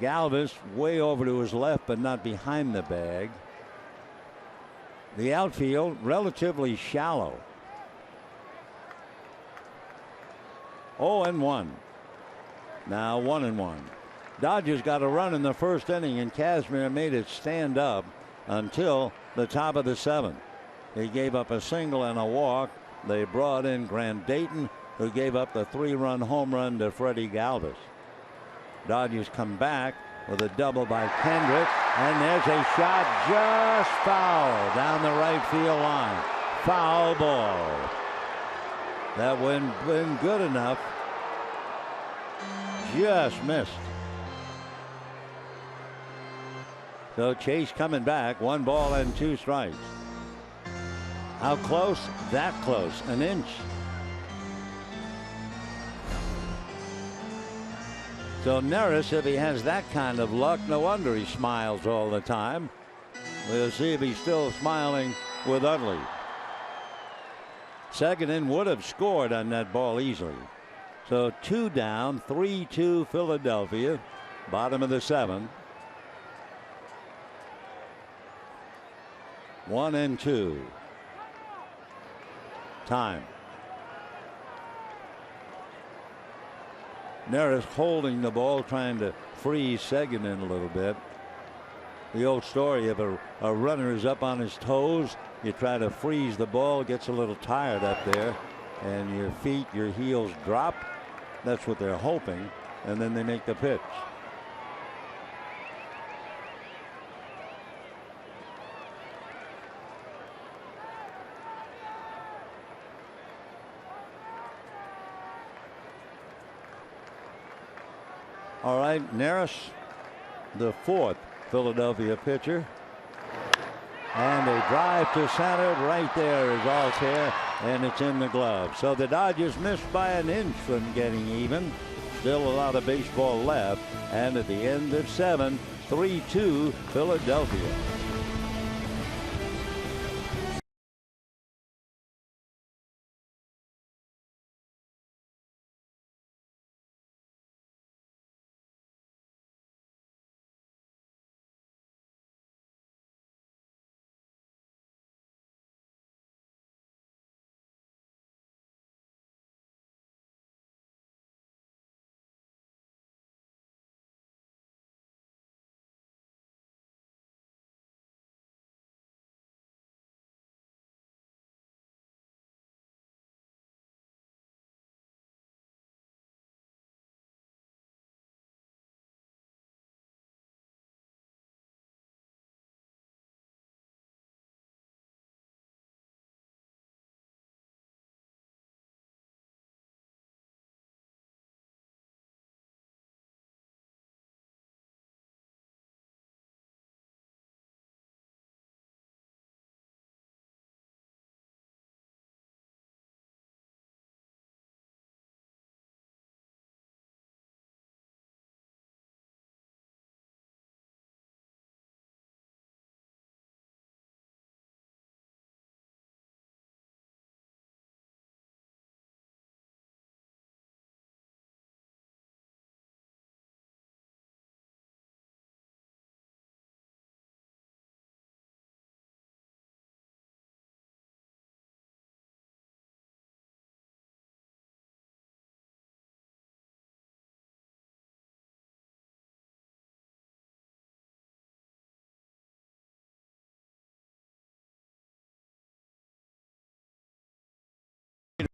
S1: Galvis way over to his left but not behind the bag. The outfield relatively shallow. 0-1. Now 1-1. Dodgers got a run in the first inning and Kazmir made it stand up until the top of the 7th. He gave up a single and a walk. They brought in Grant Dayton, who gave up the 3-run home run to Freddie Galvis. Dodgers come back with a double by Kendrick, and there's a shot just foul down the right field line. Foul ball. That wouldn't been good enough. Just missed. So Chase coming back, 1 ball and 2 strikes. How close? That close, an inch. So Neris, if he has that kind of luck, no wonder he smiles all the time. We'll see if he's still smiling with Utley. Second in would have scored on that ball easily. So 2 down, 3-2 Philadelphia, bottom of the 7th. 1-2. Time. Neris holding the ball, trying to freeze Seguin in a little bit. The old story of a runner is up on his toes. You try to freeze the ball, gets a little tired up there, and your feet, your heels drop. That's what they're hoping, and then they make the pitch. All right, Neris, the 4th Philadelphia pitcher. And a drive to center. Right there is Altair, and it's in the glove. So the Dodgers missed by an inch from getting even. Still a lot of baseball left. And at the end of 7, 3-2 Philadelphia.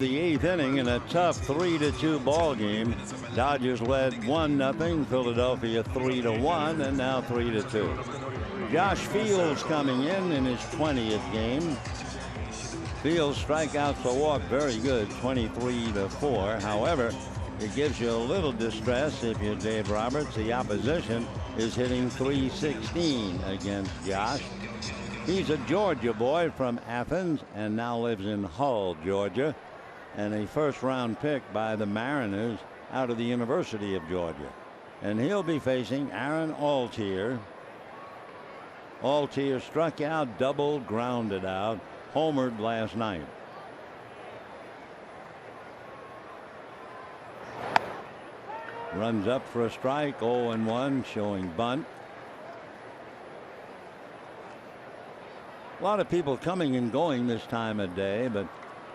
S1: the 8th inning in a tough 3-2 ball game. Dodgers led 1-0, Philadelphia 3-1, and now 3-2. Josh Fields coming in his 20th game. Fields strikeouts per walk very good, 23-4. However, it gives you a little distress if you're Dave Roberts. The opposition is hitting .316 against Josh. He's a Georgia boy from Athens and now lives in Hull, Georgia, and a first-round pick by the Mariners out of the University of Georgia. And he'll be facing Aaron Altier. Altier struck out, doubled, grounded out, homered last night. Runs up for a strike, 0-1, showing bunt. A lot of people coming and going this time of day, but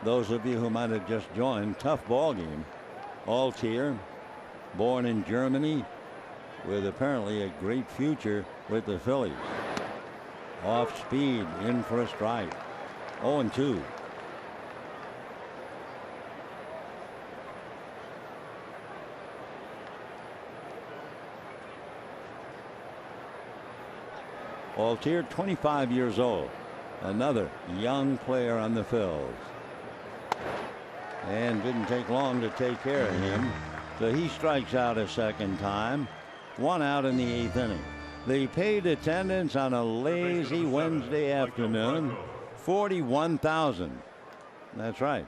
S1: those of you who might have just joined, tough ball game. Altier, born in Germany, with apparently a great future with the Phillies. Off speed, in for a strike. 0-2. Altier, 25 years old. Another young player on the Phils. And didn't take long to take care of him. So he strikes out a second time. 1 out in the 8th inning. The paid attendance on a lazy Wednesday afternoon, 41,000. That's right.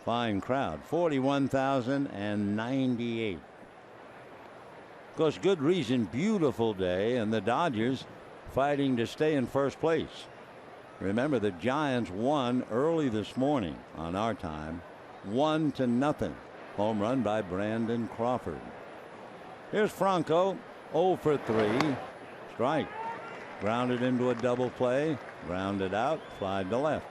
S1: Fine crowd. 41,098. Of course, good reason, beautiful day, and the Dodgers fighting to stay in first place. Remember, the Giants won early this morning on our time, 1-0. Home run by Brandon Crawford. Here's Franco, 0 for 3. Strike. Grounded into a double play, grounded out, fly to left.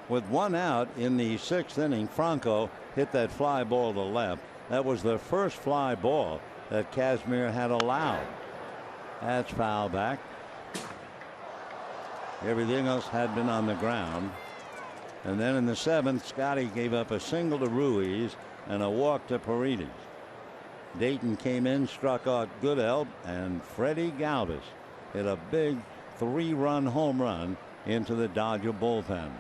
S1: With 1 out in the 6th inning, Franco hit that fly ball to left. That was the first fly ball that Kazmir had allowed. That's foul back. Everything else had been on the ground. And then in the 7th, Scotty gave up a single to Ruiz and a walk to Paredes. Dayton came in, struck out Goodell, and Freddie Galvis hit a big 3-run home run into the Dodger bullpen.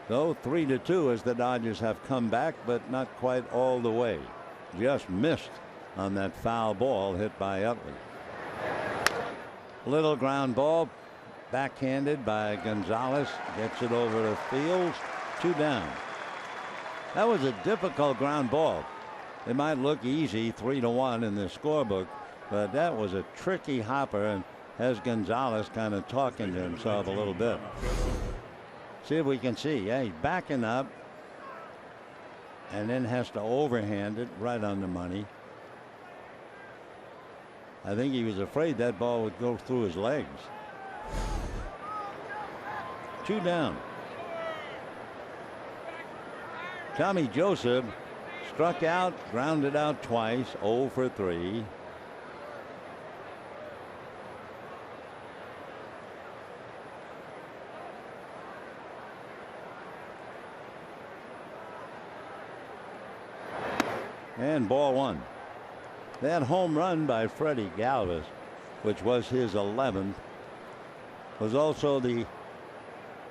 S1: So 3-2 as the Dodgers have come back, but not quite all the way. Just missed on that foul ball hit by Utley. Little ground ball, backhanded by Gonzalez, gets it over to Fields. 2 down. That was a difficult ground ball. It might look easy, 3-1 in the scorebook, but that was a tricky hopper and has Gonzalez kind of talking to himself a little bit. See if we can see. Yeah, he's backing up and then has to overhand it right on the money. I think he was afraid that ball would go through his legs. 2 down. Tommy Joseph struck out, grounded out twice, 0 for 3. And ball 1. That home run by Freddie Galvis, which was his 11th, was also the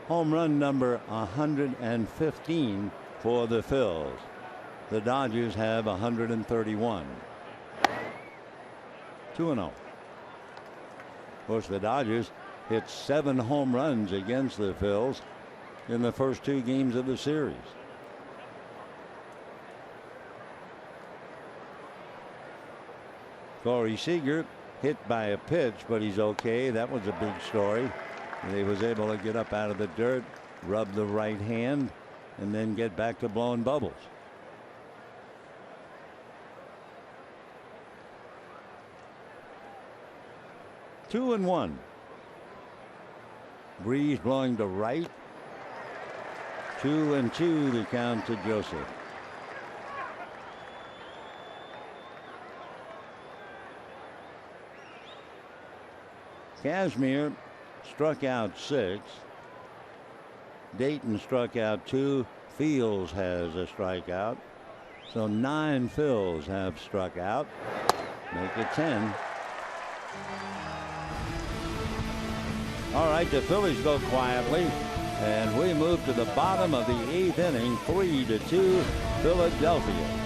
S1: home run number 115 for the Phils. The Dodgers have 131. 2-0. Of course, the Dodgers hit 7 home runs against the Phils in the first 2 games of the series. Corey Seager hit by a pitch, but he's okay. That was a big story. He was able to get up out of the dirt, rub the right hand, and then get back to blowing bubbles. Two and one. Breeze blowing to right. 2-2 the count to Joseph. Kazmir struck out 6. Dayton struck out 2. Fields has a strikeout. So 9 Phils have struck out. Make it 10. All right, the Phillies go quietly, and we move to the bottom of the 8th inning, 3-2 Philadelphia.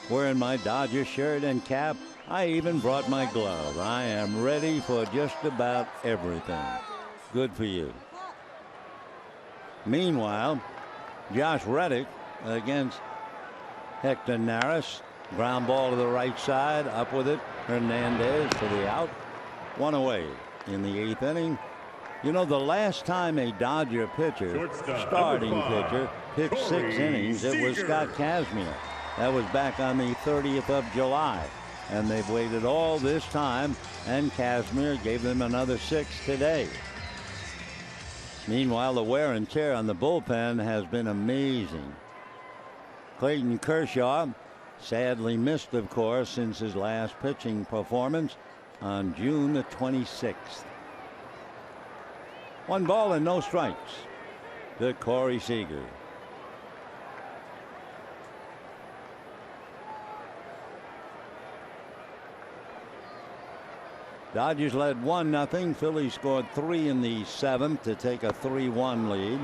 S1: Wearing my Dodger shirt and cap. I even brought my glove. I am ready for just about everything. Good for you. Meanwhile, Josh Reddick against Hector Neris. Ground ball to the right side. Up with it. Hernandez for the out. 1 away in the 8th inning. You know, the last time a Dodger pitcher, starting pitcher, pitched 6 innings, it was Scott Kazmir. That was back on the 30th of July. And they've waited all this time, and Kazmir gave them another 6 today. Meanwhile, the wear and tear on the bullpen has been amazing. Clayton Kershaw sadly missed, of course, since his last pitching performance on June the 26th. 1 ball and no strikes to Corey Seager. Dodgers led 1-0. Phillies scored 3 in the 7th to take a 3-1 lead.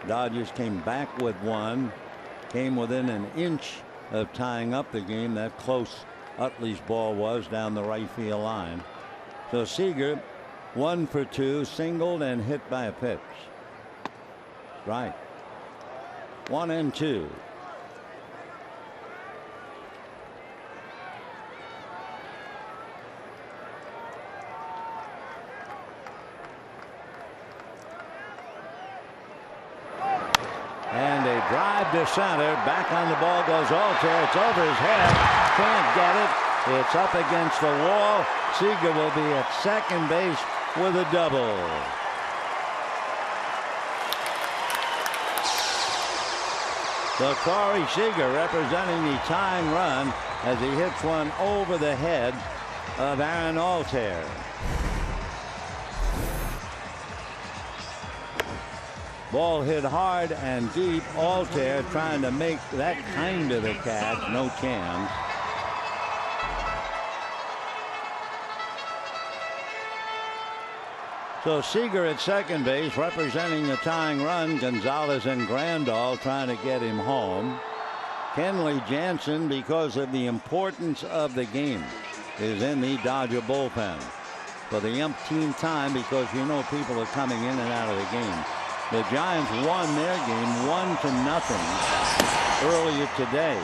S1: Dodgers came back with 1. Came within an inch of tying up the game. That close Utley's ball was down the right field line. So Seager 1 for 2, singled and hit by a pitch. Right. 1-2. And a drive to center. Back on the ball goes Alter. It's over his head. Can't get it. It's up against the wall. Seager will be at second base with a double. So Corey Seager representing the tying run as he hits one over the head of Aaron Alter. Ball hit hard and deep. Alter trying to make that kind of a catch. No chance. So Seager at second base representing the tying run. Gonzalez and Grandal trying to get him home. Kenley Jansen, because of the importance of the game, is in the Dodger bullpen for the umpteenth time, because you know people are coming in and out of the game. The Giants won their game 1-0 earlier today.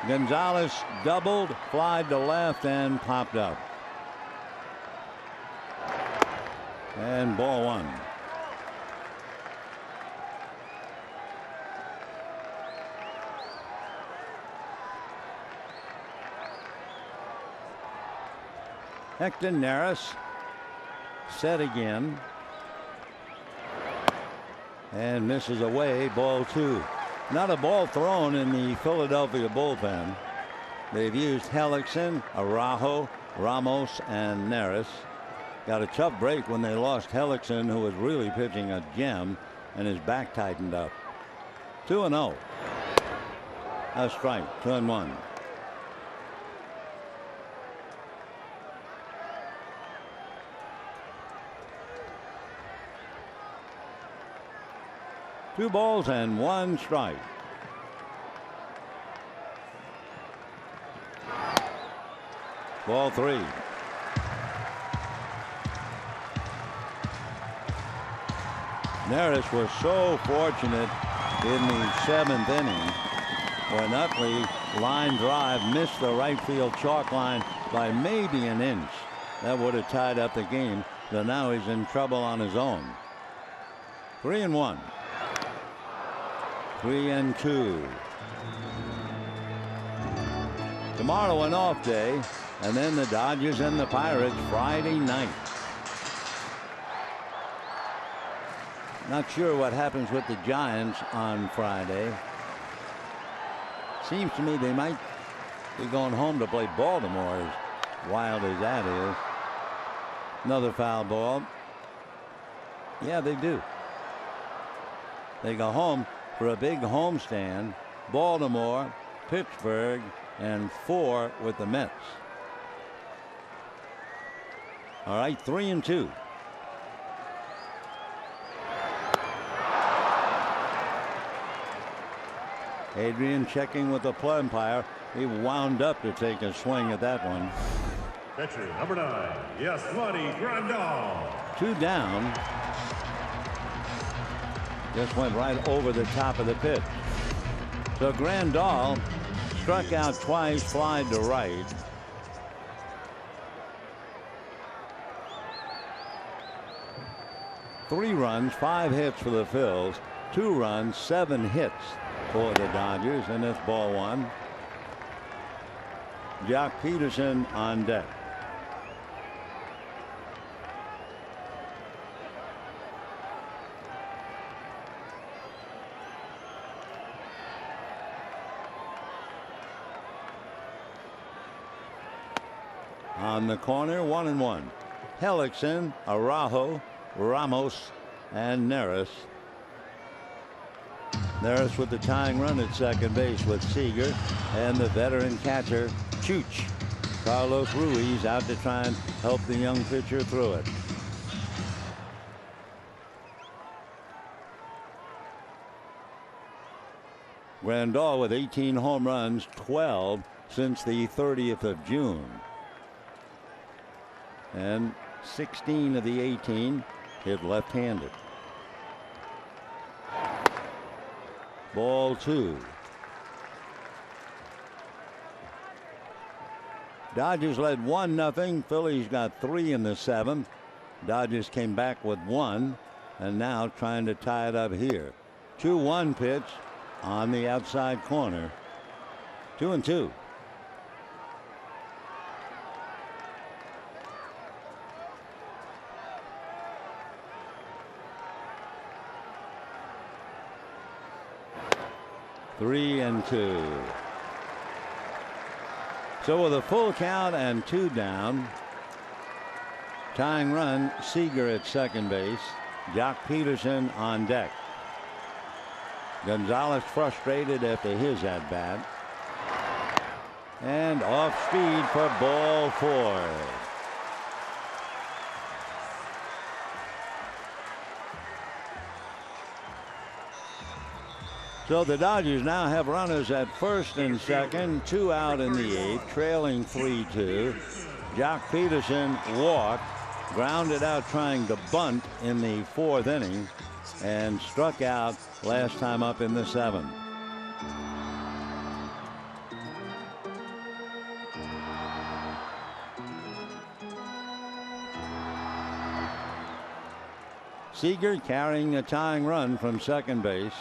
S1: Gonzalez doubled, flied to left, and popped up. And ball one. Hector Neris set again and misses away. Ball two. Not a ball thrown in the Philadelphia bullpen. They've used Hellickson, Araujo, Ramos, and Neris. Got a tough break when they lost Hellickson, who was really pitching a gem, and his back tightened up. 2-0. A strike. 2-1. Two balls and one strike. Ball three. Neris was so fortunate in the 7th inning when Utley line drive missed the right field chalk line by maybe an inch. That would have tied up the game. So now he's in trouble on his own. 3-1. 3-2. Tomorrow an off day, and then the Dodgers and the Pirates Friday night. Not sure what happens with the Giants on Friday. Seems to me they might be going home to play Baltimore, as wild as that is. Another foul ball. Yeah, they do. They go home for a big homestand. Baltimore, Pittsburgh, and 4 with the Mets. All right, 3-2. Adrian checking with the umpire. He wound up to take a swing at that one.
S2: Catcher number 9, Yasmani Grandal.
S1: 2 down. Just went right over the top of the pitch. So Grandal struck out twice, flied to right. Three runs, 5 hits for the Phils. 2 runs, 7 hits for the Dodgers, and it's ball one. Jock Peterson on deck. On the corner, 1-1. Hellickson, Araujo, Ramos, and Neris. Neris with the tying run at second base with Seager and the veteran catcher Chooch. Carlos Ruiz out to try and help the young pitcher through it. Grandal with 18 home runs, 12 since the 30th of June. And 16 of the 18 hit left-handed. Ball two. Dodgers led 1-0. Phillies got 3 in the 7th. Dodgers came back with 1 and now trying to tie it up here. 2-1 pitch on the outside corner. 2-2. Three and 2. So with a full count and 2 down, tying run, Seager at second base, Jock Peterson on deck. Gonzalez frustrated after his at bat, and off speed for ball 4. So the Dodgers now have runners at first and second, 2 out in the 8th, trailing 3-2. Jock Peterson walked, grounded out trying to bunt in the 4th inning and struck out last time up in the 7th. Seager carrying a tying run from second base.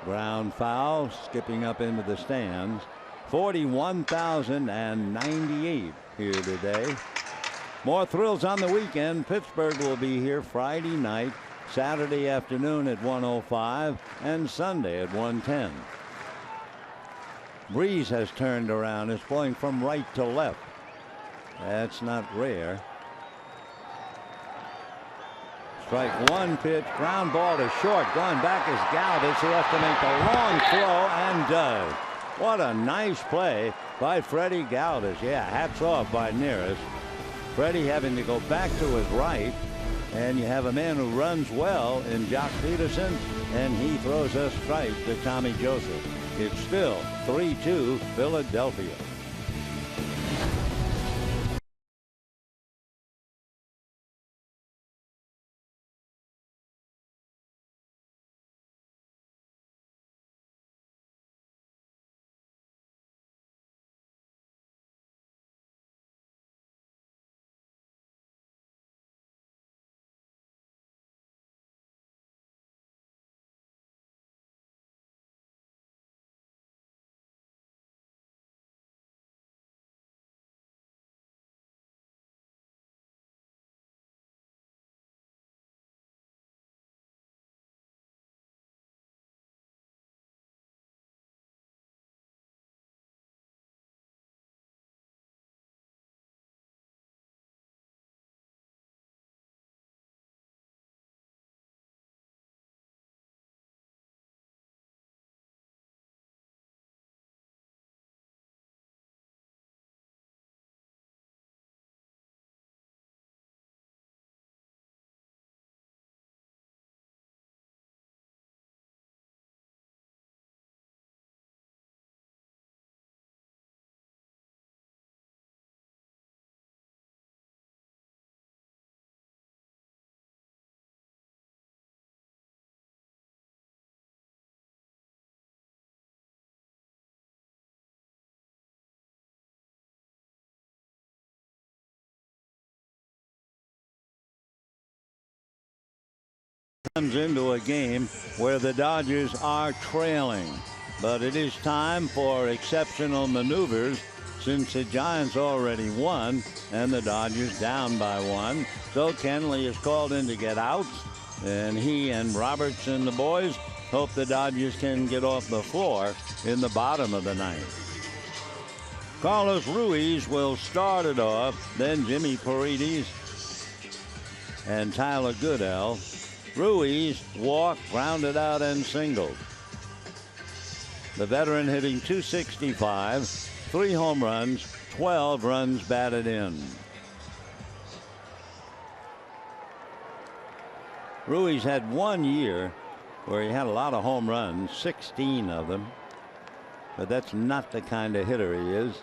S1: Ground foul, skipping up into the stands. 41,098 here today. More thrills on the weekend. Pittsburgh will be here Friday night, Saturday afternoon at 1:05, and Sunday at 1:10. Breeze has turned around, is playing from right to left. That's not rare. Strike one, pitch, ground ball to short. Going back is Galvis. He has to make the long throw and does. What a nice play by Freddie Galvis. Yeah, hats off by Nearest. Freddie having to go back to his right, and you have a man who runs well in Jock Peterson, and he throws a strike to Tommy Joseph. It's still 3-2 Philadelphia. Comes into a game where the Dodgers are trailing, but it is time for exceptional maneuvers since the Giants already won and the Dodgers down by 1. So Kenley is called in to get outs, and he and Roberts and the boys hope the Dodgers can get off the floor in the bottom of the 9th. Carlos Ruiz will start it off, then Jimmy Paredes and Tyler Goodell. Ruiz walked, grounded out, and singled. The veteran hitting .265, 3 home runs, 12 runs batted in. Ruiz had 1 year where he had a lot of home runs, 16 of them, but that's not the kind of hitter he is.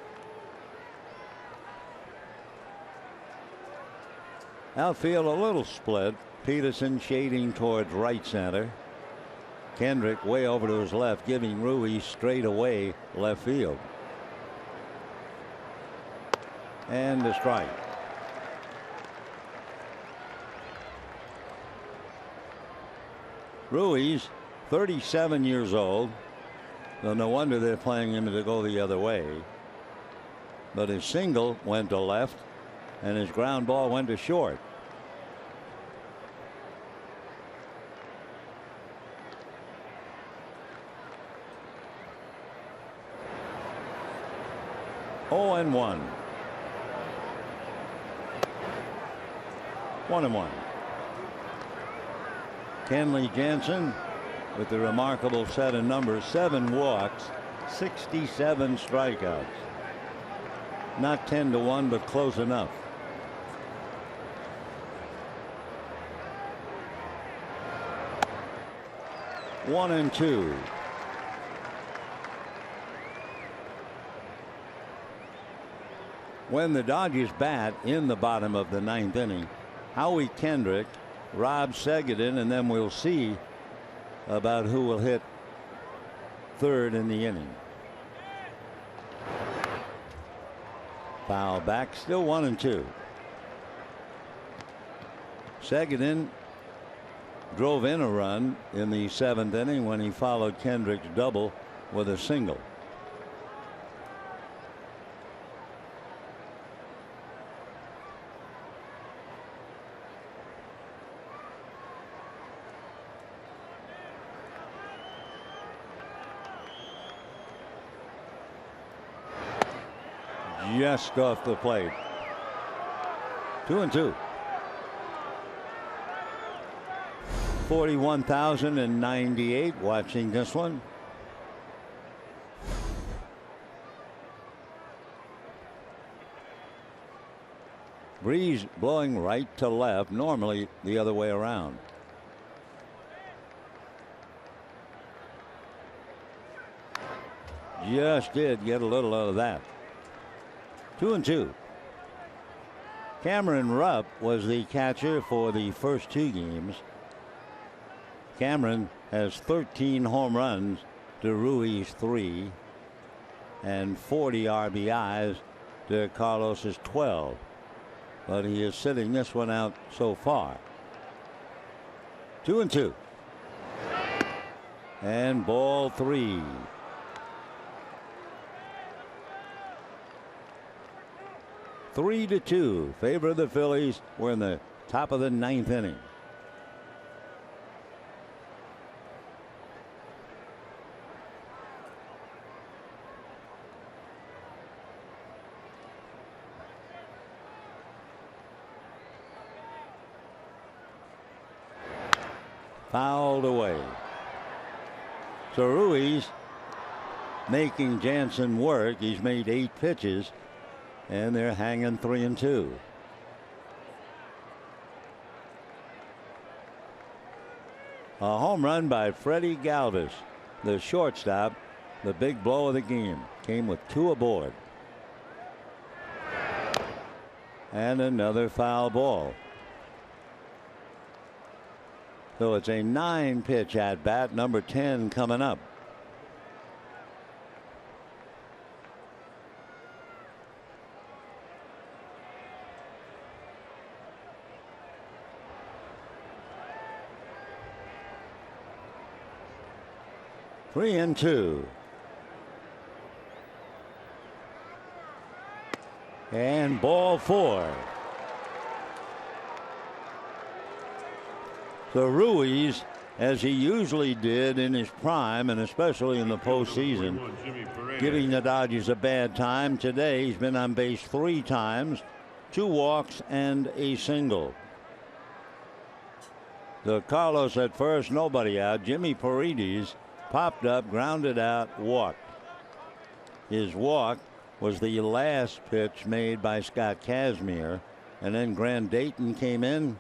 S1: Outfield a little split. Peterson shading towards right center. Kendrick way over to his left, giving Ruiz straight away left field. And a strike. Ruiz, 37 years old. So no wonder they're playing him to go the other way. But his single went to left, and his ground ball went to short. Oh, and 1. 1-1. Kenley Jansen with the remarkable set of numbers: 7 walks, 67 strikeouts. Not 10-1, but close enough. One and 2. when the Dodgers bat in the bottom of the ninth inning, Howie Kendrick, Rob Segedin, and then we'll see about who will hit third in the inning. Foul back, still 1-2. Segedin drove in a run in the seventh inning when he followed Kendrick's double with a single. Just off the plate. 2-2. 41,098 watching this one. Breeze blowing right to left, normally the other way around. Just did get a little out of that. 2-2. Cameron Rupp was the catcher for the first two games. Cameron has 13 home runs to Rui's 3 and 40 RBIs to Carlos's 12. But he is sitting this one out so far. 2-2. And ball 3. 3-2 favor of the Phillies. We're in the top of the ninth inning. Fouled away. So Ruiz making Jansen work. He's made 8 pitches. And they're hanging 3-2. A home run by Freddie Galvis, the shortstop. The big blow of the game came with 2 aboard. And another foul ball. So it's a 9-pitch at bat, number 10 coming up. Three and 2. And ball 4. So Ruiz, as he usually did in his prime and especially in the postseason, giving the Dodgers a bad time. Today he's been on base 3 times, 2 walks and a single. So Carlos at first, nobody out. Jimmy Paredes popped up, grounded out, walked. His walk was the last pitch made by Scott Kazmir, and then Grant Dayton came in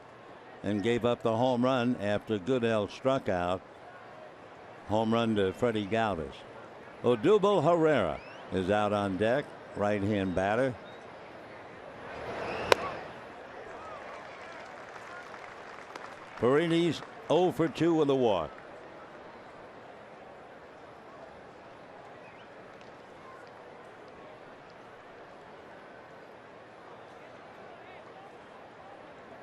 S1: and gave up the home run after Goodell struck out. Home run to Freddie Galvis. Odubel Herrera is out on deck, right-hand batter. Paredes 0 for 2 with a walk.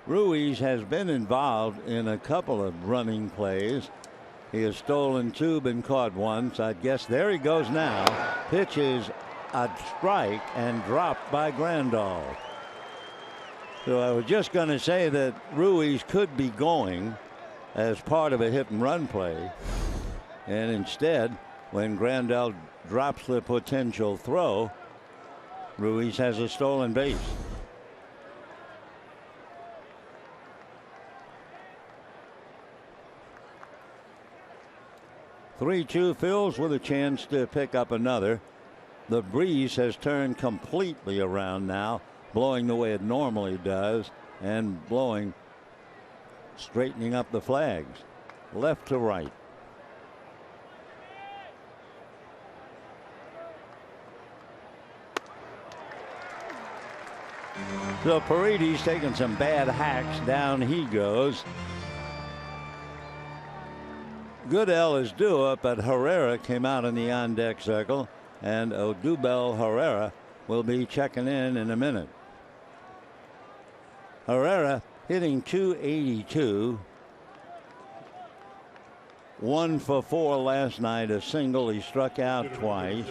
S1: Ruiz has been involved in a couple of running plays. He has stolen 2, been caught once. I guess there he goes now. Pitches a strike and dropped by Grandal. So I was just going to say that Ruiz could be going as part of a hit and run play. And instead, when Grandal drops the potential throw, Ruiz has a stolen base. 3-2. Phils with a chance to pick up another. The breeze has turned completely around now, blowing the way it normally does and blowing, straightening up the flags left to right. So Parides taking some bad hacks. Down he goes. Goodell is due up, but Herrera came out in the on-deck circle, and Odubel Herrera will be checking in a minute. Herrera hitting .282. 1 for 4 last night, a single. He struck out twice.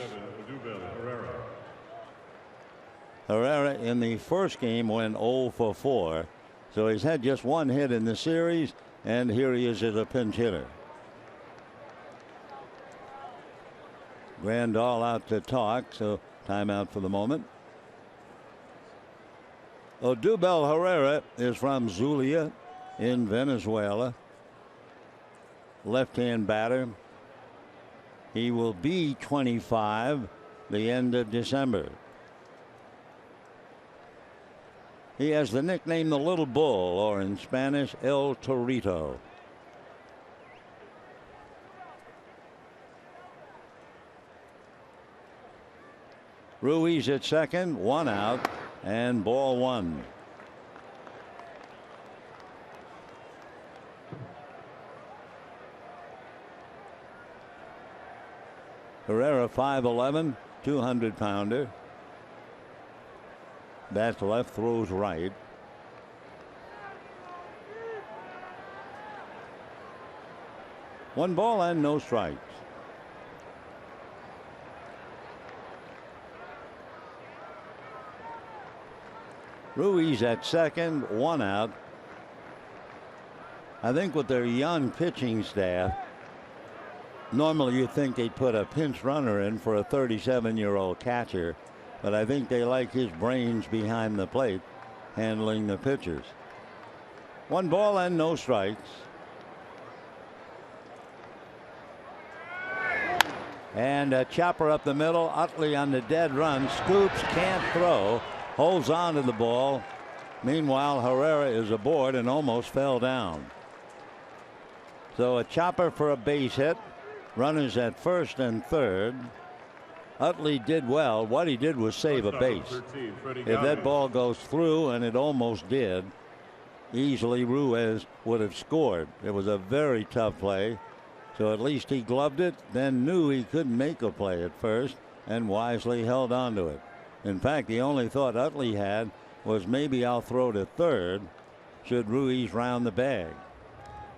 S1: Herrera in the first game went 0 for 4. So he's had just one hit in the series, and here he is as a pinch hitter. Grandal out to talk, so timeout for the moment. Odubel Herrera is from Zulia in Venezuela. Left-hand batter. He will be 25 the end of December. He has the nickname the Little Bull, or in Spanish, El Torito. Ruiz at second, 1 out, and ball 1. Herrera 5'11", 200-pounder. Bats left, throws right. One ball and no strikes. Ruiz at second, 1 out. I think with their young pitching staff, normally you'd think they'd put a pinch runner in for a 37-year-old catcher, but I think they like his brains behind the plate handling the pitchers. 1 ball and no strikes. And a chopper up the middle. Utley on the dead run. Scoops, can't throw. Holds on to the ball. Meanwhile, Herrera is aboard and almost fell down. So a chopper for a base hit. Runners at first and third. Utley did well. What he did was save a base. If that ball goes through, and it almost did, easily Ruiz would have scored. It was a very tough play. So at least he gloved it, then knew he couldn't make a play at first, and wisely held on to it. In fact, the only thought Utley had was maybe I'll throw to third should Ruiz round the bag.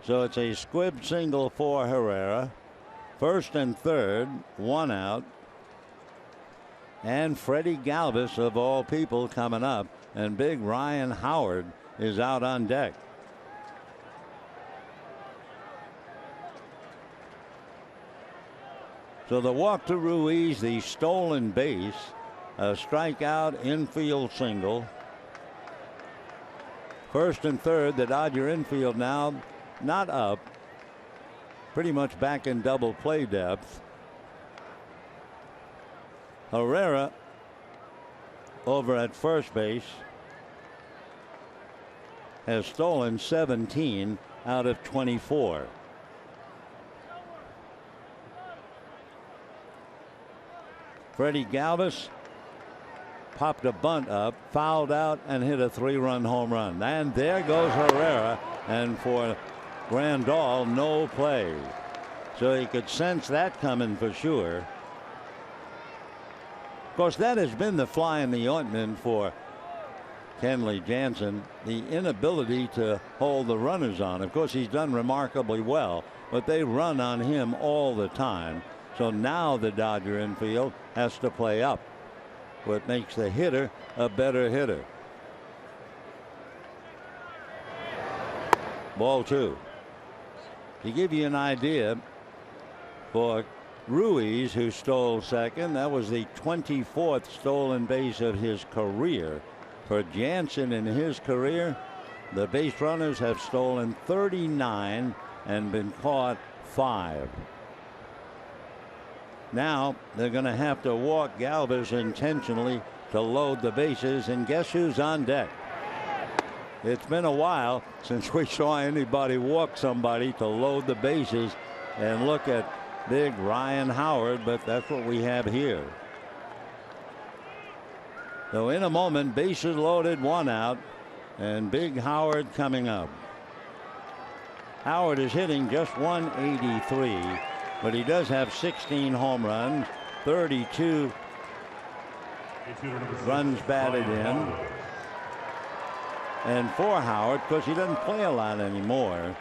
S1: So it's a squib single for Herrera. First and third, 1 out. And Freddie Galvis, of all people, coming up. And big Ryan Howard is out on deck. So the walk to Ruiz, the stolen base, a strikeout, infield single. First and third, the Dodger infield now not up. Pretty much back in double play depth. Herrera over at first base has stolen 17 out of 24. Freddie Galvis popped a bunt up, fouled out, and hit a 3-run home run. And there goes Herrera, and for Grandal, no play. So he could sense that coming for sure. Of course, that has been the fly in the ointment for Kenley Jansen, the inability to hold the runners on. Of course, he's done remarkably well, but they run on him all the time. So now the Dodger infield has to play up, what makes the hitter a better hitter. Ball 2. To give you an idea, for Ruiz, who stole second, that was the 24th stolen base of his career. For Jansen in his career, the base runners have stolen 39 and been caught 5. Now they're going to have to walk Galvis intentionally to load the bases, and guess who's on deck? It's been a while since we saw anybody walk somebody to load the bases, and look at big Ryan Howard, but that's what we have here. So in a moment, bases loaded, 1 out, and Big Howard coming up. Howard is hitting just 183, but he does have 16 home runs, 32 runs batted in. And for Howard, because he doesn't play a lot anymore,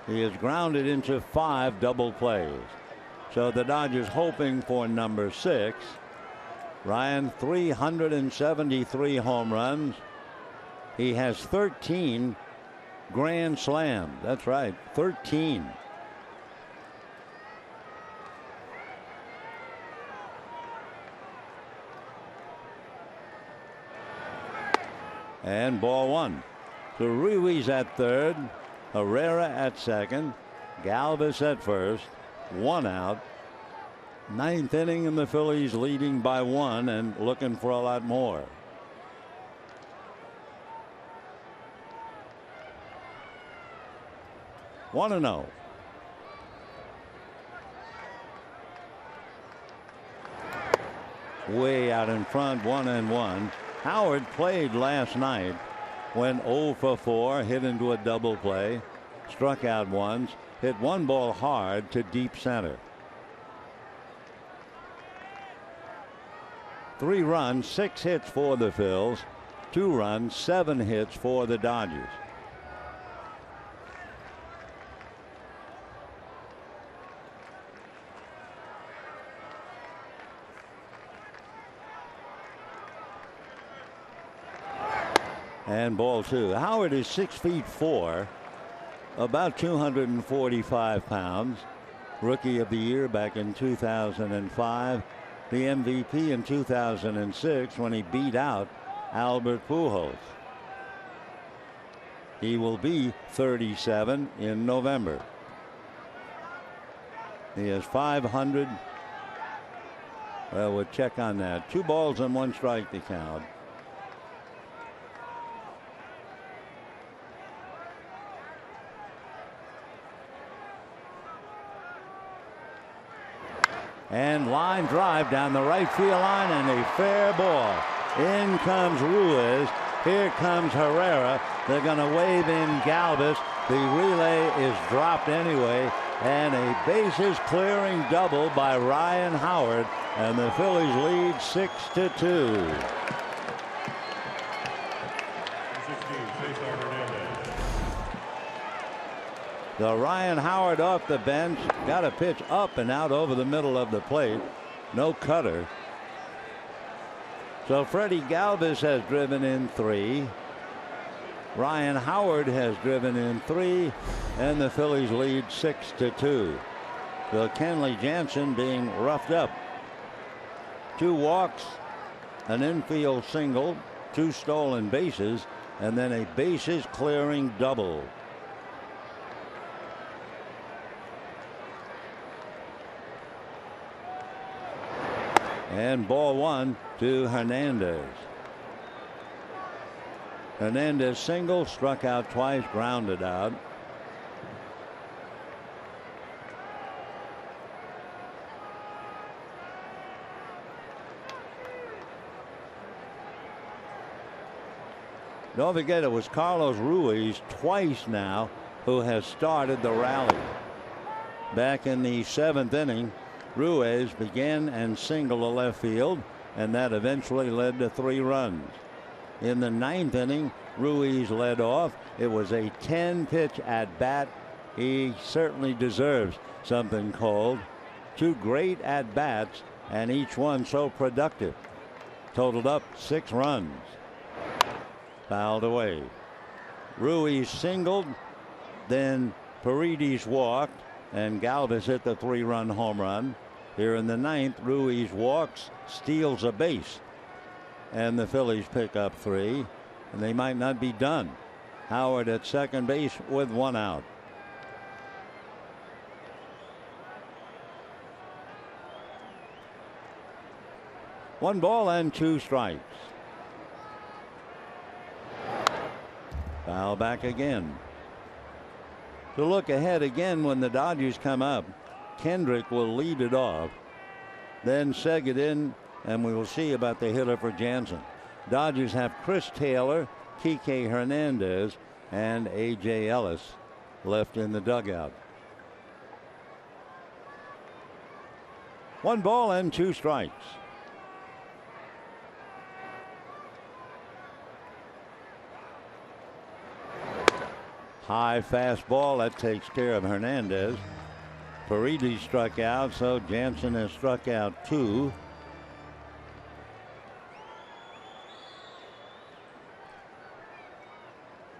S1: he has grounded into 5 double plays. So the Dodgers hoping for number 6. Ryan, 373 home runs. He has 13 grand slams. That's right, 13. And ball 1. So Ruiz at third, Herrera at second, Galvis at first, 1 out. 9th inning, and the Phillies leading by 1 and looking for a lot more. One and 0. Way out in front, 1-1. Howard played last night, went 0 for 4, hit into a double play, struck out once, hit 1 ball hard to deep center. 3 runs, 6 hits for the Phils, 2 runs, 7 hits for the Dodgers. And ball 2. Howard is 6'4", about 245 pounds. Rookie of the Year back in 2005. The MVP in 2006 when he beat out Albert Pujols. He will be 37 in November. He has 500. Well, we'll check on that. 2 balls and 1 strike to count. And line drive down the right field line, and a fair ball. In comes Ruiz. Here comes Herrera. They're going to wave in Galvis. The relay is dropped anyway, and a bases clearing double by Ryan Howard, and the Phillies lead 6-2. So Ryan Howard off the bench, got a pitch up and out over the middle of the plate. No cutter. So Freddie Galvis has driven in 3. Ryan Howard has driven in 3, and the Phillies lead 6-2. So Kenley Jansen being roughed up. 2 walks, an infield single, 2 stolen bases, and then a bases clearing double. And ball 1 to Hernandez. Hernandez single, struck out twice, grounded out. Don't forget, it was Carlos Ruiz twice now who has started the rally. Back in the 7th inning, Ruiz began and singled to left field, and that eventually led to 3 runs. In the 9th inning, Ruiz led off. It was a 10-pitch at bat. He certainly deserves something called. 2 great at bats, and each one so productive. Totaled up 6 runs. Fouled away. Ruiz singled, then Paredes walked, and Galvis hit the 3-run home run. Here in the 9th, Ruiz walks, steals a base, and the Phillies pick up 3, and they might not be done. Howard at second base with 1 out. One ball and 2 strikes. Foul back again. To look ahead again when the Dodgers come up, Kendrick will lead it off. then Segedin, and we will see about the hitter for Jansen. Dodgers have Chris Taylor, Kike Hernandez, and A.J. Ellis left in the dugout. 1 ball and 2 strikes. High fastball that takes care of Hernandez. Paredes struck out, so Jansen has struck out 2.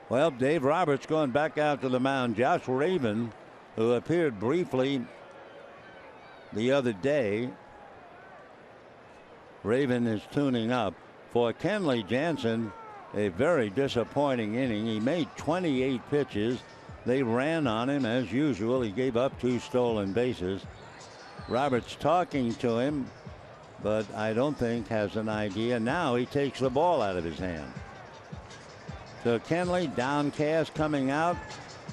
S1: Well, Dave Roberts going back out to the mound. Josh Raven, who appeared briefly the other day. Raven is tuning up. For Kenley Jansen, a very disappointing inning. He made 28 pitches. They ran on him as usual. He gave up 2 stolen bases. Roberts talking to him, but I don't think has an idea. Now he takes the ball out of his hand. So Kenley downcast coming out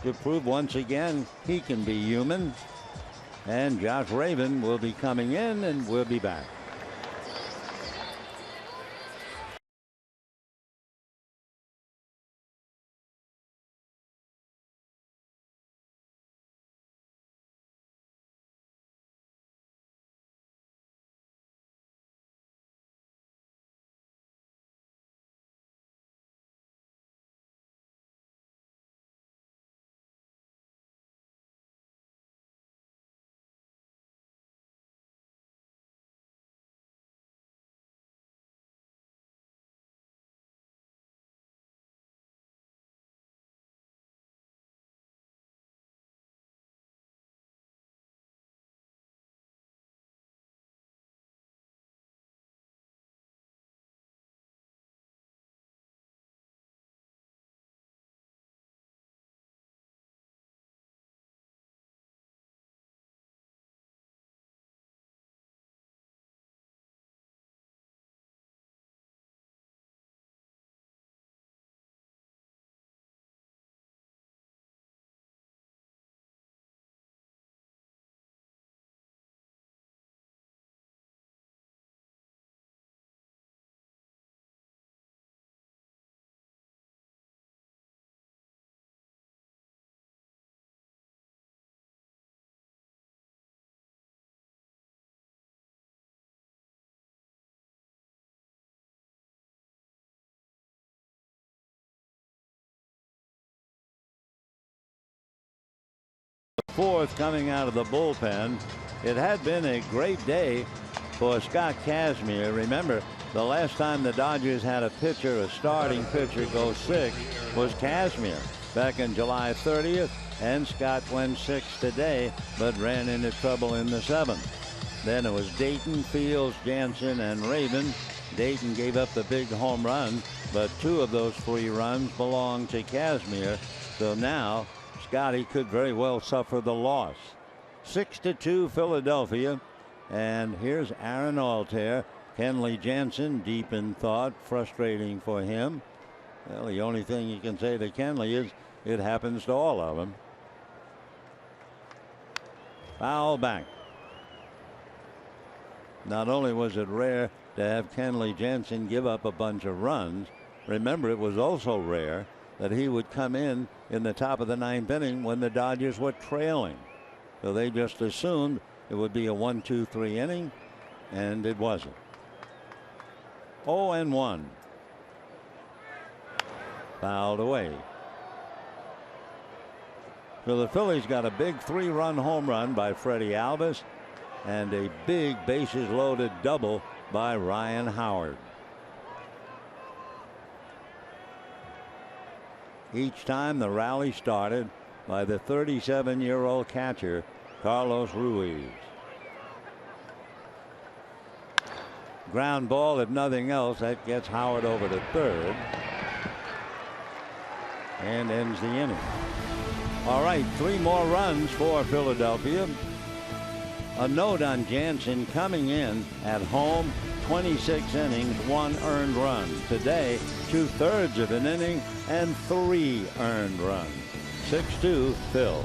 S1: to prove once again he can be human. And Josh Raven will be coming in, and we'll be back. Fourth coming out of the bullpen. It had been a great day for Scott Kazmir. Remember, the last time the Dodgers had a pitcher, a starting pitcher, go 6 was Kazmir back in July 30th, and Scott went 6 today, but ran into trouble in the 7th. Then it was Dayton, Fields, Jansen, and Raven. Dayton gave up the big home run, but 2 of those 3 runs belonged to Kazmir. So now Scotty could very well suffer the loss. 6-2 Philadelphia. And here's Aaron Altair. Kenley Jansen deep in thought. Frustrating for him. Well, the only thing you can say to Kenley is it happens to all of them. Foul back. Not only was it rare to have Kenley Jansen give up a bunch of runs, remember it was also rare that he would come in the top of the 9th inning when the Dodgers were trailing. So they just assumed it would be a 1-2-3 inning, and it wasn't. 0-1. Fouled away. So the Phillies got a big 3-run home run by Freddie Alvis and a big bases loaded double by Ryan Howard. Each time the rally started by the 37-year-old catcher Carlos Ruiz. Ground ball, if nothing else, that gets Howard over to third and ends the inning. All right, 3 more runs for Philadelphia. A note on Jansen coming in at home, 26 innings, 1 earned run. Today, 2/3 of an inning and 3 earned runs. 6-2 Phil.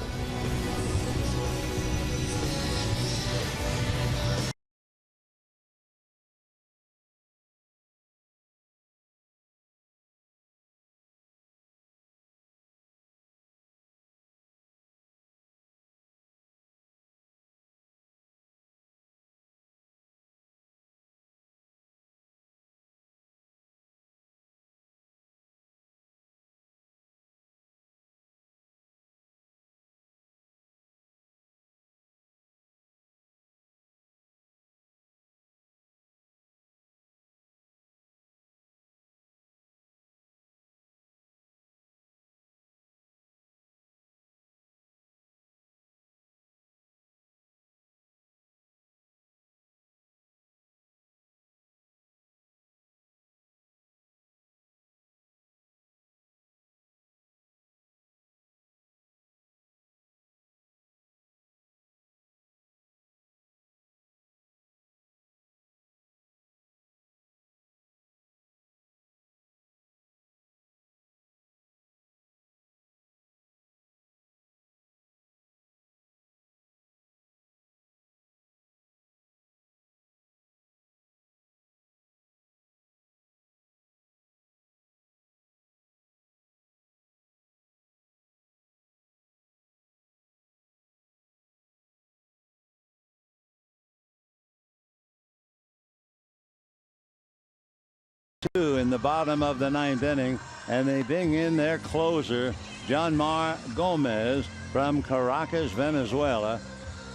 S1: 2 in the bottom of the 9th inning, and they bring in their closer, Janmar Gomez from Caracas, Venezuela.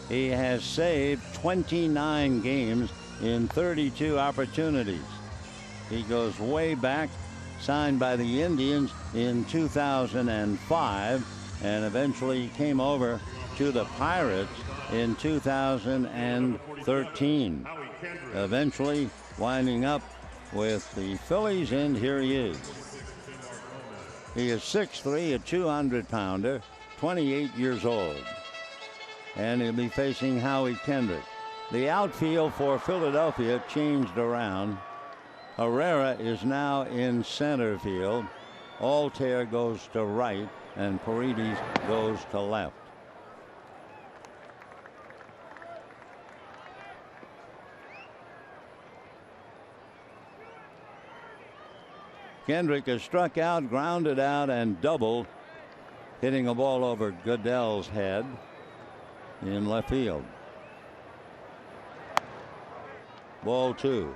S1: He has saved 29 games in 32 opportunities. He goes way back, signed by the Indians in 2005, and eventually came over to the Pirates in 2013. Eventually winding up with the Phillies, and here he is. He is 6'3", a 200-pounder, 28 years old. And he'll be facing Howie Kendrick. The outfield for Philadelphia changed around. Herrera is now in center field. Altair goes to right, and Paredes goes to left. Kendrick has struck out, grounded out, and doubled, hitting a ball over Goodell's head in left field. Ball 2.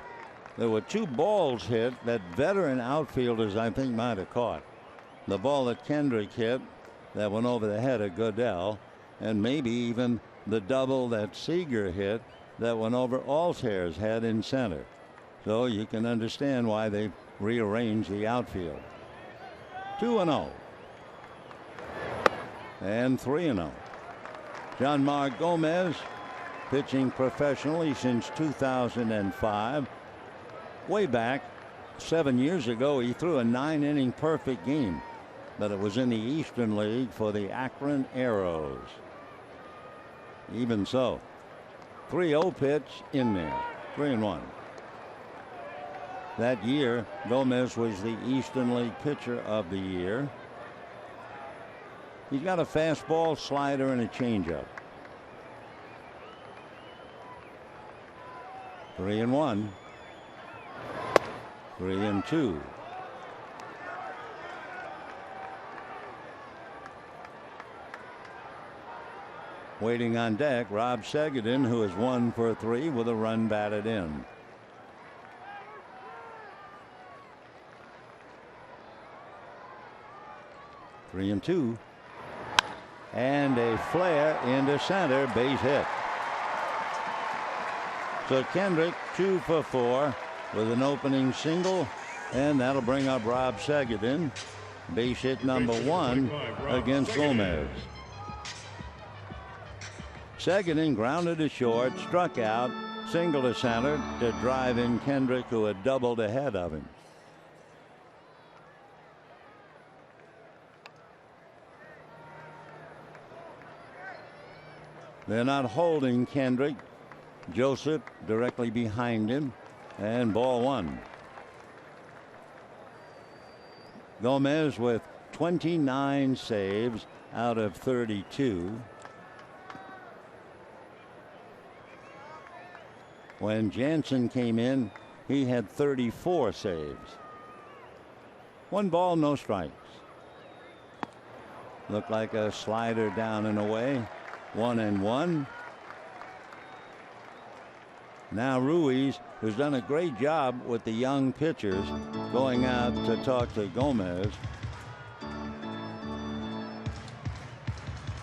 S1: There were 2 balls hit that veteran outfielders, I think, might have caught. The ball that Kendrick hit that went over the head of Goodell, and maybe even the double that Seager hit that went over Altair's head in center. So you can understand why they rearranged the outfield. 2-0. And 3-0. Janmar Gomez, pitching professionally since 2005. Way back 7 years ago, he threw a 9-inning perfect game, but it was in the Eastern League for the Akron Arrows. Even so, 3-0 pitch in there, 3-1. That year, Gomez was the Eastern League pitcher of the year. He's got a fastball, slider, and a changeup. 3-1. 3-2. Waiting on deck, Rob Segedin, who is 1 for 3 with a run batted in. Three and 2. And a flare into center, base hit. So Kendrick 2 for 4 with an opening single, and that'll bring up Rob Segedin. Base hit number 1 against Gomez. Segedin grounded to short, struck out, single to center to drive in Kendrick, who had doubled ahead of him. They're not holding Kendrick. Joseph directly behind him, and ball 1. Gomez with 29 saves out of 32. When Jansen came in, he had 34 saves. 1 ball, no strikes. Looked like a slider down and away. 1-1. Now Ruiz, who's done a great job with the young pitchers, going out to talk to Gomez.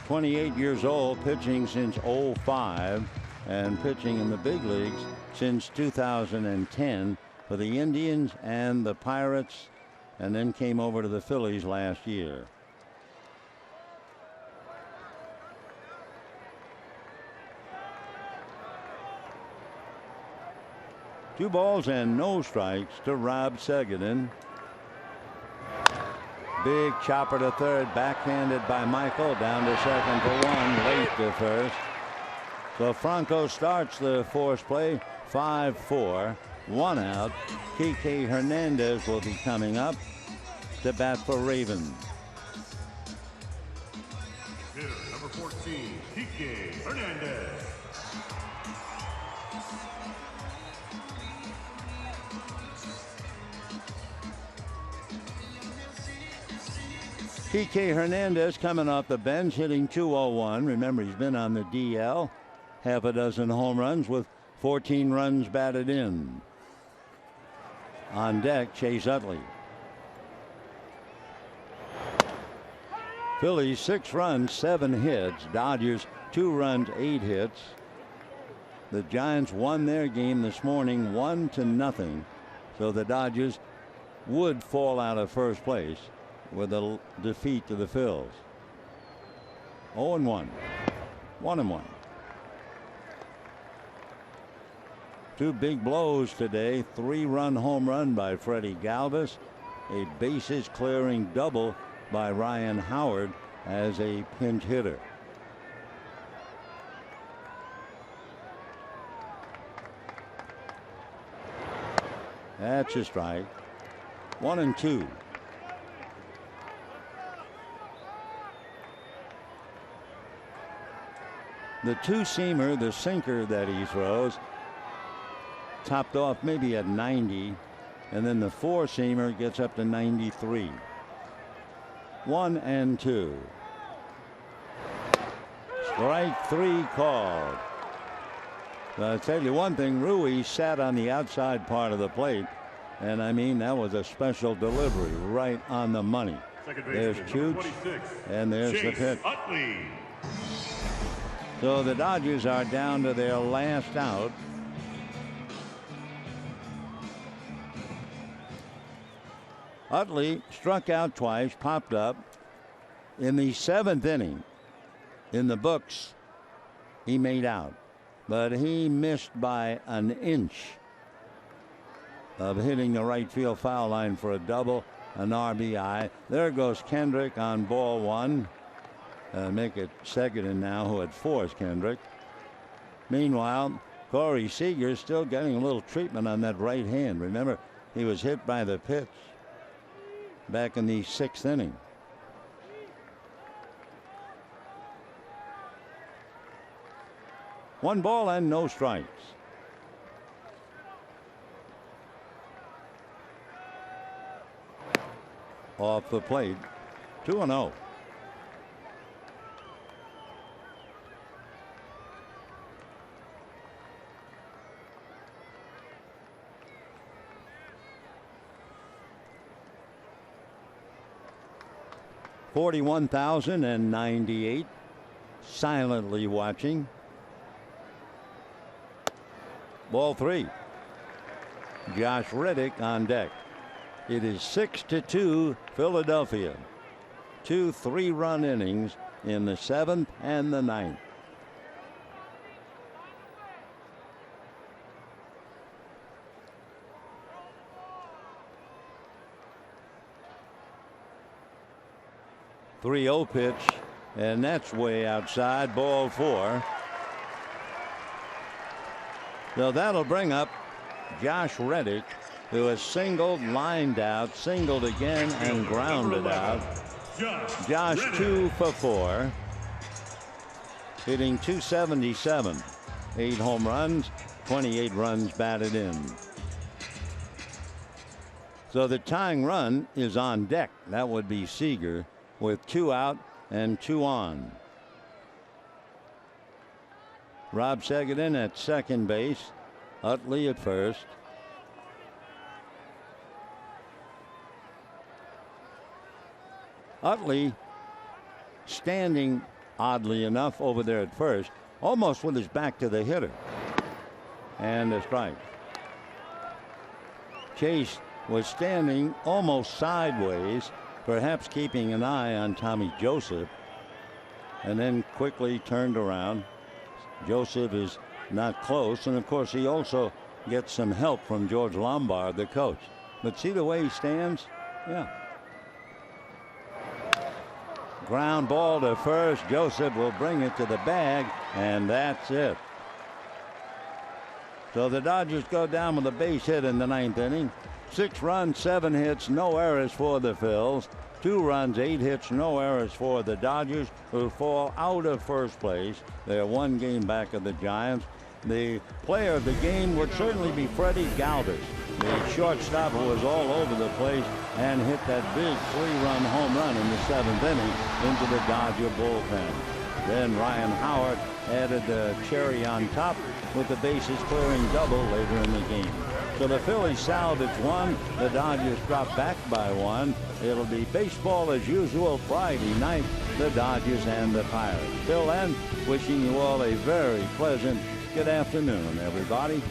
S1: 28 years old, pitching since '05, and pitching in the big leagues since 2010 for the Indians and the Pirates, and then came over to the Phillies last year. Two balls and no strikes to Rob Segedin. Big chopper to third, backhanded by Michael, down to second for 1, late to first. So Franco starts the force play, 5-4, 1 out. Kike Hernandez will be coming up to bat for Ravens.
S2: Hitter number 14, Kike Hernandez.
S1: Kike Hernandez coming off the bench, hitting .201. Remember, he's been on the DL. Half a dozen home runs with 14 runs batted in. On deck, Chase Utley. Phillies 6 runs, 7 hits. Dodgers 2 runs, 8 hits. The Giants won their game this morning 1-0. So the Dodgers would fall out of first place with a defeat to the Phils. 0-1. 1-1. 2 big blows today. 3-run home run by Freddie Galvis. A bases clearing double by Ryan Howard as a pinch hitter. That's a strike. 1-2. The two-seamer, the sinker that he throws, topped off maybe at 90, and then the four-seamer gets up to 93. 1-2. Strike 3 called. I'll tell you one thing, Ruiz sat on the outside part of the plate, and I mean that was a special delivery right on the money. There's Chooch, and there's the pitch.
S2: Utley.
S1: So the Dodgers are down to their last out. Utley struck out twice, popped up. In the 7th inning, in the books, he made out. But he missed by an inch of hitting the right field foul line for a double, an RBI. There goes Kendrick on ball 1. Make it Seguin now, who had forced Kendrick. Meanwhile, Corey Seager still getting a little treatment on that right hand. Remember, he was hit by the pitch back in the 6th inning. One ball and no strikes. Off the plate, 2-0. $41,098 silently watching. Ball 3. Josh Reddick on deck. It is 6-2 Philadelphia. 2 3-run innings in the 7th and the 9th. .30 pitch, and that's way outside. Ball 4. So that'll bring up Josh Reddick, who has singled, lined out, singled again, and grounded out. Josh 2 for 4, hitting .277, 8 home runs, 28 runs batted in. So the tying run is on deck. That would be Seager with 2 out and 2 on. Rob Seguin at second base. Utley at first. Utley standing oddly enough over there at first, almost with his back to the hitter. And a strike. Chase was standing almost sideways, perhaps keeping an eye on Tommy Joseph, and then quickly turned around. Joseph is not close, and of course he also gets some help from George Lombard, the coach. But see the way he stands? Yeah. Ground ball to first. Joseph will bring it to the bag, and that's it. So the Dodgers go down with a base hit in the 9th inning. 6 runs, 7 hits, no errors for the Phils. 2 runs, 8 hits, no errors for the Dodgers, who fall out of first place. They're 1 game back of the Giants. The player of the game would certainly be Freddie Galvis, the shortstop who was all over the place and hit that big 3-run home run in the 7th inning into the Dodger bullpen. Then Ryan Howard added the cherry on top with the bases clearing double later in the game. So the Phillies salvage one. The Dodgers drop back by one. It'll be baseball as usual Friday night, the Dodgers and the Pirates. Till then, wishing you all a very pleasant good afternoon, everybody.